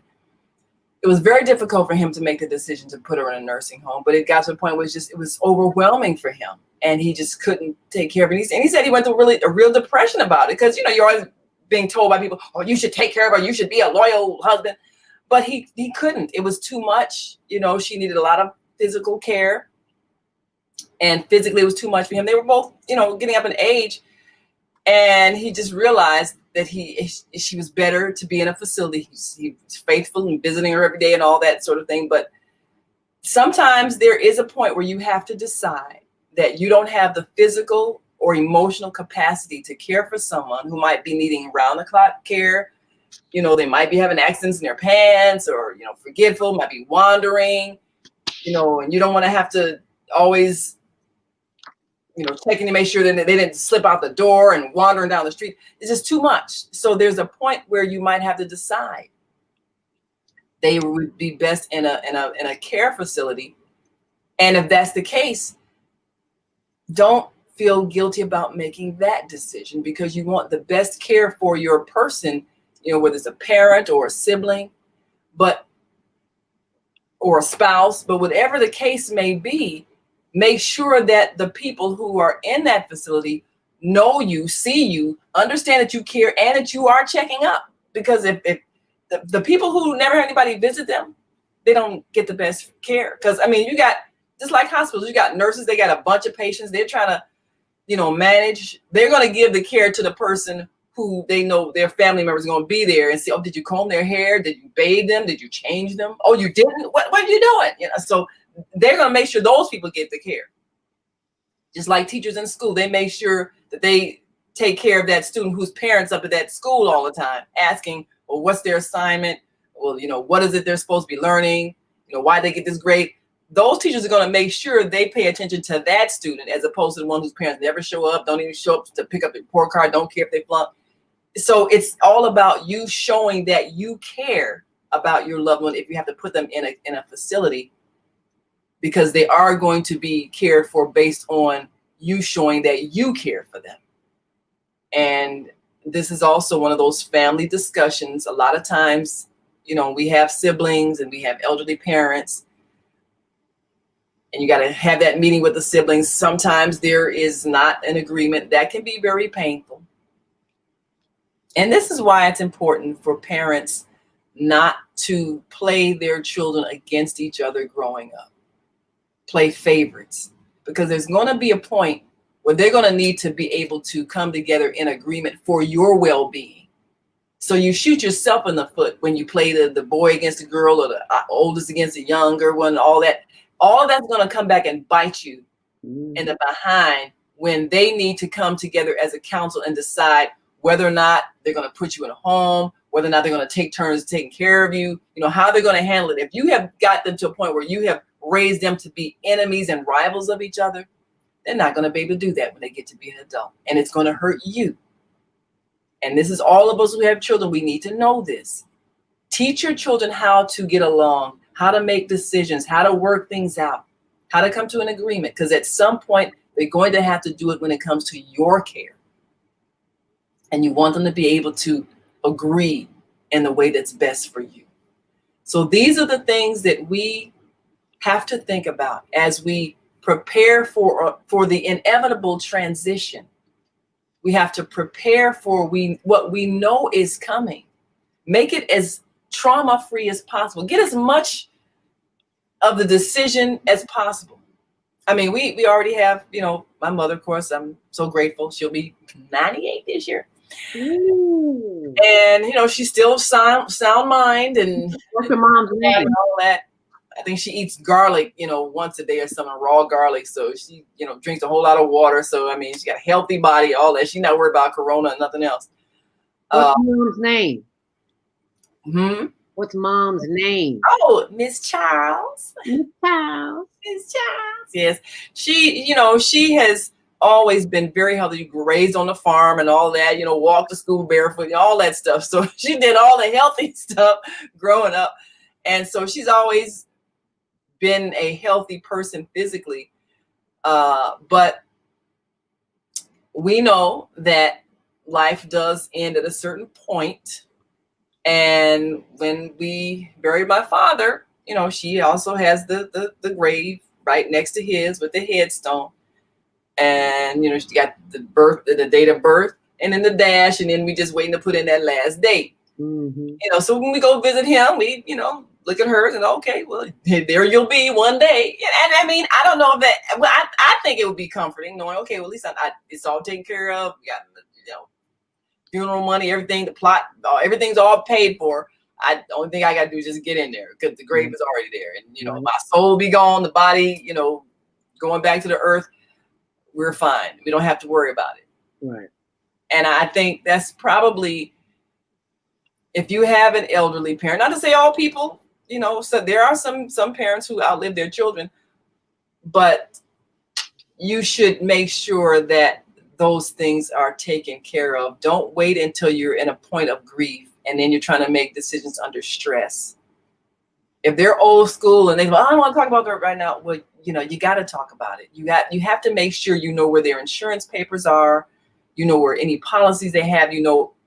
It was very difficult for him to make the decision to put her in a nursing home, but it got to the point where it was overwhelming for him, and he just couldn't take care of it. And he said he went through a real depression about it, because you're always being told by people, "Oh, you should take care of her. You should be a loyal husband," but he couldn't. It was too much. She needed a lot of physical care, and physically it was too much for him. They were both, getting up in age, and he just realized that she was better to be in a facility. He was faithful and visiting her every day and all that sort of thing. But sometimes there is a point where you have to decide that you don't have the physical or emotional capacity to care for someone who might be needing round-the-clock care. They might be having accidents in their pants, or, forgetful, might be wandering, and you don't want to have to always checking to make sure that they didn't slip out the door and wandering down the street. It's just too much. So there's a point where you might have to decide they would be best in a care facility. And if that's the case, don't feel guilty about making that decision, because you want the best care for your person, whether it's a parent or a sibling, or a spouse, but whatever the case may be, make sure that the people who are in that facility know you, see you, understand that you care, and that you are checking up. Because if the people who never had anybody visit them, they don't get the best care. Because, you got, just like hospitals, you got nurses, they got a bunch of patients. They're trying to, manage. They're going to give the care to the person who they know their family members are going to be there, and say, "Oh, did you comb their hair? Did you bathe them? Did you change them? Oh, you didn't? What are you doing?" So they're going to make sure those people get the care. Just like teachers in school, they make sure that they take care of that student whose parents up at that school all the time, asking, well, what's their assignment? Well, what is it they're supposed to be learning? Why they get this grade? Those teachers are going to make sure they pay attention to that student, as opposed to the one whose parents never show up, don't even show up to pick up the report card, don't care if they flunk. So it's all about you showing that you care about your loved one if you have to put them in a facility, because they are going to be cared for based on you showing that you care for them. And this is also one of those family discussions. A lot of times, we have siblings and we have elderly parents, and you got to have that meeting with the siblings. Sometimes there is not an agreement. That can be very painful. And this is why it's important for parents not to play their children against each other growing up. Play favorites, because there's going to be a point where they're going to need to be able to come together in agreement for your well-being. So you shoot yourself in the foot when you play the boy against the girl, or the oldest against the younger one, all that. All of that's going to come back and bite you in the behind when they need to come together as a council and decide whether or not they're going to put you in a home, whether or not they're going to take turns taking care of you, how they're going to handle it. If you have got them to a point where you have raised them to be enemies and rivals of each other, they're not going to be able to do that when they get to be an adult. And it's going to hurt you. And this is all of us who have children. We need to know this. Teach your children how to get along, how to make decisions, how to work things out, how to come to an agreement. Because at some point, they're going to have to do it when it comes to your care. And you want them to be able to agree in the way that's best for you. So these are the things that we have to think about as we prepare for the inevitable transition. We have to prepare for what we know is coming. Make it as trauma-free as possible. Get as much of the decision as possible. We already have, my mother, of course, I'm so grateful. She'll be 98 this year. Ooh. And, she's still sound mind. And what's your mom's name? And all that. I think she eats garlic, once a day or something, raw garlic. So she, drinks a whole lot of water. So, she's got a healthy body, all that. She's not worried about corona and nothing else. What's your mom's name? What's mom's name? Oh, Miss Charles. Miss Charles. Miss Charles. Yes. She, she has always been very healthy, raised on the farm and all that, walked to school barefoot, all that stuff. So she did all the healthy stuff growing up. And so she's always been a healthy person physically. But we know that life does end at a certain point. And when we buried my father, she also has the grave right next to his with the headstone. And, she got the date of birth and then the dash. And then we just waiting to put in that last date. Mm-hmm. So when we go visit him, we, look at hers and okay, well, there you'll be one day. And I mean, I don't know if that, well, I think it would be comforting knowing, okay, well, at least it's all taken care of. We got, funeral money, everything, the plot, everything's all paid for. The only thing I got to do is just get in there because the grave is already there. And, my soul will be gone, the body, going back to the earth, we're fine. We don't have to worry about it. Right. And I think that's probably, if you have an elderly parent, not to say all people, so there are some parents who outlive their children, but you should make sure that those things are taken care of. Don't wait until you're in a point of grief and then you're trying to make decisions under stress. If they're old school and they go, I don't want to talk about that right now. Well, you got to talk about it. You have to make sure where their insurance papers are, where any policies they have,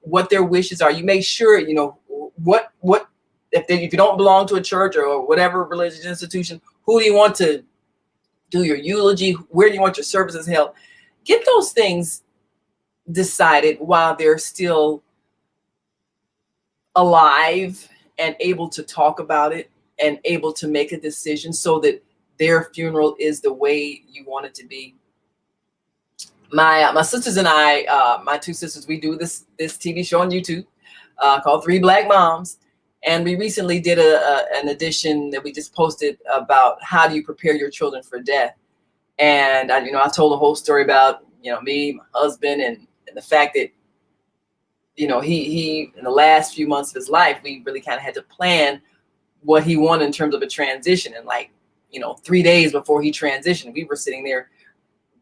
what their wishes are. You make sure, what if you don't belong to a church or whatever religious institution, who do you want to do your eulogy? Where do you want your services held? Get those things decided while they're still alive and able to talk about it and able to make a decision so that their funeral is the way you want it to be. My sisters and I, my two sisters, we do this TV show on YouTube called 3 Black Moms. And we recently did an edition that we just posted about how do you prepare your children for death. And I told the whole story about, me, my husband, and the fact that, he in the last few months of his life, we really kind of had to plan what he wanted in terms of a transition. And 3 days before he transitioned, we were sitting there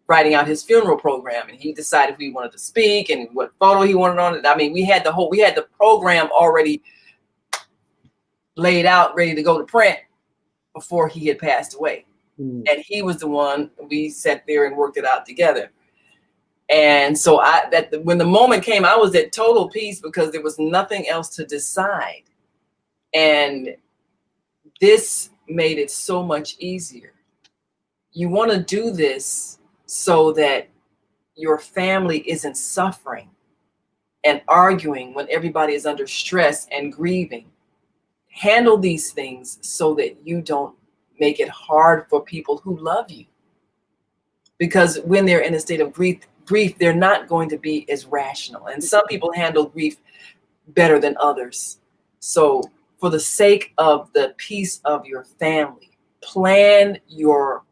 writing out his funeral program, and he decided if we wanted to speak and what photo he wanted on it. I mean, we had the program already laid out, ready to go to print before he had passed away. And he was the one, we sat there and worked it out together. And so when the moment came, I was at total peace because there was nothing else to decide. And this made it so much easier. You want to do this so that your family isn't suffering and arguing when everybody is under stress and grieving. Handle these things so that you don't make it hard for people who love you. Because when they're in a state of grief, they're not going to be as rational. And some people handle grief better than others. So for the sake of the peace of your family, plan your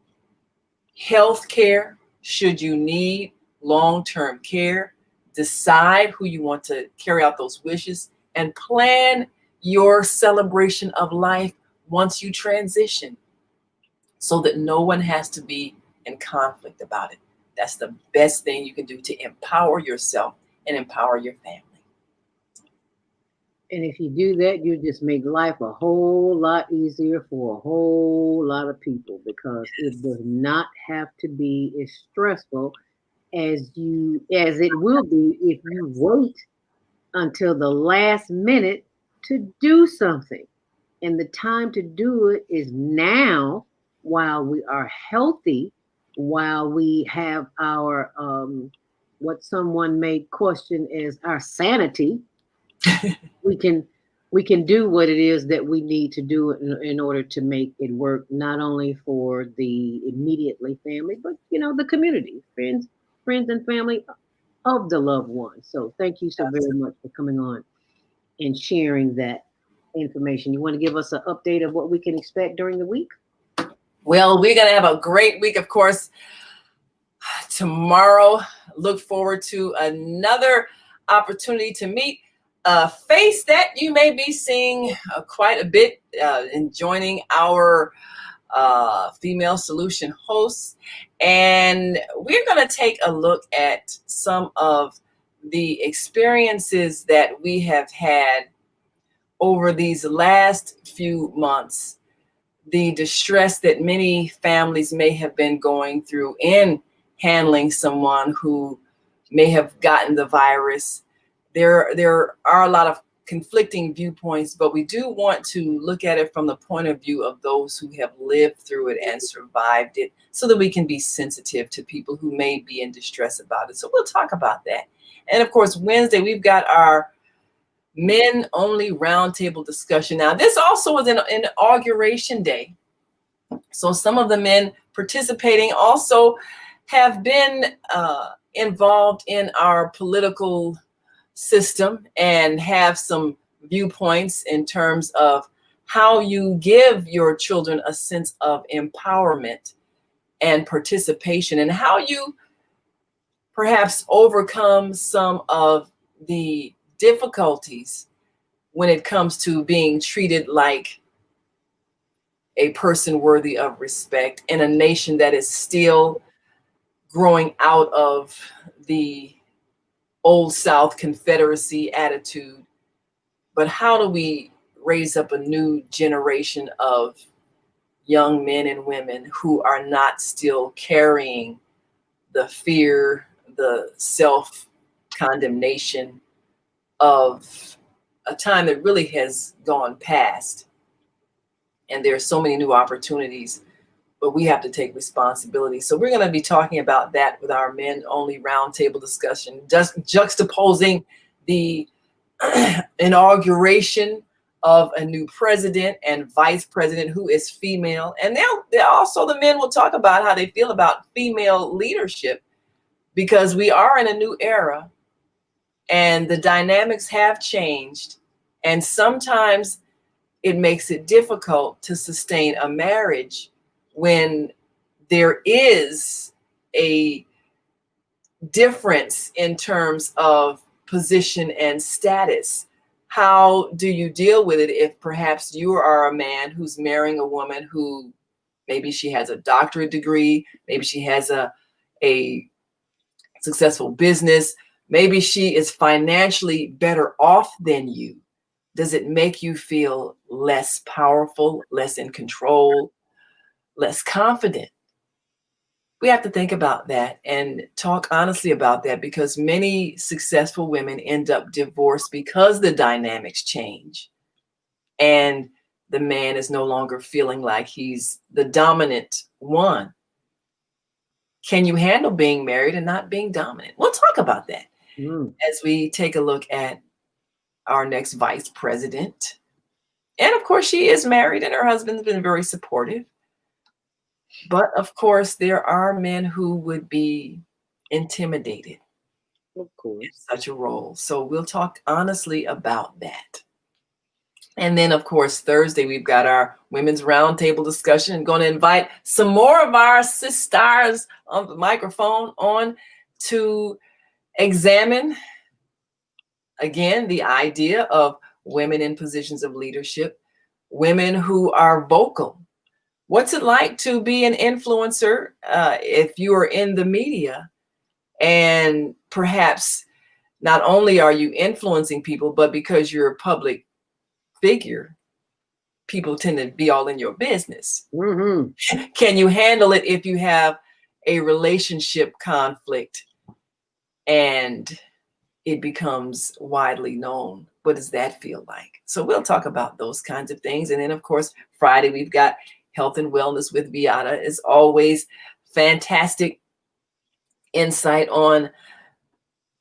health care should you need long-term care. Decide who you want to carry out those wishes and plan your celebration of life once you transition so that no one has to be in conflict about it. That's the best thing you can do to empower yourself and empower your family. And if you do that, you just make life a whole lot easier for a whole lot of people because it does not have to be as stressful as it will be if you wait until the last minute to do something. And the time to do it is now while we are healthy, while we have our, what someone may question as our sanity. we can do what it is that we need to do in order to make it work, not only for the immediately family, but the community, friends and family of the loved one. So thank you so very much for coming on and sharing that information. You want to give us an update of what we can expect during the week? Well, we're going to have a great week, of course. Tomorrow, look forward to another opportunity to meet a face that you may be seeing quite a bit in joining our female solution hosts. And we're going to take a look at some of the experiences that we have had over these last few months, the distress that many families may have been going through in handling someone who may have gotten the virus. There are a lot of conflicting viewpoints, but we do want to look at it from the point of view of those who have lived through it and survived it, so that we can be sensitive to people who may be in distress about it. So we'll talk about that. And of course, Wednesday, we've got our men only roundtable discussion. Now, this also was an inauguration day. So some of the men participating also have been involved in our political system and have some viewpoints in terms of how you give your children a sense of empowerment and participation, and how you perhaps overcome some of the difficulties when it comes to being treated like a person worthy of respect in a nation that is still growing out of the Old South Confederacy attitude. But how do we raise up a new generation of young men and women who are not still carrying the fear, the self-condemnation of a time that really has gone past? And there are so many new opportunities, but we have to take responsibility. So we're going to be talking about that with our men only roundtable discussion, just juxtaposing the inauguration of a new president and vice president who is female. And they'll also, the men will talk about how they feel about female leadership, because we are in a new era and the dynamics have changed. And sometimes it makes it difficult to sustain a marriage when there is a difference in terms of position and status. How do you deal with it if perhaps you are a man who's marrying a woman who maybe she has a doctorate degree, maybe she has a successful business, maybe she is financially better off than you? Does it make you feel less powerful, less in control, less confident? We have to think about that and talk honestly about that, because many successful women end up divorced because the dynamics change and the man is no longer feeling like he's the dominant one. Can you handle being married and not being dominant? We'll talk about that as we take a look at our next vice president. And of course, she is married and her husband's been very supportive. But of course, there are men who would be intimidated, of course, in such a role. So we'll talk honestly about that. And then, of course, Thursday, we've got our women's roundtable discussion. I'm going to invite some more of our sisters on the microphone on to examine, again, the idea of women in positions of leadership, women who are vocal. What's it like to be an influencer if you are in the media, and perhaps not only are you influencing people, but because you're a public figure, people tend to be all in your business. Can you handle it if you have a relationship conflict and it becomes widely known? What does that feel like? So we'll talk about those kinds of things. And then, of course, Friday, we've got Health and Wellness with Beata. As always, fantastic insight on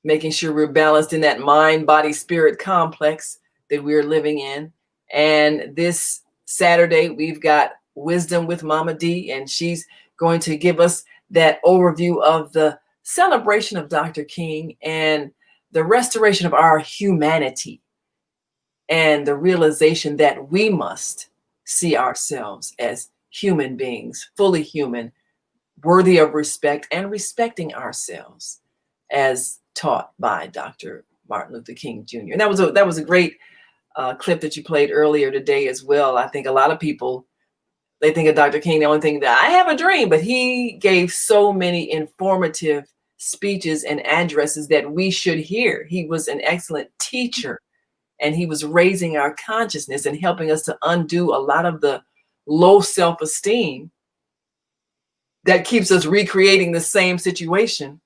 making sure we're balanced in that mind, body, spirit complex that we're living in. And this Saturday, we've got Wisdom with Mama D, and she's going to give us that overview of the celebration of Dr. King and the restoration of our humanity and the realization that we must see ourselves as human beings, fully human, worthy of respect, and respecting ourselves as taught by Dr. Martin Luther King Jr. And that was a great clip that you played earlier today as well. I think a lot of people, they think of Dr. King, the only thing that I have a dream, but he gave so many informative speeches and addresses that we should hear. He was an excellent teacher, and he was raising our consciousness and helping us to undo a lot of the low self-esteem that keeps us recreating the same situation.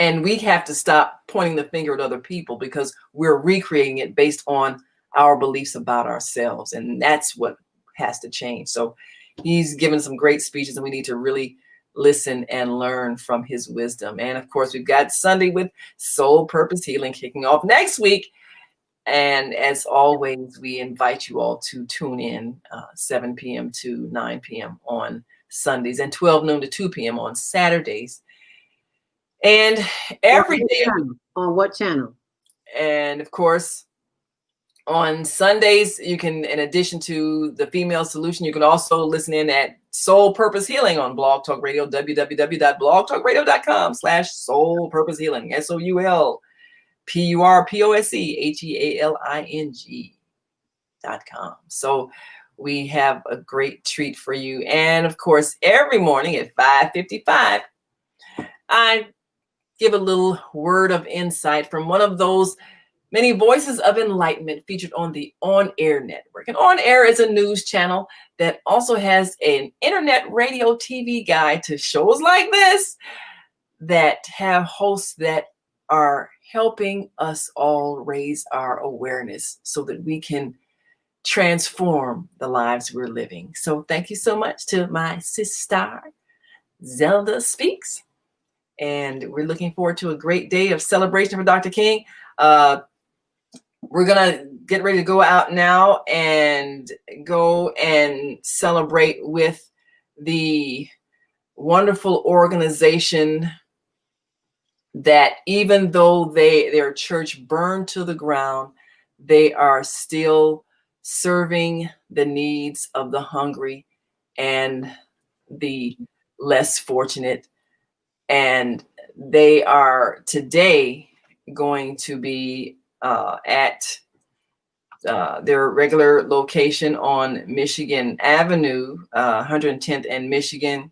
And we have to stop pointing the finger at other people because we're recreating it based on our beliefs about ourselves. And that's what has to change. So he's given some great speeches, and we need to really listen and learn from his wisdom. And of course, we've got Sunday with Soul Purpose Healing kicking off next week. And as always, we invite you all to tune in 7 p.m. to 9 p.m. on Sundays and 12 noon to 2 p.m. on Saturdays. And every day. On what channel? And of course, on Sundays, you can, in addition to the Female Solution, you can also listen in at Soul Purpose Healing on Blog Talk Radio, www.blogtalkradio.com/Soul Purpose Healing, SOULPurposeHealing.com. So we have a great treat for you. And of course, every morning at 5:55, I give a little word of insight from one of those many voices of enlightenment featured on the On Air Network. And On Air is a news channel that also has an internet radio TV guide to shows like this that have hosts that are helping us all raise our awareness so that we can transform the lives we're living. So thank you so much to my sister, Zelda Speaks. And we're looking forward to a great day of celebration for Dr. King. We're going to get ready to go out now and go and celebrate with the wonderful organization that even though their church burned to the ground, they are still serving the needs of the hungry and the less fortunate. And they are today going to be at their regular location on Michigan Avenue, 110th and Michigan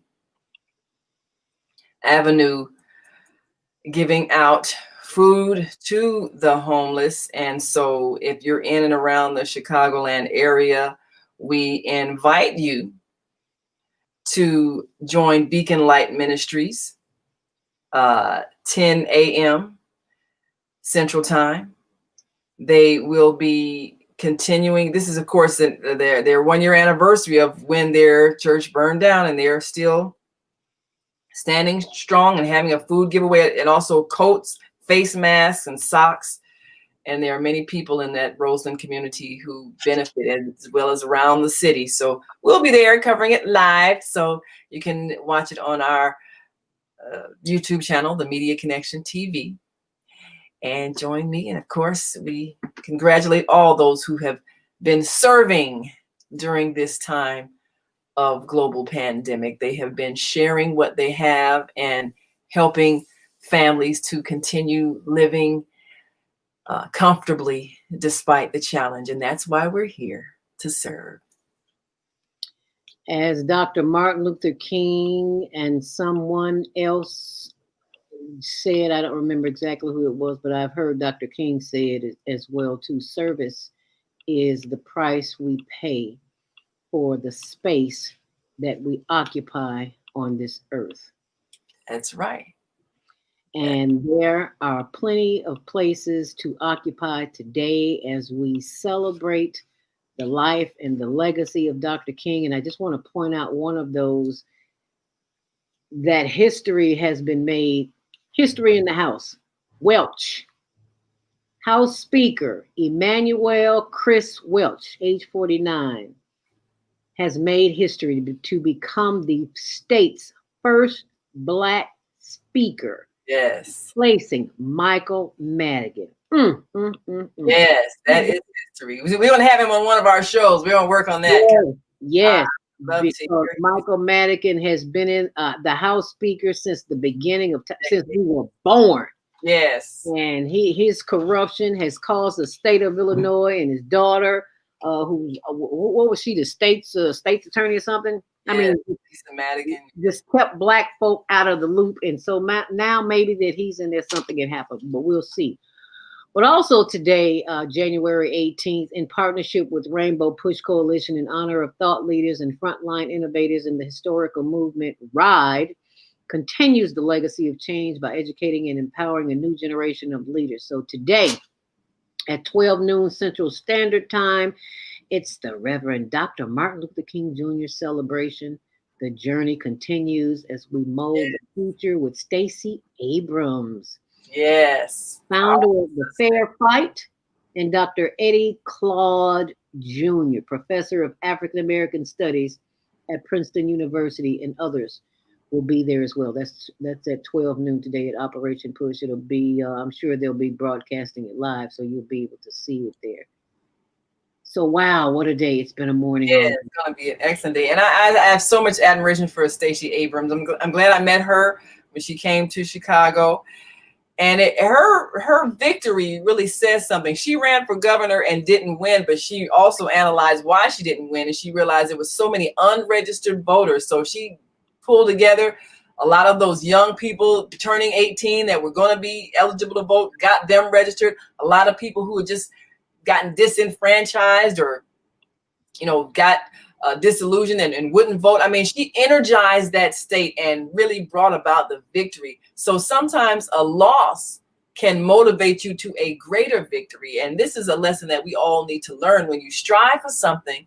Avenue, giving out food to the homeless. And so if you're in and around the Chicagoland area, we invite you to join Beacon Light Ministries, 10 a.m. Central Time. They will be continuing. This is, of course, their 1 year anniversary of when their church burned down, and they're still standing strong and having a food giveaway, and also coats, face masks, and socks. And there are many people in that Roseland community who benefit, as well as around the city. So we'll be there covering it live. So you can watch it on our YouTube channel, The Media Connection TV, and join me. And of course, we congratulate all those who have been serving during this time of global pandemic. They have been sharing what they have and helping families to continue living comfortably despite the challenge. And that's why we're here, to serve. As Dr. Martin Luther King and someone else said, I don't remember exactly who it was, but I've heard Dr. King say it as well too. Service is the price we pay for the space that we occupy on this earth. That's right. And there are plenty of places to occupy today as we celebrate the life and the legacy of Dr. King. And I just want to point out one of those that history has been made. History in the House. Welch. House Speaker Emanuel Chris Welch, age 49, has made history to become the state's first Black speaker. Yes. Placing Michael Madigan. Yes, that is history. We're going to have him on one of our shows. We're going to work on that. Yes. Because Michael Madigan has been in the House Speaker since the beginning of time, since we were born. Yes. And his corruption has caused the state of Illinois and his daughter, who what was she, the state's attorney or something? Yeah, I mean, Madigan. just kept black folk out of the loop, and so now maybe that he's in there, something can happen, but we'll see. But also today, January 18th, in partnership with Rainbow Push Coalition in honor of thought leaders and frontline innovators in the historical movement, RIDE continues the legacy of change by educating and empowering a new generation of leaders. So today, at 12 noon Central Standard Time, it's the Reverend Dr. Martin Luther King Jr. celebration. The journey continues as we mold the future with Stacey Abrams. Yes. Founder of the Fair Fight, and Dr. Eddie Claude Jr., professor of African American Studies at Princeton University, and others will be there as well. That's at 12 noon today at Operation Push. It'll be, I'm sure they'll be broadcasting it live, so you'll be able to see it there. So, wow, what a day. It's been a morning. Yeah, it's going to be an excellent day. And I have so much admiration for Stacey Abrams. I'm glad I met her when she came to Chicago. And her victory really says something. She ran for governor and didn't win, but she also analyzed why she didn't win. And she realized there was so many unregistered voters. So she pulled together a lot of those young people turning 18 that were going to be eligible to vote, got them registered. A lot of people who had just gotten disenfranchised or, got disillusioned and wouldn't vote. I mean, she energized that state and really brought about the victory. So sometimes a loss can motivate you to a greater victory. And this is a lesson that we all need to learn. When you strive for something,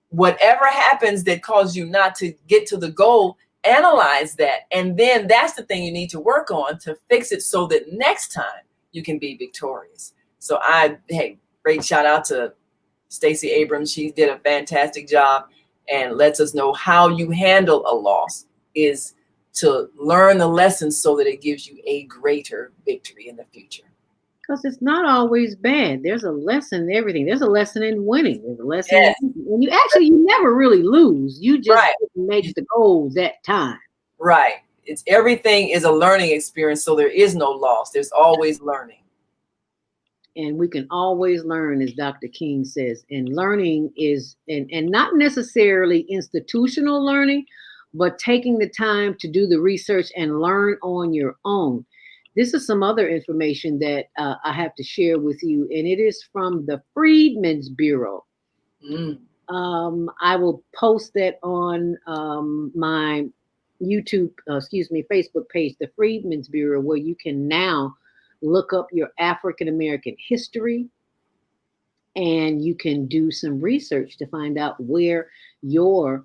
whatever happens that causes you not to get to the goal, analyze that. And then that's the thing you need to work on to fix it so that next time you can be victorious. So great shout out to Stacey Abrams. She did a fantastic job and lets us know how you handle a loss is to learn the lessons so that it gives you a greater victory in the future. Because it's not always bad. There's a lesson in everything. There's a lesson in winning. There's a lesson in you never really lose. You just make the goal that time. Right. It's everything is a learning experience, so there is no loss. There's always learning. And we can always learn, as Dr. King says. And learning is, and not necessarily institutional learning, but taking the time to do the research and learn on your own. This is some other information that I have to share with you, and it is from the Freedmen's Bureau. I will post that on my Facebook page, the Freedmen's Bureau, where you can now look up your African American history, and you can do some research to find out where your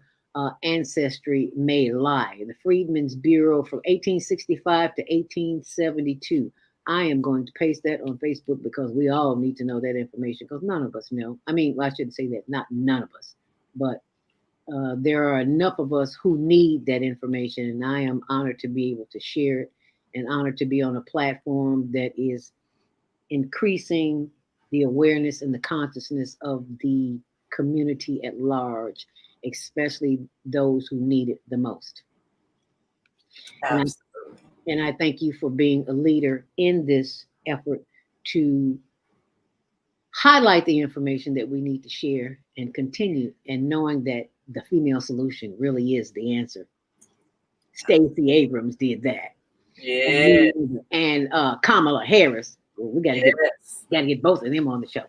ancestry may lie. The Freedmen's Bureau from 1865 to 1872. I am going to paste that on Facebook because we all need to know that information, because none of us know. I mean, I shouldn't say that, not none of us, but there are enough of us who need that information, and I am honored to be able to share it and honored to be on a platform that is increasing the awareness and the consciousness of the community at large, especially those who need it the most. And I thank you for being a leader in this effort to highlight the information that we need to share and continue, and knowing that the female solution really is the answer. Stacey Abrams did that. Yeah. And Kamala Harris. Well, we gotta get both of them on the show.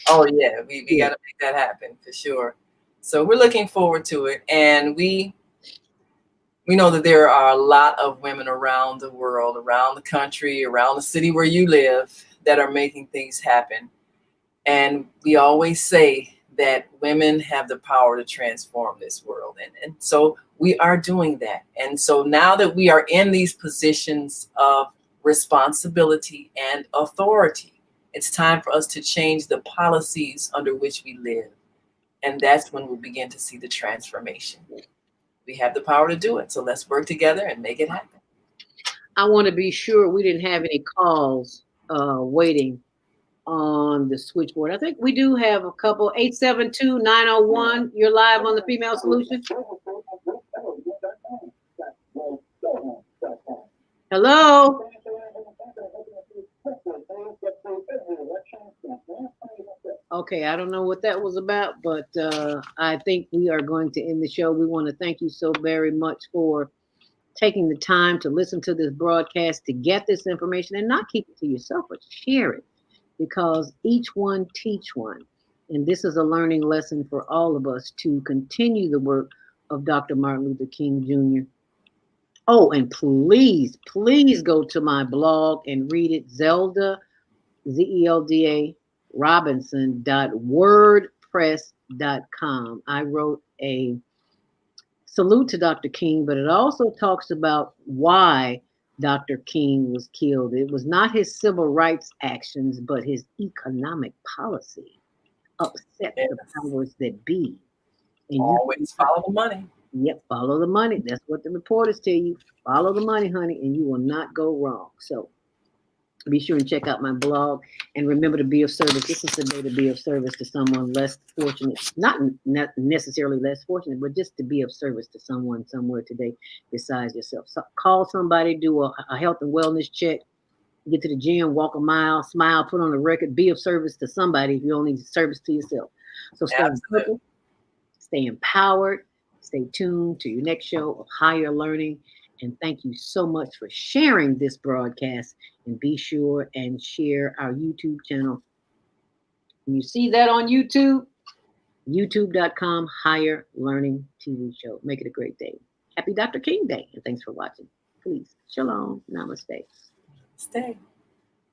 Oh yeah, we gotta make that happen for sure. So we're looking forward to it, and we know that there are a lot of women around the world, around the country, around the city where you live, that are making things happen. And we always say that women have the power to transform this world. And so we are doing that. And so now that we are in these positions of responsibility and authority, it's time for us to change the policies under which we live. And that's when we'll begin to see the transformation. We have the power to do it. So let's work together and make it happen. I want to be sure we didn't have any calls waiting on the switchboard. I think we do have a couple. 872-901. You're live on the Female Solution. Hello. Okay, I don't know what that was about, but I think we are going to end the show. We want to thank you so very much for taking the time to listen to this broadcast, to get this information, and not keep it to yourself, but share it, because each one teach one. And this is a learning lesson for all of us to continue the work of Dr. Martin Luther King Jr. Oh, and please, please go to my blog and read it, Zelda, Zelda Robinson.wordpress.com. I wrote a salute to Dr. King, but it also talks about why Dr. King was killed. It was not his civil rights actions, but his economic policy upset the powers that be. And always follow the money. Yep, follow the money. That's what the reporters tell you. Follow the money, honey, and you will not go wrong. So be sure and check out my blog, and remember to be of service. This is the day to be of service to someone less fortunate, not necessarily less fortunate, but just to be of service to someone somewhere today besides yourself. So call somebody, do a health and wellness check, get to the gym, walk a mile, smile, put on a record, be of service to somebody if you only need service to yourself. So stay in purpose, stay empowered, stay tuned to your next show of Higher Learning. And thank you so much for sharing this broadcast. And be sure and share our YouTube channel. When you see that on YouTube, youtube.com, Higher Learning TV show. Make it a great day. Happy Dr. King Day. And thanks for watching. Please, shalom, namaste. Stay.